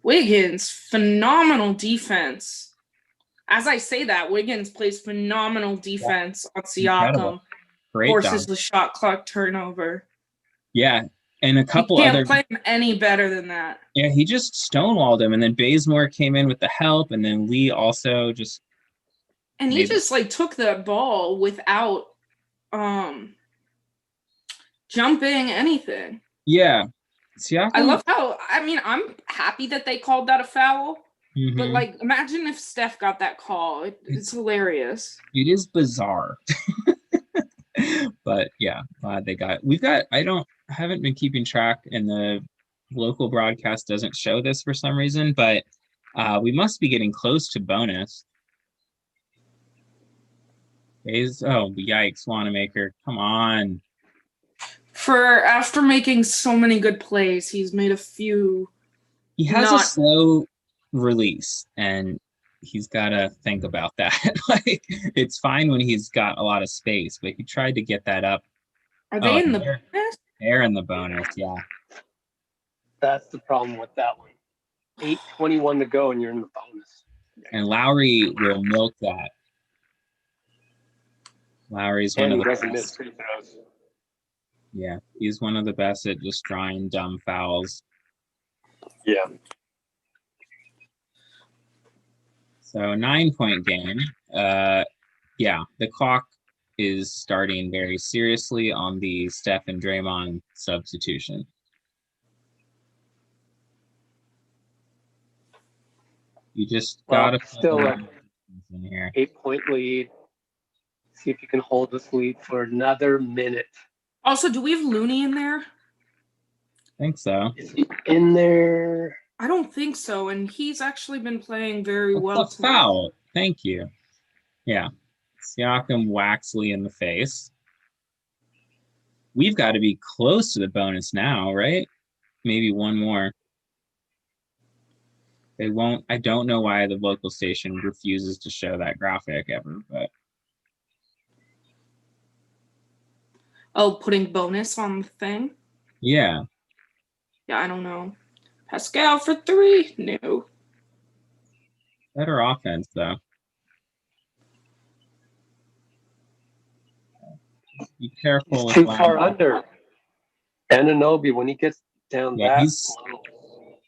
Wiggins, phenomenal defense. As I say that, Wiggins plays phenomenal defense on Incredible. Siakam. Great Forces job. the shot clock turnover. Yeah. And a couple You can't other. play him any better than that. Yeah, he just stonewalled him. And then Bazemore came in with the help. And then Lee also just. And he just like took that ball without jumping anything. Yeah. Siakam. I love how, I mean, I'm happy that they called that a foul. Mhm. But like, imagine if Steph got that call. It's hilarious. It is bizarre. But yeah, glad they got. I haven't been keeping track, and the local broadcast doesn't show this for some reason, but we must be getting close to bonus. Yikes, Wanamaker. Come on. For after making so many good plays, he's made a few. He has a slow release, and he's got to think about that. Like, it's fine when he's got a lot of space, but he tried to get that up. Are they in the bonus? They're in the bonus, yeah. That's the problem with that one. 8:21 to go, and you're in the bonus. And Lowry will milk that. Lowry's one of the doesn't best. miss free throws. Yeah, he's one of the best at just drawing dumb fouls. Yeah. So 9-point game. Yeah, the clock is starting very seriously on the Steph and Draymond substitution. You just gotta still in here. 8-point lead. See if you can hold this lead for another minute. Also, do we have Looney in there? I think so. Is he in there? I don't think so, and he's actually been playing very well. That's a foul. Thank you. Yeah. Siakam whacks Lee in the face. We've got to be close to the bonus now, right? Maybe one more. They won't. I don't know why the local station refuses to show that graphic ever, but. Oh, putting bonus on the thing? Yeah. Yeah, I don't know. Pascal for 3? No. Better offense, though. Be careful. He's too far under. Anunoby, when he gets down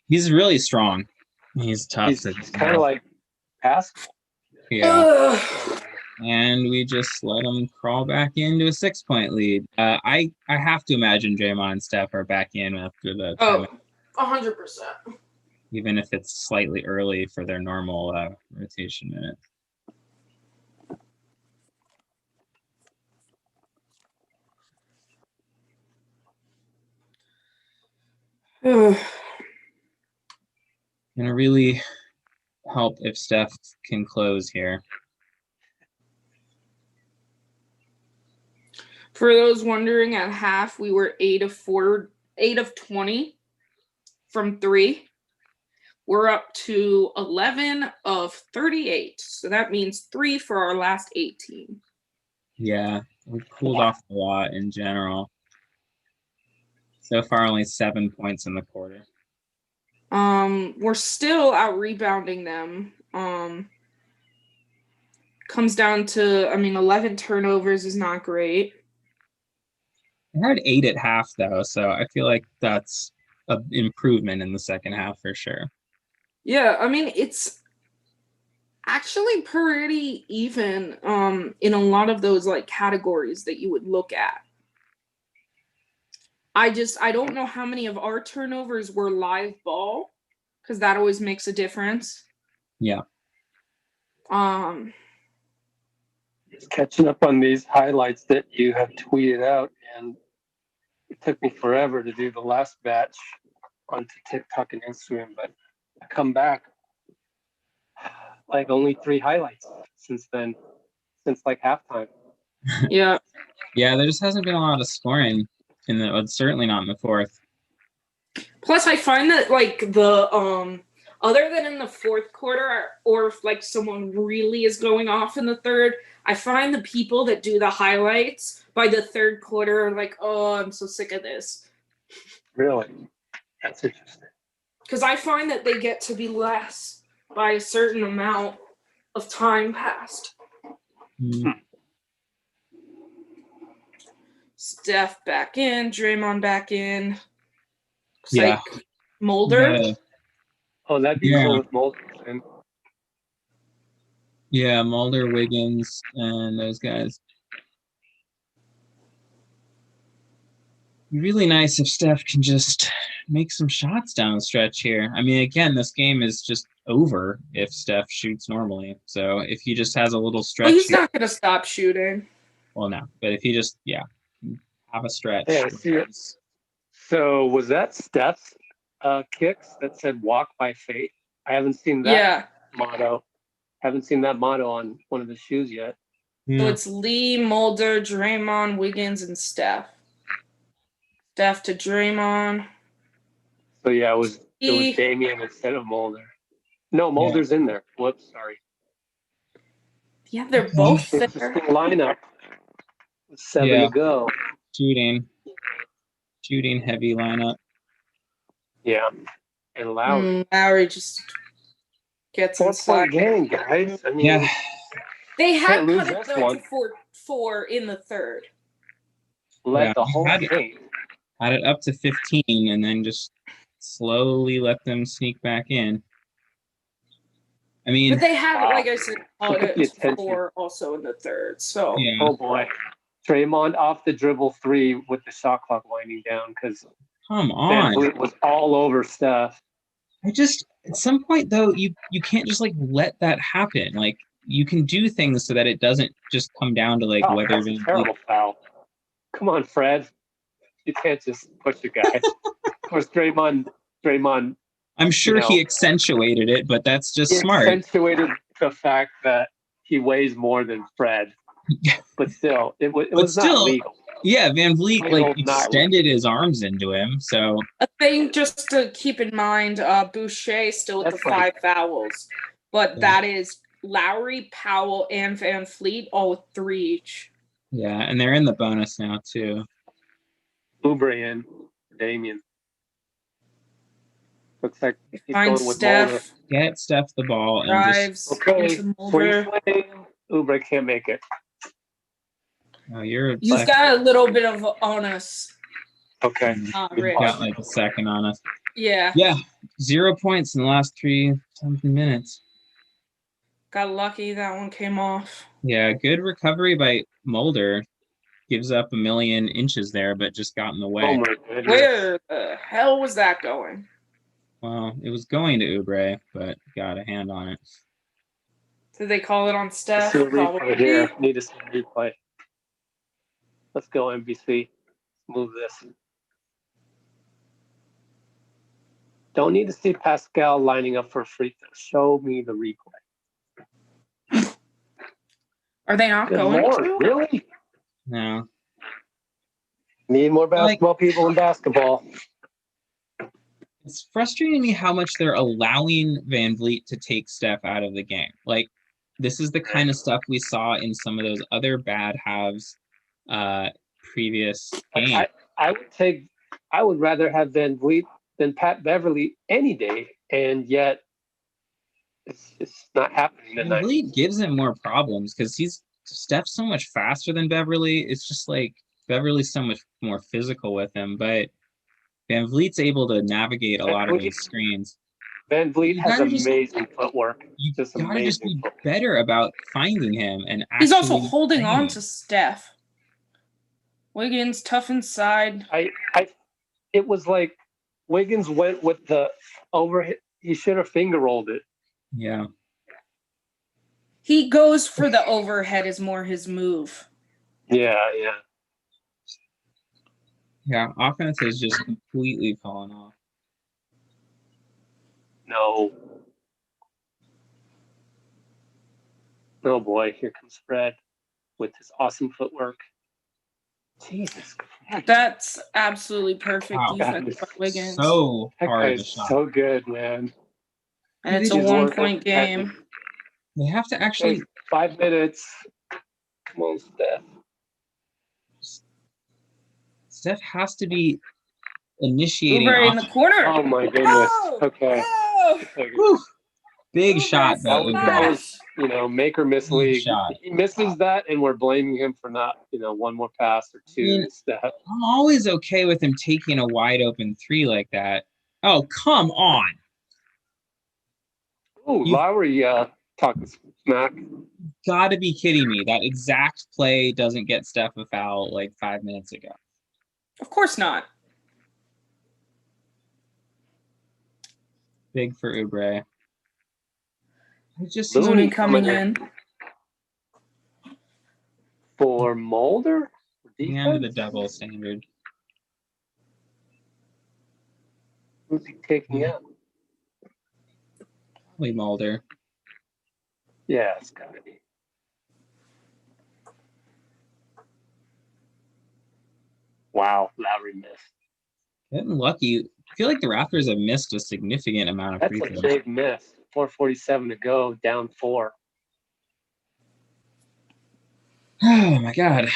he's really strong. He's tough. He's kind of like Pascal. Yeah. And we just let him crawl back into a 6-point lead. I have to imagine Draymond and Steph are back in after the time. 100%. Even if it's slightly early for their normal rotation minutes. Gonna really help if Steph can close here. For those wondering, at half we were 8 of 20 from 3. We're up to 11 of 38. So that means 3 for our last 18. Yeah, we've cooled off a lot in general. So far, only 7 points in the quarter. We're still out rebounding them. Comes down to, 11 turnovers is not great. I had 8 at half, though, so I feel like that's an improvement in the second half for sure. Yeah, it's actually pretty even in a lot of those like categories that you would look at. I don't know how many of our turnovers were live ball, because that always makes a difference. Yeah. Just catching up on these highlights that you have tweeted out, and it took me forever to do the last batch onto TikTok and Instagram, but I come back like only 3 highlights since then, since like halftime. Yeah. Yeah, there just hasn't been a lot of scoring certainly not in the fourth. Plus, I find that like the other than in the fourth quarter, or if like someone really is going off in the third, I find the people that do the highlights by the third quarter are like, oh, I'm so sick of this. Really? That's interesting. Because I find that they get to be less by a certain amount of time passed. Steph back in, Draymond back in. Looks Yeah. like Mulder. Oh, that'd be cool with Mulder. And Yeah, Mulder, Wiggins, and those guys. Really nice if Steph can just make some shots down the stretch here. I mean, again, this game is just over if Steph shoots normally. So if he just has a little stretch. Well, he's not going to stop shooting. Well, no. But if he just, have a stretch. hey, I see it. So was that Steph's kicks that said "Walk by Faith"? I haven't seen that motto. Haven't seen that motto on one of the shoes yet. So it's Lee, Mulder, Draymond, Wiggins, and Steph. Steph to Draymond. So yeah, it was Damian instead of Mulder. No, Mulder's in there. Whoops, sorry. Yeah, they're both there. Interesting lineup. 7 to go. Shooting heavy lineup. Yeah, and Lowry. Lowry just gets inside. Game, guys. I mean, they had cut it down to 4 in the third. Led the whole game. Had it up to 15, and then just slowly let them sneak back in. I mean, but they had, like I said, it 4 also in the third. So, oh boy, Draymond off the dribble 3 with the shot clock winding down because come on, it was all over Steph. At some point though, you can't just like let that happen. Like you can do things so that it doesn't just come down to like whether that's a terrible foul. Come on, Fred. You can't just push a guy. Of course, Draymond. I'm sure he accentuated it, but that's just smart. Accentuated the fact that he weighs more than Fred, but still, it was not legal. Yeah, Van Vliet extended his arms into him. So a thing just to keep in mind: Boucher still with the 5 fouls, but that is Lowry, Powell, and Van Vliet all with 3 each. Yeah, and they're in the bonus now too. Oubre and Damian. Looks like he's going with Steph. Mulder. Get Steph the ball and drives. Free play. Oubre can't make it. Oh, You've got a little bit of on us. Okay. We've got like a second on us. Yeah. Yeah. 0 points in the last 3-something minutes. Got lucky that one came off. Yeah, good recovery by Mulder. Gives up a million inches there, but just got in the way. Oh my goodness. Where the hell was that going? Well, it was going to Oubre, but got a hand on it. Did they call it on Steph? Probably. Here. Need to see a replay. Let's go, NBC. Move this. Don't need to see Pascal lining up for a free throw. Show me the replay. Are they not going to? Really? No. Need more basketball people in basketball. It's frustrating me how much they're allowing Van Vliet to take Steph out of the game. Like, this is the kind of stuff we saw in some of those other bad halves previous games. I would rather have Van Vliet than Pat Beverly any day, and yet it's not happening tonight. Van Vliet gives him more problems because Steph's so much faster than Beverly. It's just like Beverly's so much more physical with him, but Van Vliet's able to navigate a lot of these screens. Van Vliet You has gotta just- amazing footwork. You Just gotta just amazing be footwork. better about finding him and actually. He's also holding playing on him. to Steph. Wiggins tough inside. It was like Wiggins went with the overhit. He should have finger rolled it. Yeah. He goes for the overhead is more his move. Yeah. Yeah. Offense has just completely fallen off. No. Oh boy, here comes Fred with his awesome footwork. Jesus Christ. That's absolutely perfect Wow. defense by Wiggins. So That guy hard to is shot. so good, man. And it's a He's 1-point game. They have to actually. Okay, 5 minutes. Come on, Steph. Steph has to be initiating. Uber in the corner. Oh my goodness. Oh! Okay. Oh! Whew. Big Uber shot, for though. That Uber. was, make or miss Big league. shot. He misses that, and we're blaming him for not, one more pass or two. I mean, Steph. I'm always okay with him taking a wide open 3 like that. Oh, come on. Oh, You- Lowry talking smack. Gotta be kidding me. That exact play doesn't get Steph a foul like 5 minutes ago. Of course not. Big for Oubre. I just Looney coming in. For Mulder? the end of the Defense? double standard. Who's he taking out? Probably Mulder. Yeah, it's gotta be. Wow, Lowry missed. Getting lucky. I feel like the Raptors have missed a significant amount of That's free a throws. big miss. 4:47 to go, down 4. Oh my god.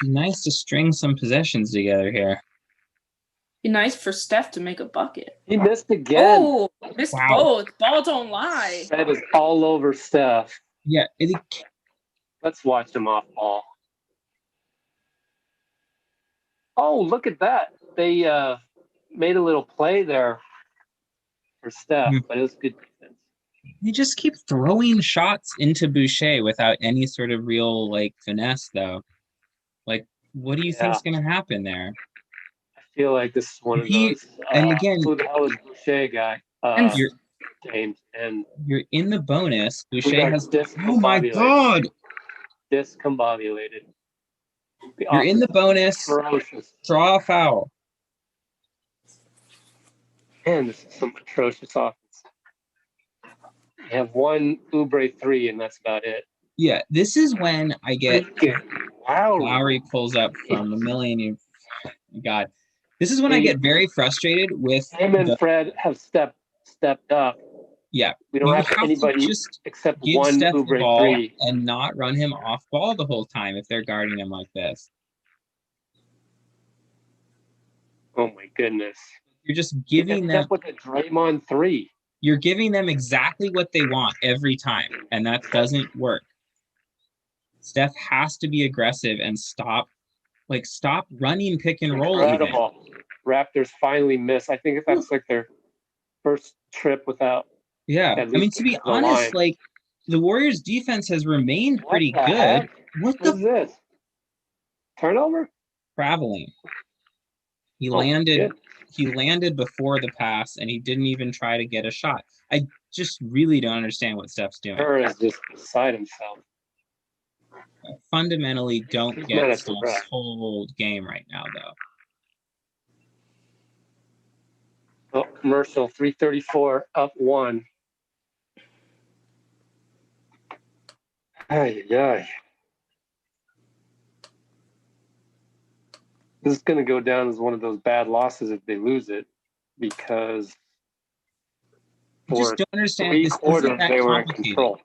Be nice to string some possessions together here. Be nice for Steph to make a bucket. He missed again. Oh, missed Wow. both. Ball don't lie. That is all over Steph. Yeah, Let's watch him off ball. Oh, look at that. They made a little play there for Steph, but it was good defense. they just keep throwing shots into Boucher without any sort of real finesse though. What do you think's gonna happen there? I feel like this is one of He- those. and again- who the hell is Boucher guy? And You're James and you're in the bonus. we Boucher got has. discombobulated. Oh my god! Discombobulated. The You're in the offense bonus. is ferocious. Draw a foul. Man, this is some atrocious offense. You have one Oubre 3, and that's about it. Yeah, this is when I get Wow. Lowry pulls up from the million. God, this is when I get very frustrated with Him and the. Fred have stepped up. Yeah, We don't you have have anybody to just except give one Steph the Oubre ball 3. and not run him off ball the whole time if they're guarding him like this. Oh my goodness. You're just giving them. Except with a Draymond 3. You're giving them exactly what they want every time, and that doesn't work. Steph has to be aggressive and stop running pick and roll. Incredible. Raptors finally miss. I think that's like their first trip without. Yeah, at I mean, least to be the honest, line. the Warriors' defense has remained What pretty the good. heck? What What is the this? Turnover? traveling? He Oh, landed. good. He landed before the pass, and he didn't even try to get a shot. I just really don't understand what Steph's doing. Kerr is just beside himself. I fundamentally don't He's get mad at the Steph's ref. whole game right now, though. Oh, commercial 3:34 up 1. Ay, ay. This is going to go down as one of those bad losses if they lose it, because I just for don't understand. 3 This isn't quarters that they were in complicated. control.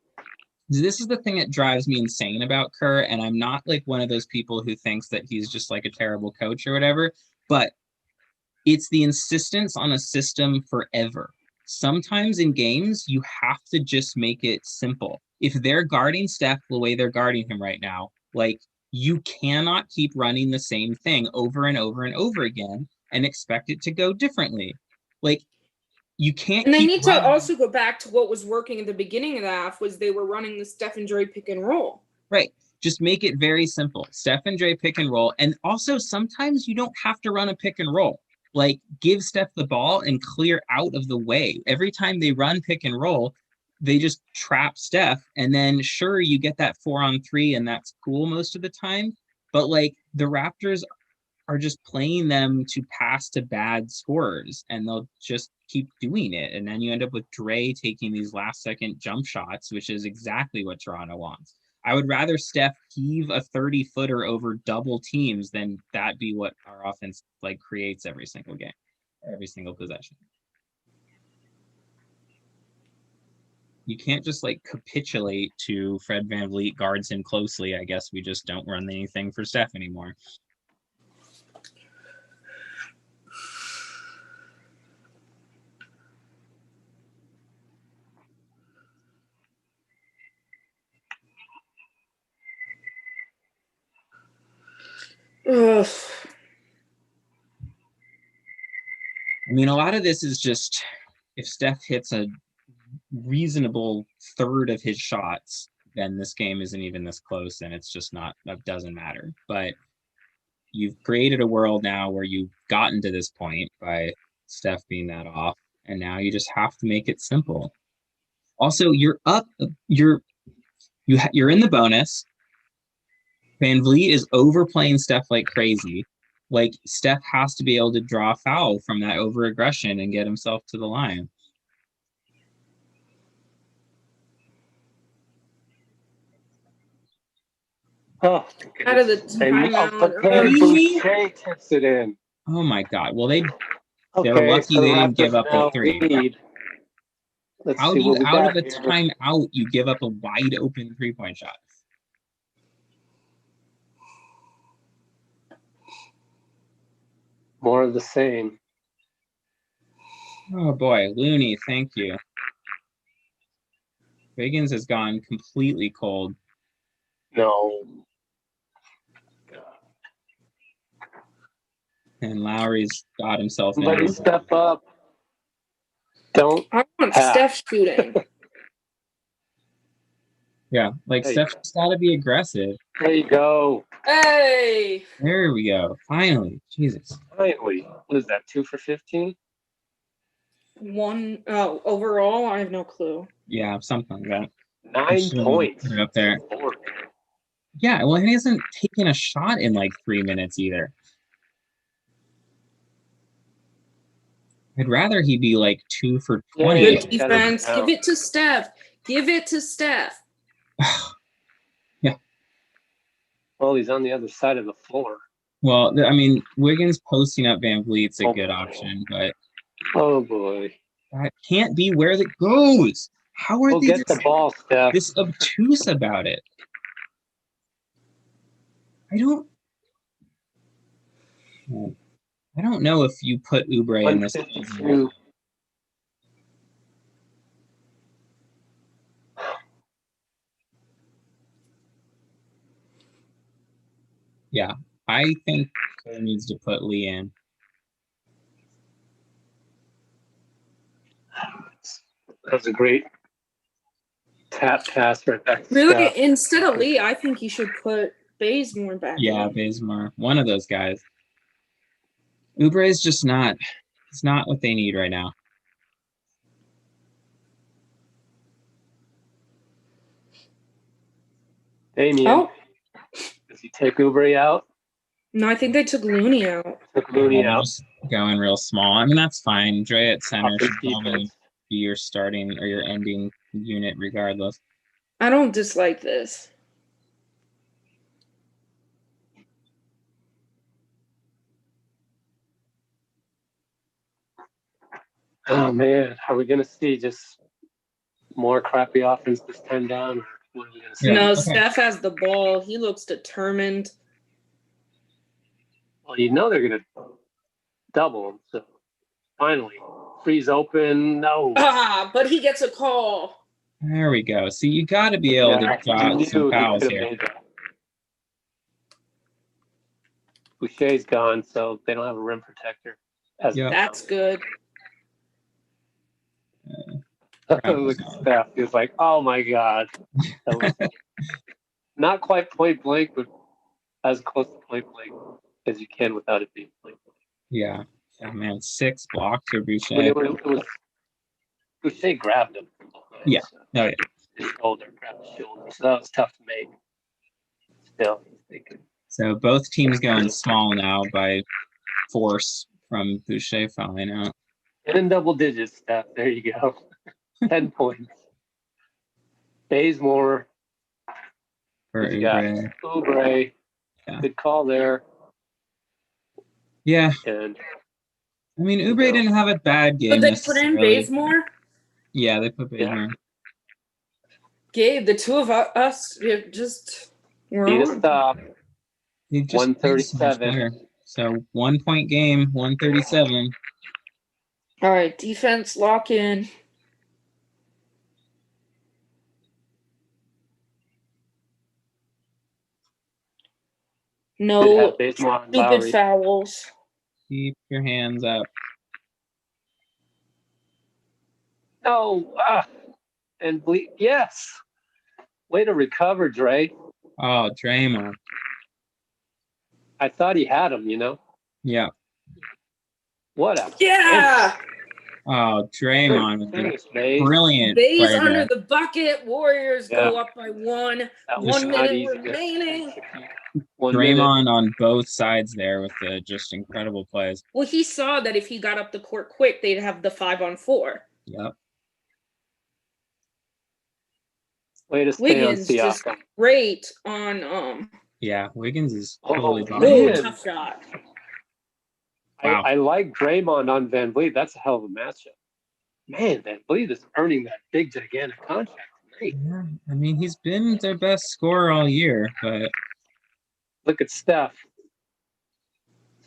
This is the thing that drives me insane about Kerr, and I'm not one of those people who thinks that he's just a terrible coach or whatever, but it's the insistence on a system forever. Sometimes in games, you have to just make it simple. If they're guarding Steph the way they're guarding him right now, you cannot keep running the same thing over and over and over again and expect it to go differently. you can't. And they keep need to running. also go back to what was working at the beginning of the half was they were running the Steph and Dre pick and roll. Right. Just make it very simple. Steph and Dre pick and roll. And also sometimes you don't have to run a pick and roll. Like give Steph the ball and clear out of the way. Every time they run pick and roll, they just trap Steph. And then sure, you get that 4-on-3 and that's cool most of the time. But like the Raptors are just playing them to pass to bad scorers and they'll just keep doing it. And then you end up with Dre taking these last second jump shots, which is exactly what Toronto wants. I would rather Steph heave a 30-footer over double teams than that be what our offense like creates every single game, every single possession. You can't just like capitulate to Fred VanVleet guards him closely. I guess we just don't run anything for Steph anymore. Ugh. I mean, a lot of this is just if Steph hits a reasonable third of his shots, then this game isn't even this close and it's just not, that doesn't matter. But you've created a world now where you've gotten to this point by Steph being that off, and now you just have to make it simple. Also, you're up, you're in the bonus. VanVleet is overplaying Steph like crazy. Like Steph has to be able to draw a foul from that over aggression and get himself to the line. Oh, Out of the timeout. Boucher takes it in. Oh my God. Well, they're Okay, lucky so they the didn't give Raptors up now a three. lead. Let's How see do you, what we out got of a here. timeout, you give up a wide open 3-point shot? More of the same. Oh boy, Looney, thank you. Wiggins has gone completely cold. No. And Lowry's got himself in. Somebody step up. Don't. I want pass. Steph shooting. Yeah, like Hey. Steph's got to be aggressive. There you go. Hey. There we go. Finally. Jesus. Finally. What is that, 2 for 15? Overall, I have no clue. Yeah, something like that. 9 points. Put it up there. Yeah, well, he hasn't taken a shot in like 3 minutes either. I'd rather he be like 2 for 20. Good defense. Give it to Steph. Give it to Steph. Yeah. Well, he's on the other side of the floor. Well, I mean, Wiggins posting up VanVleet's a good option, but oh boy, that can't be where it goes. How are they get the ball, Steph? This obtuse about it? I don't know if you put Oubre in this. 152. Yeah, I think Cole needs to put Lee in. That was a great tap pass right back to Really, Steph. instead of Lee, I think you should put Bazemore back. Yeah, Bazemore, one of those guys. Oubre is just not. It's not what they need right now. Damien, does he take Oubre out? No, I think they took Looney out. Took Looney out. Just going real small. I mean, that's fine. Dre at center should probably be your starting or your ending unit regardless. I don't dislike this. Oh man, are we gonna see just more crappy offense this time down? Or what are we gonna see? Yeah. No, okay. Steph has the ball. He looks determined. Well, you know they're gonna double him. So finally, freeze open. No. But he gets a call. There we go. See, you got to be able to draw some fouls here. Boucher's gone, so they don't have a rim protector. That's good. Look at Steph. He was like, oh my God. That was not quite point blank, but as close to point blank as you can without it being point blank. Yeah. Oh, man, 6 blocks for Boucher. When it was Boucher grabbed him. Yeah. So Oh, yeah. his shoulder, grabbed his shoulder. So that was tough to make. Still, he's thinking. So both teams going small now by force from Boucher fouling out. And in double digits, Steph. There you go. 10 points. Bazemore. For You got Oubre. Oubre. Yeah. Good call there. Yeah. And I mean, Oubre didn't have a bad game. But they put in Bazemore? Yeah, they put Bazemore. Gabe, the two of us just were need a on. stop. He just 137. So 1 point game, 137. All right, defense lock in. No stupid fouls. Keep your hands up. No. And yes. Way to recover, Dre. Oh, Draymond. I thought he had him, Yeah. What a Yeah. Oh, Draymond. finish, Brilliant. Bays under the bucket. Warriors go up by 1. That 1 minute remaining. Draymond on both sides there with the just incredible plays. Well, he saw that if he got up the court quick, they'd have the 5-on-4. Yep. Way to stay Wiggins on just Siakam. great on Yeah, Wiggins is totally tough shot. Wow. I like Draymond on Van Vliet. That's a hell of a matchup. Man, Van Vliet is earning that big, gigantic contract tonight. Yeah, I mean, he's been their best scorer all year, but look at Steph.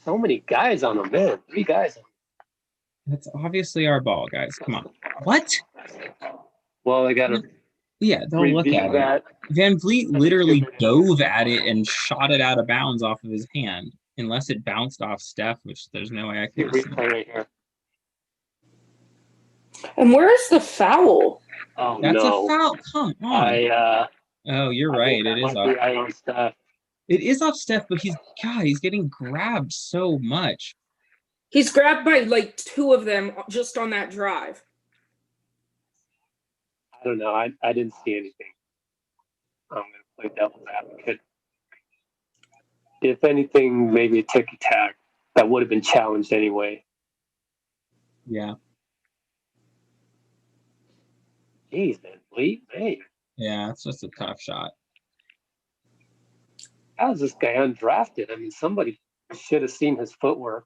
So many guys on him, man. 3 guys. That's obviously our ball, guys. Come on. What? Well, they got to they'll look at that. it. Van Vliet literally dove at it and shot it out of bounds off of his hand, unless it bounced off Steph, which there's no way I can see. Replay right here. And where's the foul? Oh, That's no. a foul. Come on. Oh, you're right. It is off Steph. It is off Steph, but he's getting grabbed so much. He's grabbed by like 2 of them just on that drive. I don't know. I didn't see anything. I'm going to play devil's advocate. If anything, maybe a ticky tack that would have been challenged anyway. Yeah. Jeez, man. Bleep, man. Yeah, it's just a tough shot. How is this guy undrafted? I mean, somebody should have seen his footwork.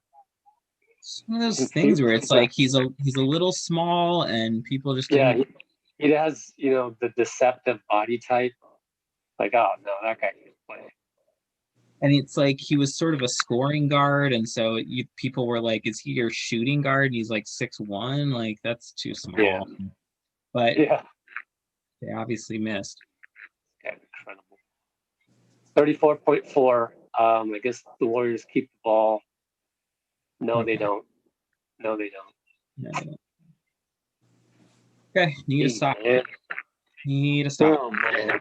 It's one of those things where it's like he's a little small and people just he has the deceptive body type. Like, oh no, that guy can't play. And it's like he was sort of a scoring guard, and so people were like, "Is he your shooting guard?" And he's like 6'1", like that's too small. Yeah. But they obviously missed. Incredible. 34.4. I guess the Warriors keep the ball. No, they don't. No, they don't. Okay, need to stop. Oh, man.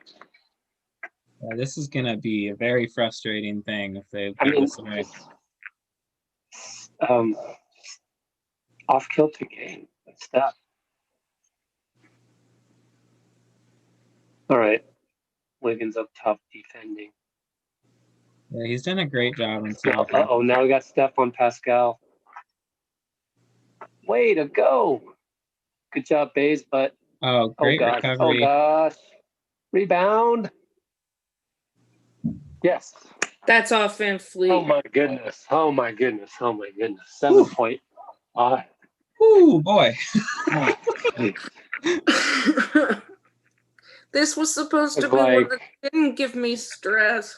Yeah, this is gonna be a very frustrating thing if they give this away. Off kilter game. Stop. All right. Wiggins up top defending. Yeah, he's done a great job. Now we got Steph on Pascal. Way to go. Good job, Bays, but great recovery. Oh gosh. Rebound. Yes. That's off Van Fleet. Oh my goodness. 7-point. Ooh, boy. This was supposed to be one that didn't give me stress.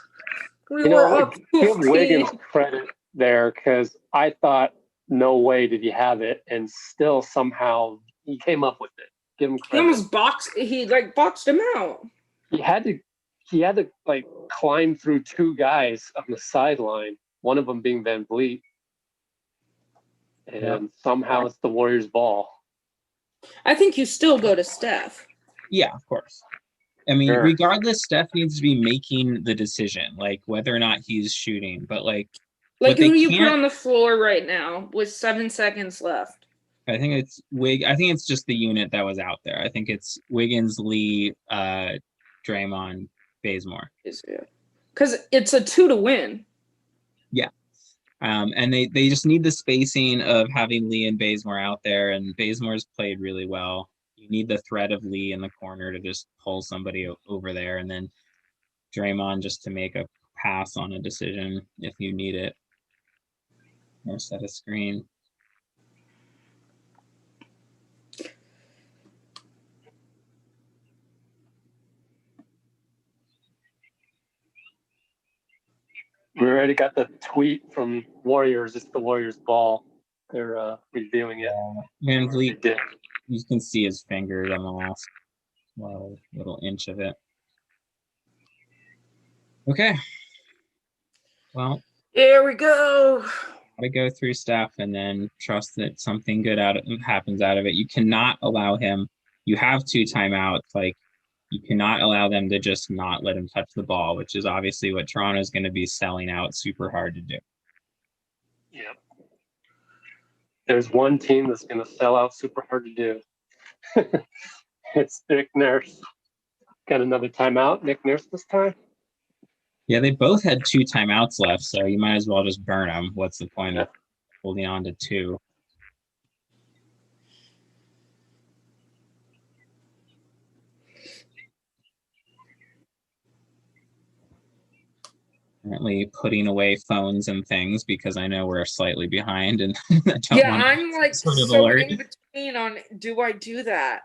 Give Wiggins credit there, because I thought no way did he have it, and still somehow he came up with it. Give him credit. He almost boxed him out. He had to climb through 2 guys on the sideline, one of them being Van Vliet. And somehow it's the Warriors' ball. I think you still go to Steph. Yeah, of course. I mean, Sure. regardless, Steph needs to be making the decision, like whether or not he's shooting. But like Like they who you put can't- on the floor right now with 7 seconds left? I think it's I think it's just the unit that was out there. I think it's Wiggins, Lee, Draymond, Bazemore. Because it's a 2 to win. And they just need the spacing of having Lee and Bazemore out there, and Bazemore's played really well. You need the threat of Lee in the corner to just pull somebody over there, and then Draymond just to make a pass on a decision if you need it, or set a screen. We already got the tweet from Warriors. It's the Warriors ball. They're reviewing it. Van Vliet, They did. you can see his fingers on the last little inch of it. Okay. Well, Here we go. gotta go through stuff and then trust that something good happens out of it. You cannot allow him. You have 2 timeouts. Like, you cannot allow them to just not let him touch the ball, which is obviously what Toronto's going to be selling out super hard to do. Yep. There's one team that's going to sell out super hard to do. It's Nick Nurse. Got another timeout. Nick Nurse this time. Yeah, they both had 2 timeouts left, so you might as well just burn them. What's the point of holding on to 2? Currently putting away phones and things because I know we're slightly behind, and I don't want I'm like sort of so alert. in between on do I do that?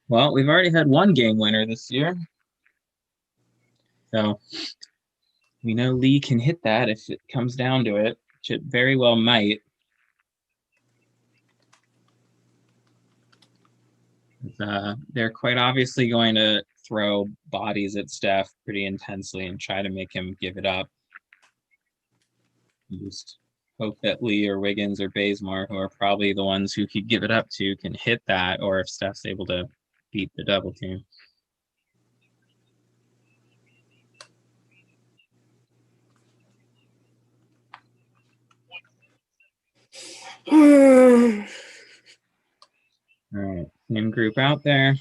Well, we've already had 1 game winner this year. So we know Lee can hit that if it comes down to it, which it very well might. They're quite obviously going to throw bodies at Steph pretty intensely and try to make him give it up. Just hope that Lee or Wiggins or Bazemore, who are probably the ones who could give it up to, can hit that, or if Steph's able to beat the double team. All right, same group out there.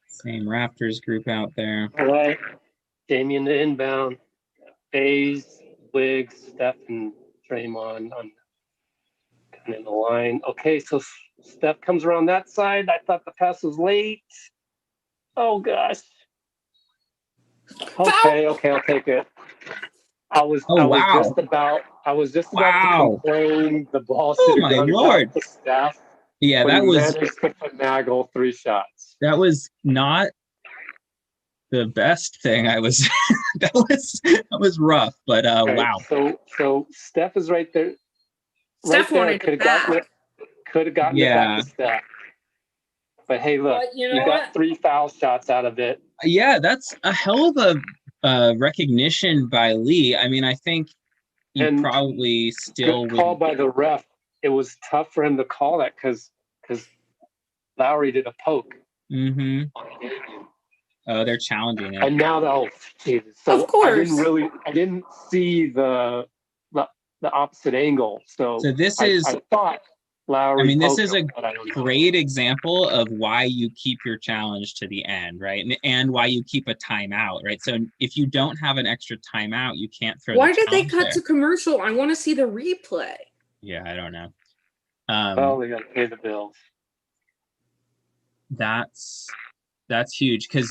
Same Raptors group out there. All right. Damian the inbound. Baze, Wiggs, Steph, and Draymond on kind of the line. Okay, so Steph comes around that side. I thought the pass was late. Oh gosh. Okay, I'll take it. I was just about to complain the ball should have gone back to Steph. Yeah, that was managed to finagle 3 shots. That was not the best thing. I was that was rough, but wow. So Steph is right there. Steph wanted could have gotten it back to Steph. But hey, look, you got 3 foul shots out of it. Yeah, that's a hell of a recognition by Lee. I mean, I think he probably still good call by the ref. It was tough for him to call that because Lowry did a poke. Mm-hmm. Oh, they're challenging it. And now, Jesus. So of course. I didn't see the opposite angle. So this I is. thought Lowry. I mean, this is a great example of why you keep your challenge to the end, right? And why you keep a timeout, right? So if you don't have an extra timeout, you can't throw. Why did they cut to commercial? I want to see the replay. Yeah, I don't know. Well, they got to pay the bills. That's huge because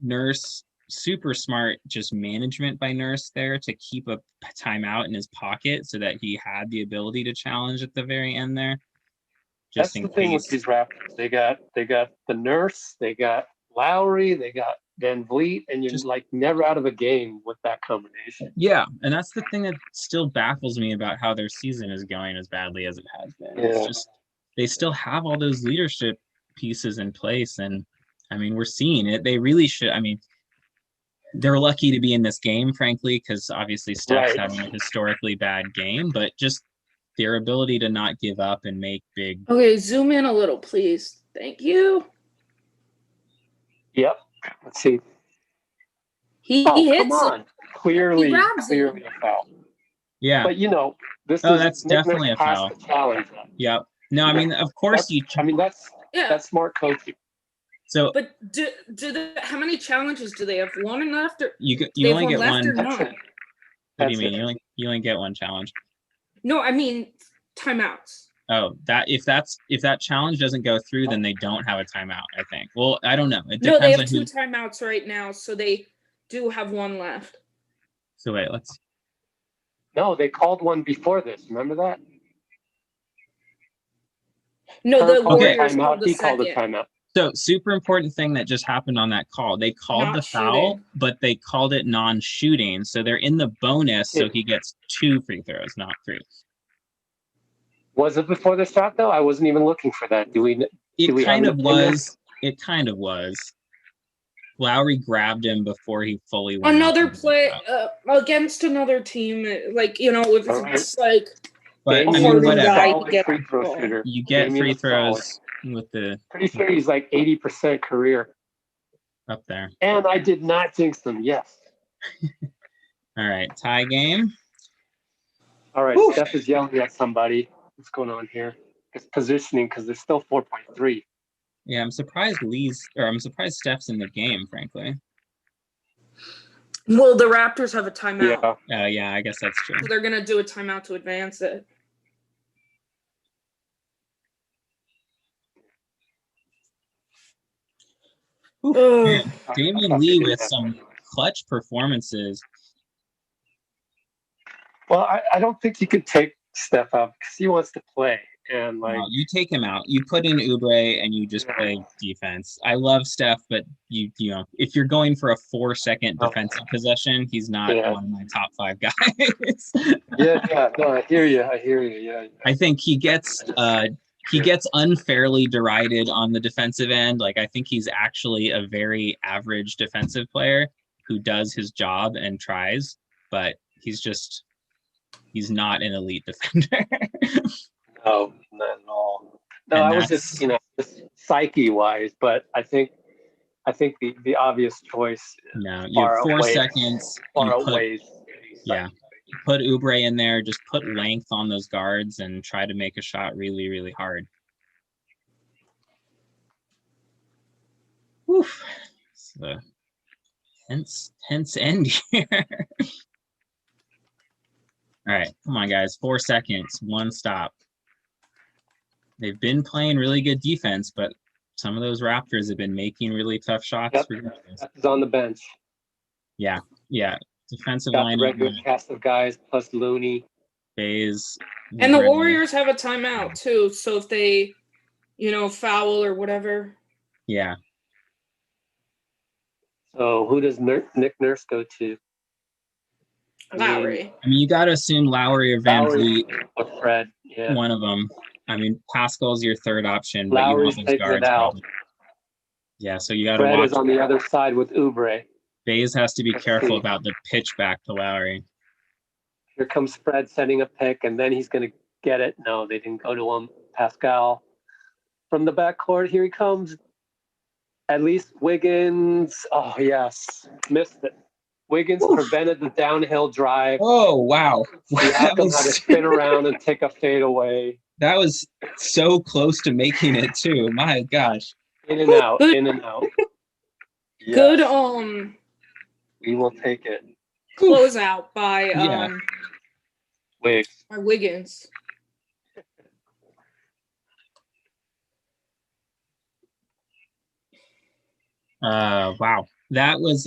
Nurse, super smart, just management by Nurse there to keep a timeout in his pocket so that he had the ability to challenge at the very end there. That's the thing with these Raptors. They got the Nurse, they got Lowry, they got Van Vliet, and you're just like never out of a game with that combination. Yeah, and that's the thing that still baffles me about how their season is going as badly as it has been. Yeah. It's just they still have all those leadership pieces in place, and I mean, we're seeing it. They really should. I mean, they're lucky to be in this game, frankly, because obviously Steph's having a historically bad game, but just their ability to not give up and make big. Okay, zoom in a little, please. Thank you. Yep. Let's see. He Oh, hits come on. Clearly grabs it. a foul. Yeah. But, this Oh, is that's Nick Nurse definitely a passed foul. the challenge. Yep. No, I mean, of course That's smart coaching. So, but how many challenges do they have? One left, or you they have only one get left or one. not? What do you mean? You only get one challenge. No, I mean timeouts. Oh, if that challenge doesn't go through, then they don't have a timeout, I think. Well, I don't know. It No, they depends have on two timeouts right now, so they do have one left. So wait, let's. No, they called one before this. Remember that? No, the Warriors timeout. called the He called a second. timeout. So super important thing that just happened on that call. They called Not the foul, shooting. but they called it non-shooting. So they're in the bonus, so he gets 2 free throws, not 3. Was it before the shot though? I wasn't even looking for that. It kind of was. It kind of was. Lowry grabbed him before he fully went. Another play against another team, like if it's like. But I Damian mean, whatever. Free throw shooter. You get Damian free throws with the. Pretty sure he's like 80% career. Up there. And I did not jinx them. Yes. All right, tie game. All right, Steph is yelling at somebody. What's going on here? It's positioning because there's still 4.3. Yeah, I'm surprised Steph's in the game, frankly. Well, the Raptors have a timeout. Yeah, I guess that's true. So they're gonna do a timeout to advance it. Man, Damian Lee with some clutch performances. Well, I don't think you could take Steph out because he wants to play. And you take him out. You put in Oubre and you just play defense. I love Steph, but you know, if you're going for a 4-second defensive possession, he's not one of my top 5 guys. No, I hear you. Yeah. I think he gets unfairly derided on the defensive end. Like, I think he's actually a very average defensive player who does his job and tries, but he's not an elite defender. No, not at all. No, I was just psyche-wise, but I think the obvious choice. No, you have 4 seconds. Far outweighs. Yeah, put Oubre in there. Just put length on those guards and try to make a shot really, really hard. Oof. It's a tense end here. All right, come on, guys. 4 seconds, 1 stop. They've been playing really good defense, but some of those Raptors have been making really tough shots. He's on the bench. Yeah. Defensive Got line. the regular cast of guys plus Looney. Bays. And the Warriors have a timeout too, so if they, foul or whatever. Yeah. So who does Nick Nurse go to? Lowry. I mean, you got to assume Lowry or Van Vliet. Or Fred. Yeah. One of them. I mean, Pascal's your third option, but Lowry's you want those guards probably. Yeah, so you got to watch. Fred is on the other side with Oubre. Bays has to be careful about the pitch back to Lowry. Here comes Fred setting a pick, and then he's going to get it. No, they didn't go to him. Pascal from the backcourt. Here he comes. At least Wiggins. Oh, yes. Missed it. Wiggins prevented the downhill drive. Oh, wow. Siakam had to spin around and take a fadeaway. That was so close to making it, too. My gosh. In and out. Yes. Good, we will take it. Close out by Wiggs. by Wiggins. Wow. That was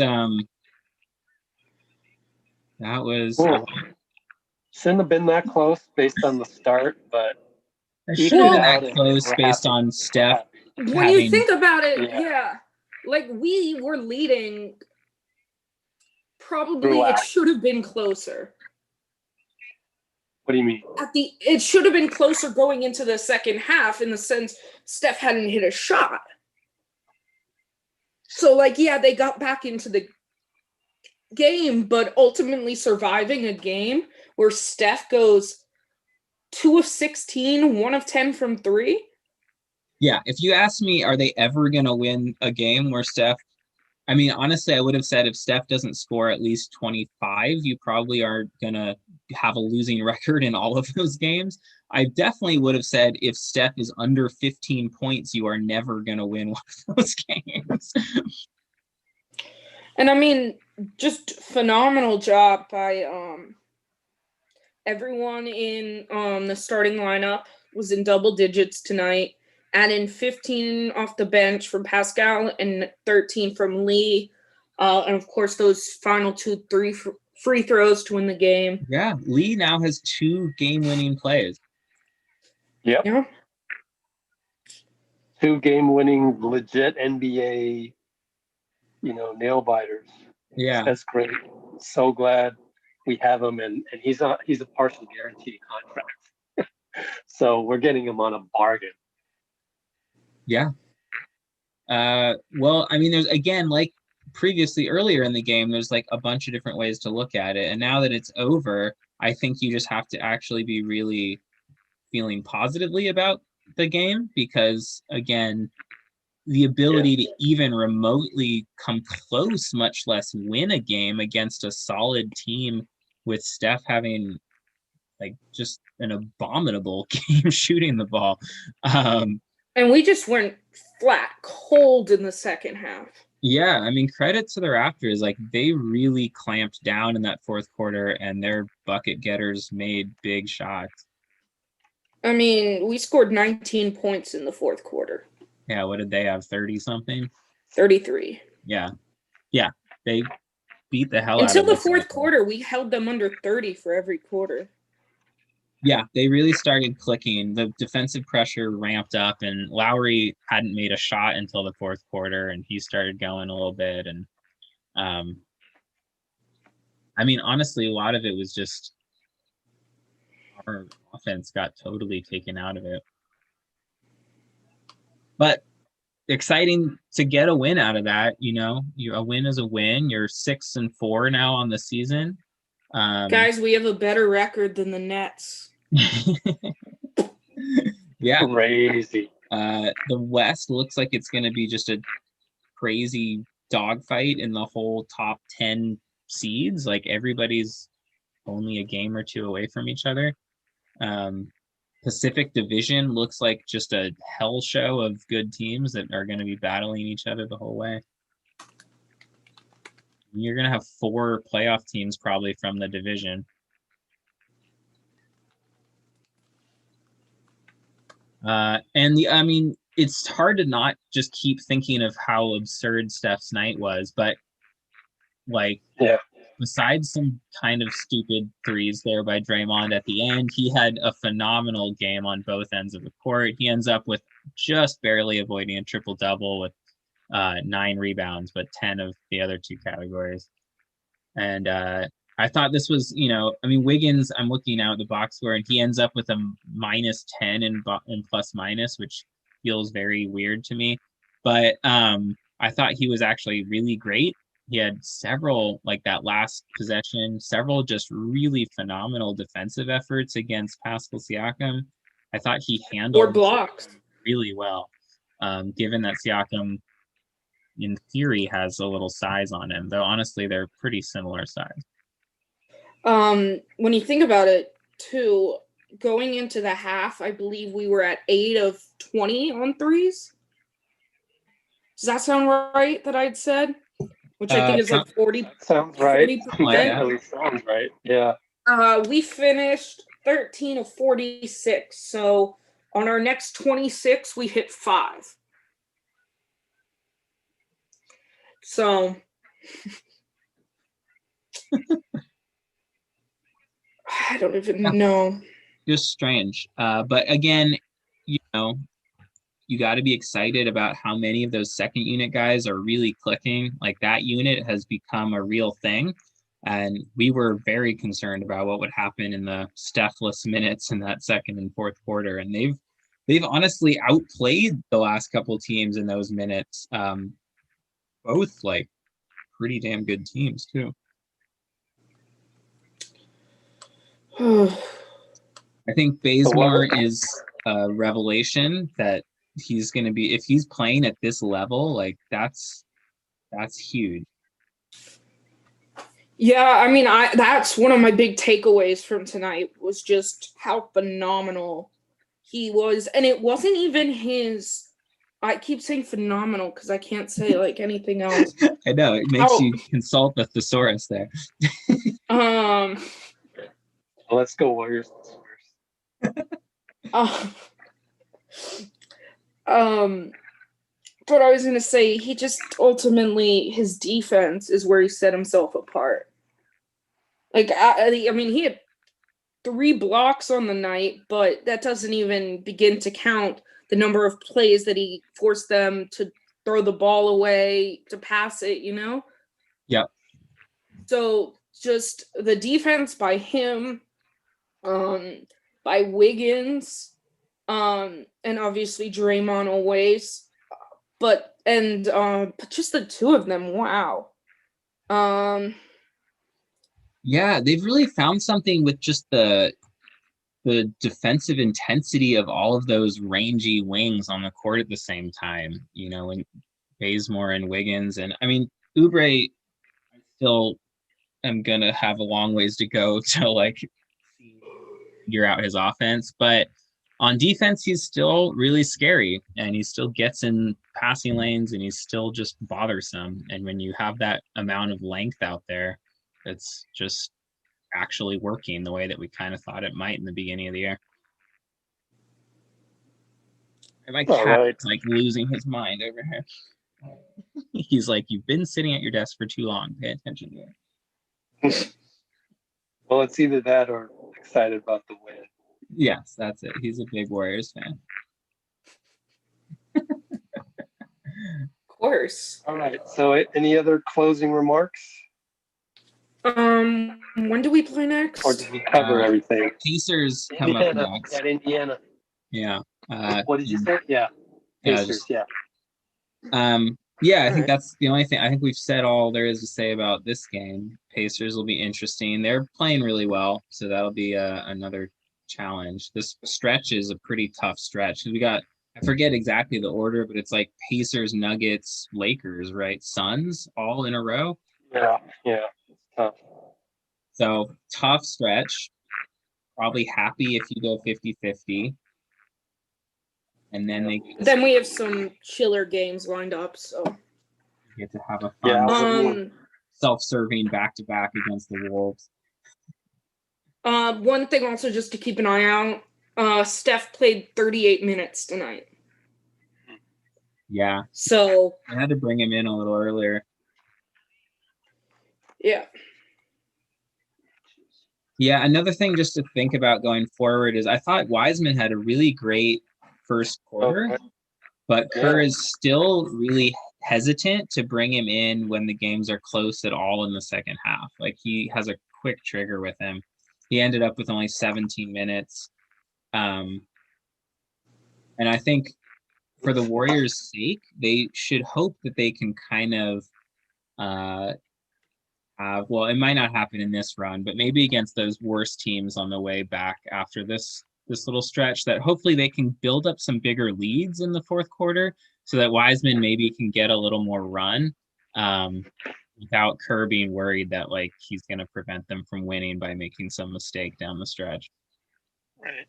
shouldn't have been that close based on the start, but should have been that close based on Steph. When you think about it, like we were leading. Probably it should have been closer. What do you mean? It should have been closer going into the second half in the sense Steph hadn't hit a shot. So, like, yeah, they got back into the game, but ultimately surviving a game where Steph goes 2 of 16, 1 of 10 from 3. Yeah, if you ask me, are they ever going to win a game where Steph, I mean, honestly, I would have said if Steph doesn't score at least 25, you probably are going to have a losing record in all of those games. I definitely would have said if Steph is under 15 points, you are never going to win one of those games. And I mean, just phenomenal job by everyone in the starting lineup was in double digits tonight. Adding 15 off the bench from Pascal and 13 from Lee. And of course, those final 3 free throws to win the game. Yeah, Lee now has 2 game-winning plays. Yep. Yeah. 2 game-winning, legit NBA, nail biters. Yeah. That's great. So glad we have him, and he's a partial guarantee contract. So we're getting him on a bargain. Yeah. Well, I mean, there's, again, like previously earlier in the game, there's like a bunch of different ways to look at it. And now that it's over, I think you just have to actually be really feeling positively about the game because, again, the ability to even remotely come close, much less win a game against a solid team with Steph having like just an abominable game shooting the ball. And we just went flat cold in the second half. Yeah, I mean, credit to the Raptors. Like, they really clamped down in that fourth quarter, and their bucket getters made big shots. I mean, we scored 19 points in the fourth quarter. Yeah, what did they have? 30-something? 33. Yeah. Yeah, they beat the hell out of us. Until the fourth quarter, we held them under 30 for every quarter. Yeah, they really started clicking. The defensive pressure ramped up, and Lowry hadn't made a shot until the fourth quarter, and he started going a little bit. And I mean, honestly, a lot of it was just our offense got totally taken out of it. But exciting to get a win out of that. A win is a win. You're 6-4 now on the season. Guys, we have a better record than the Nets. Yeah. Crazy. The West looks like it's going to be just a crazy dogfight in the whole top 10 seeds. Like, everybody's only a game or 2 away from each other. Pacific Division looks like just a hell show of good teams that are going to be battling each other the whole way. You're going to have 4 playoff teams probably from the division. I mean, it's hard to not just keep thinking of how absurd Steph's night was, but like, besides some kind of stupid threes there by Draymond at the end, he had a phenomenal game on both ends of the court. He ends up with just barely avoiding a triple-double with 9 rebounds, but 10 of the other 2 categories. And I thought this was, I mean, Wiggins, I'm looking out at the box score, and he ends up with a -10 in plus minus, which feels very weird to me. But I thought he was actually really great. He had several, like that last possession, several just really phenomenal defensive efforts against Pascal Siakam. I thought he handled 4 blocks really well, given that Siakam, in theory, has a little size on him, though honestly, they're pretty similar size. When you think about it, too, going into the half, I believe we were at 8 of 20 on threes. Does that sound right that I'd said? Which I think is like 40. Sounds right. 40%. Definitely sounds right. Yeah. We finished 13 of 46. So on our next 26, we hit 5. So I don't even know. Just strange. But again, you got to be excited about how many of those second unit guys are really clicking. Like, that unit has become a real thing. And we were very concerned about what would happen in the Steph-less minutes in that second and fourth quarter. And they've honestly outplayed the last couple teams in those minutes. both like pretty damn good teams too. I think Bazemore is a revelation that he's going to be, if he's playing at this level, like that's huge. Yeah, I mean, that's one of my big takeaways from tonight was just how phenomenal he was. And it wasn't even his, I keep saying phenomenal because I can't say like anything else. I know, it makes you consult the thesaurus there. Well, let's go Warriors. But I was going to say, he just ultimately, his defense is where he set himself apart. Like, I mean, he had 3 blocks on the night, but that doesn't even begin to count the number of plays that he forced them to throw the ball away, to pass it, you know? Yep. So just the defense by him, by Wiggins, and obviously Draymond always. But just the two of them, wow. Yeah, they've really found something with just the defensive intensity of all of those rangy wings on the court at the same time, you know, and Bazemore and Wiggins. And I mean, Oubre, I still am gonna have a long ways to go to like figure out his offense, but on defense, he's still really scary, and he still gets in passing lanes, and he's still just bothersome. And when you have that amount of length out there, it's just actually working the way that we kind of thought it might in the beginning of the year. And my cat's like losing his mind over here. He's like, "You've been sitting at your desk for too long. Pay attention to it." Well, it's either that or excited about the win. Yes, that's it. He's a big Warriors fan. Of course. All right. So, any other closing remarks? When do we play next? Or did we cover everything? Pacers come up next. At Indiana. Yeah. What did you say? Yeah. Pacers. Yeah. Yeah, I think that's the only thing. I think we've said all there is to say about this game. Pacers will be interesting. They're playing really well, so that'll be another challenge. This stretch is a pretty tough stretch. We got, I forget exactly the order, but it's like Pacers, Nuggets, Lakers, right? Suns all in a row. Yeah, it's tough. So tough stretch. Probably happy if you go 50-50. And then we have some chiller games lined up, so get to have a fun self-serving back-to-back against the Wolves. One thing also just to keep an eye out, Steph played 38 minutes tonight. Yeah. So I had to bring him in a little earlier. Yeah. Yeah, another thing just to think about going forward is I thought Wiseman had a really great first quarter, but Kerr is still really hesitant to bring him in when the games are close at all in the second half. Like he has a quick trigger with him. He ended up with only 17 minutes. And I think for the Warriors' sake, they should hope that they can kind of well, it might not happen in this run, but maybe against those worst teams on the way back after this little stretch, that hopefully they can build up some bigger leads in the fourth quarter so that Wiseman maybe can get a little more run without Kerr being worried that like he's going to prevent them from winning by making some mistake down the stretch. Right.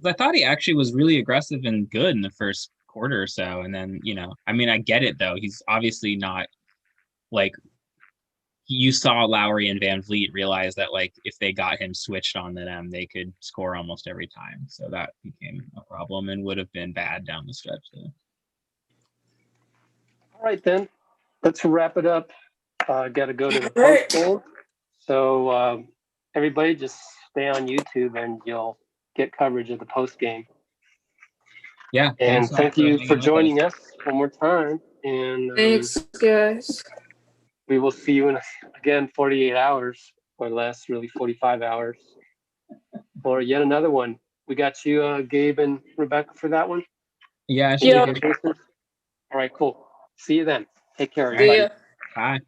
I thought he actually was really aggressive and good in the first quarter or so. And then, you know, I mean, I get it though. He's obviously not like, you saw Lowry and Van Vliet realize that like if they got him switched on to them, they could score almost every time. So that became a problem and would have been bad down the stretch. Too. All right, then. Let's wrap it up. Got to go to the post game. So everybody just stay on YouTube and you'll get coverage of the post game. Yeah. And thank you for joining us one more time. And thanks, guys. We will see you in, again, 48 hours or less, really 45 hours, or yet another one. We got you, Gabe and Rebecca, for that one? Yeah. Yeah. All right, cool. See you then. Take care, All See everybody. right. ya. Bye.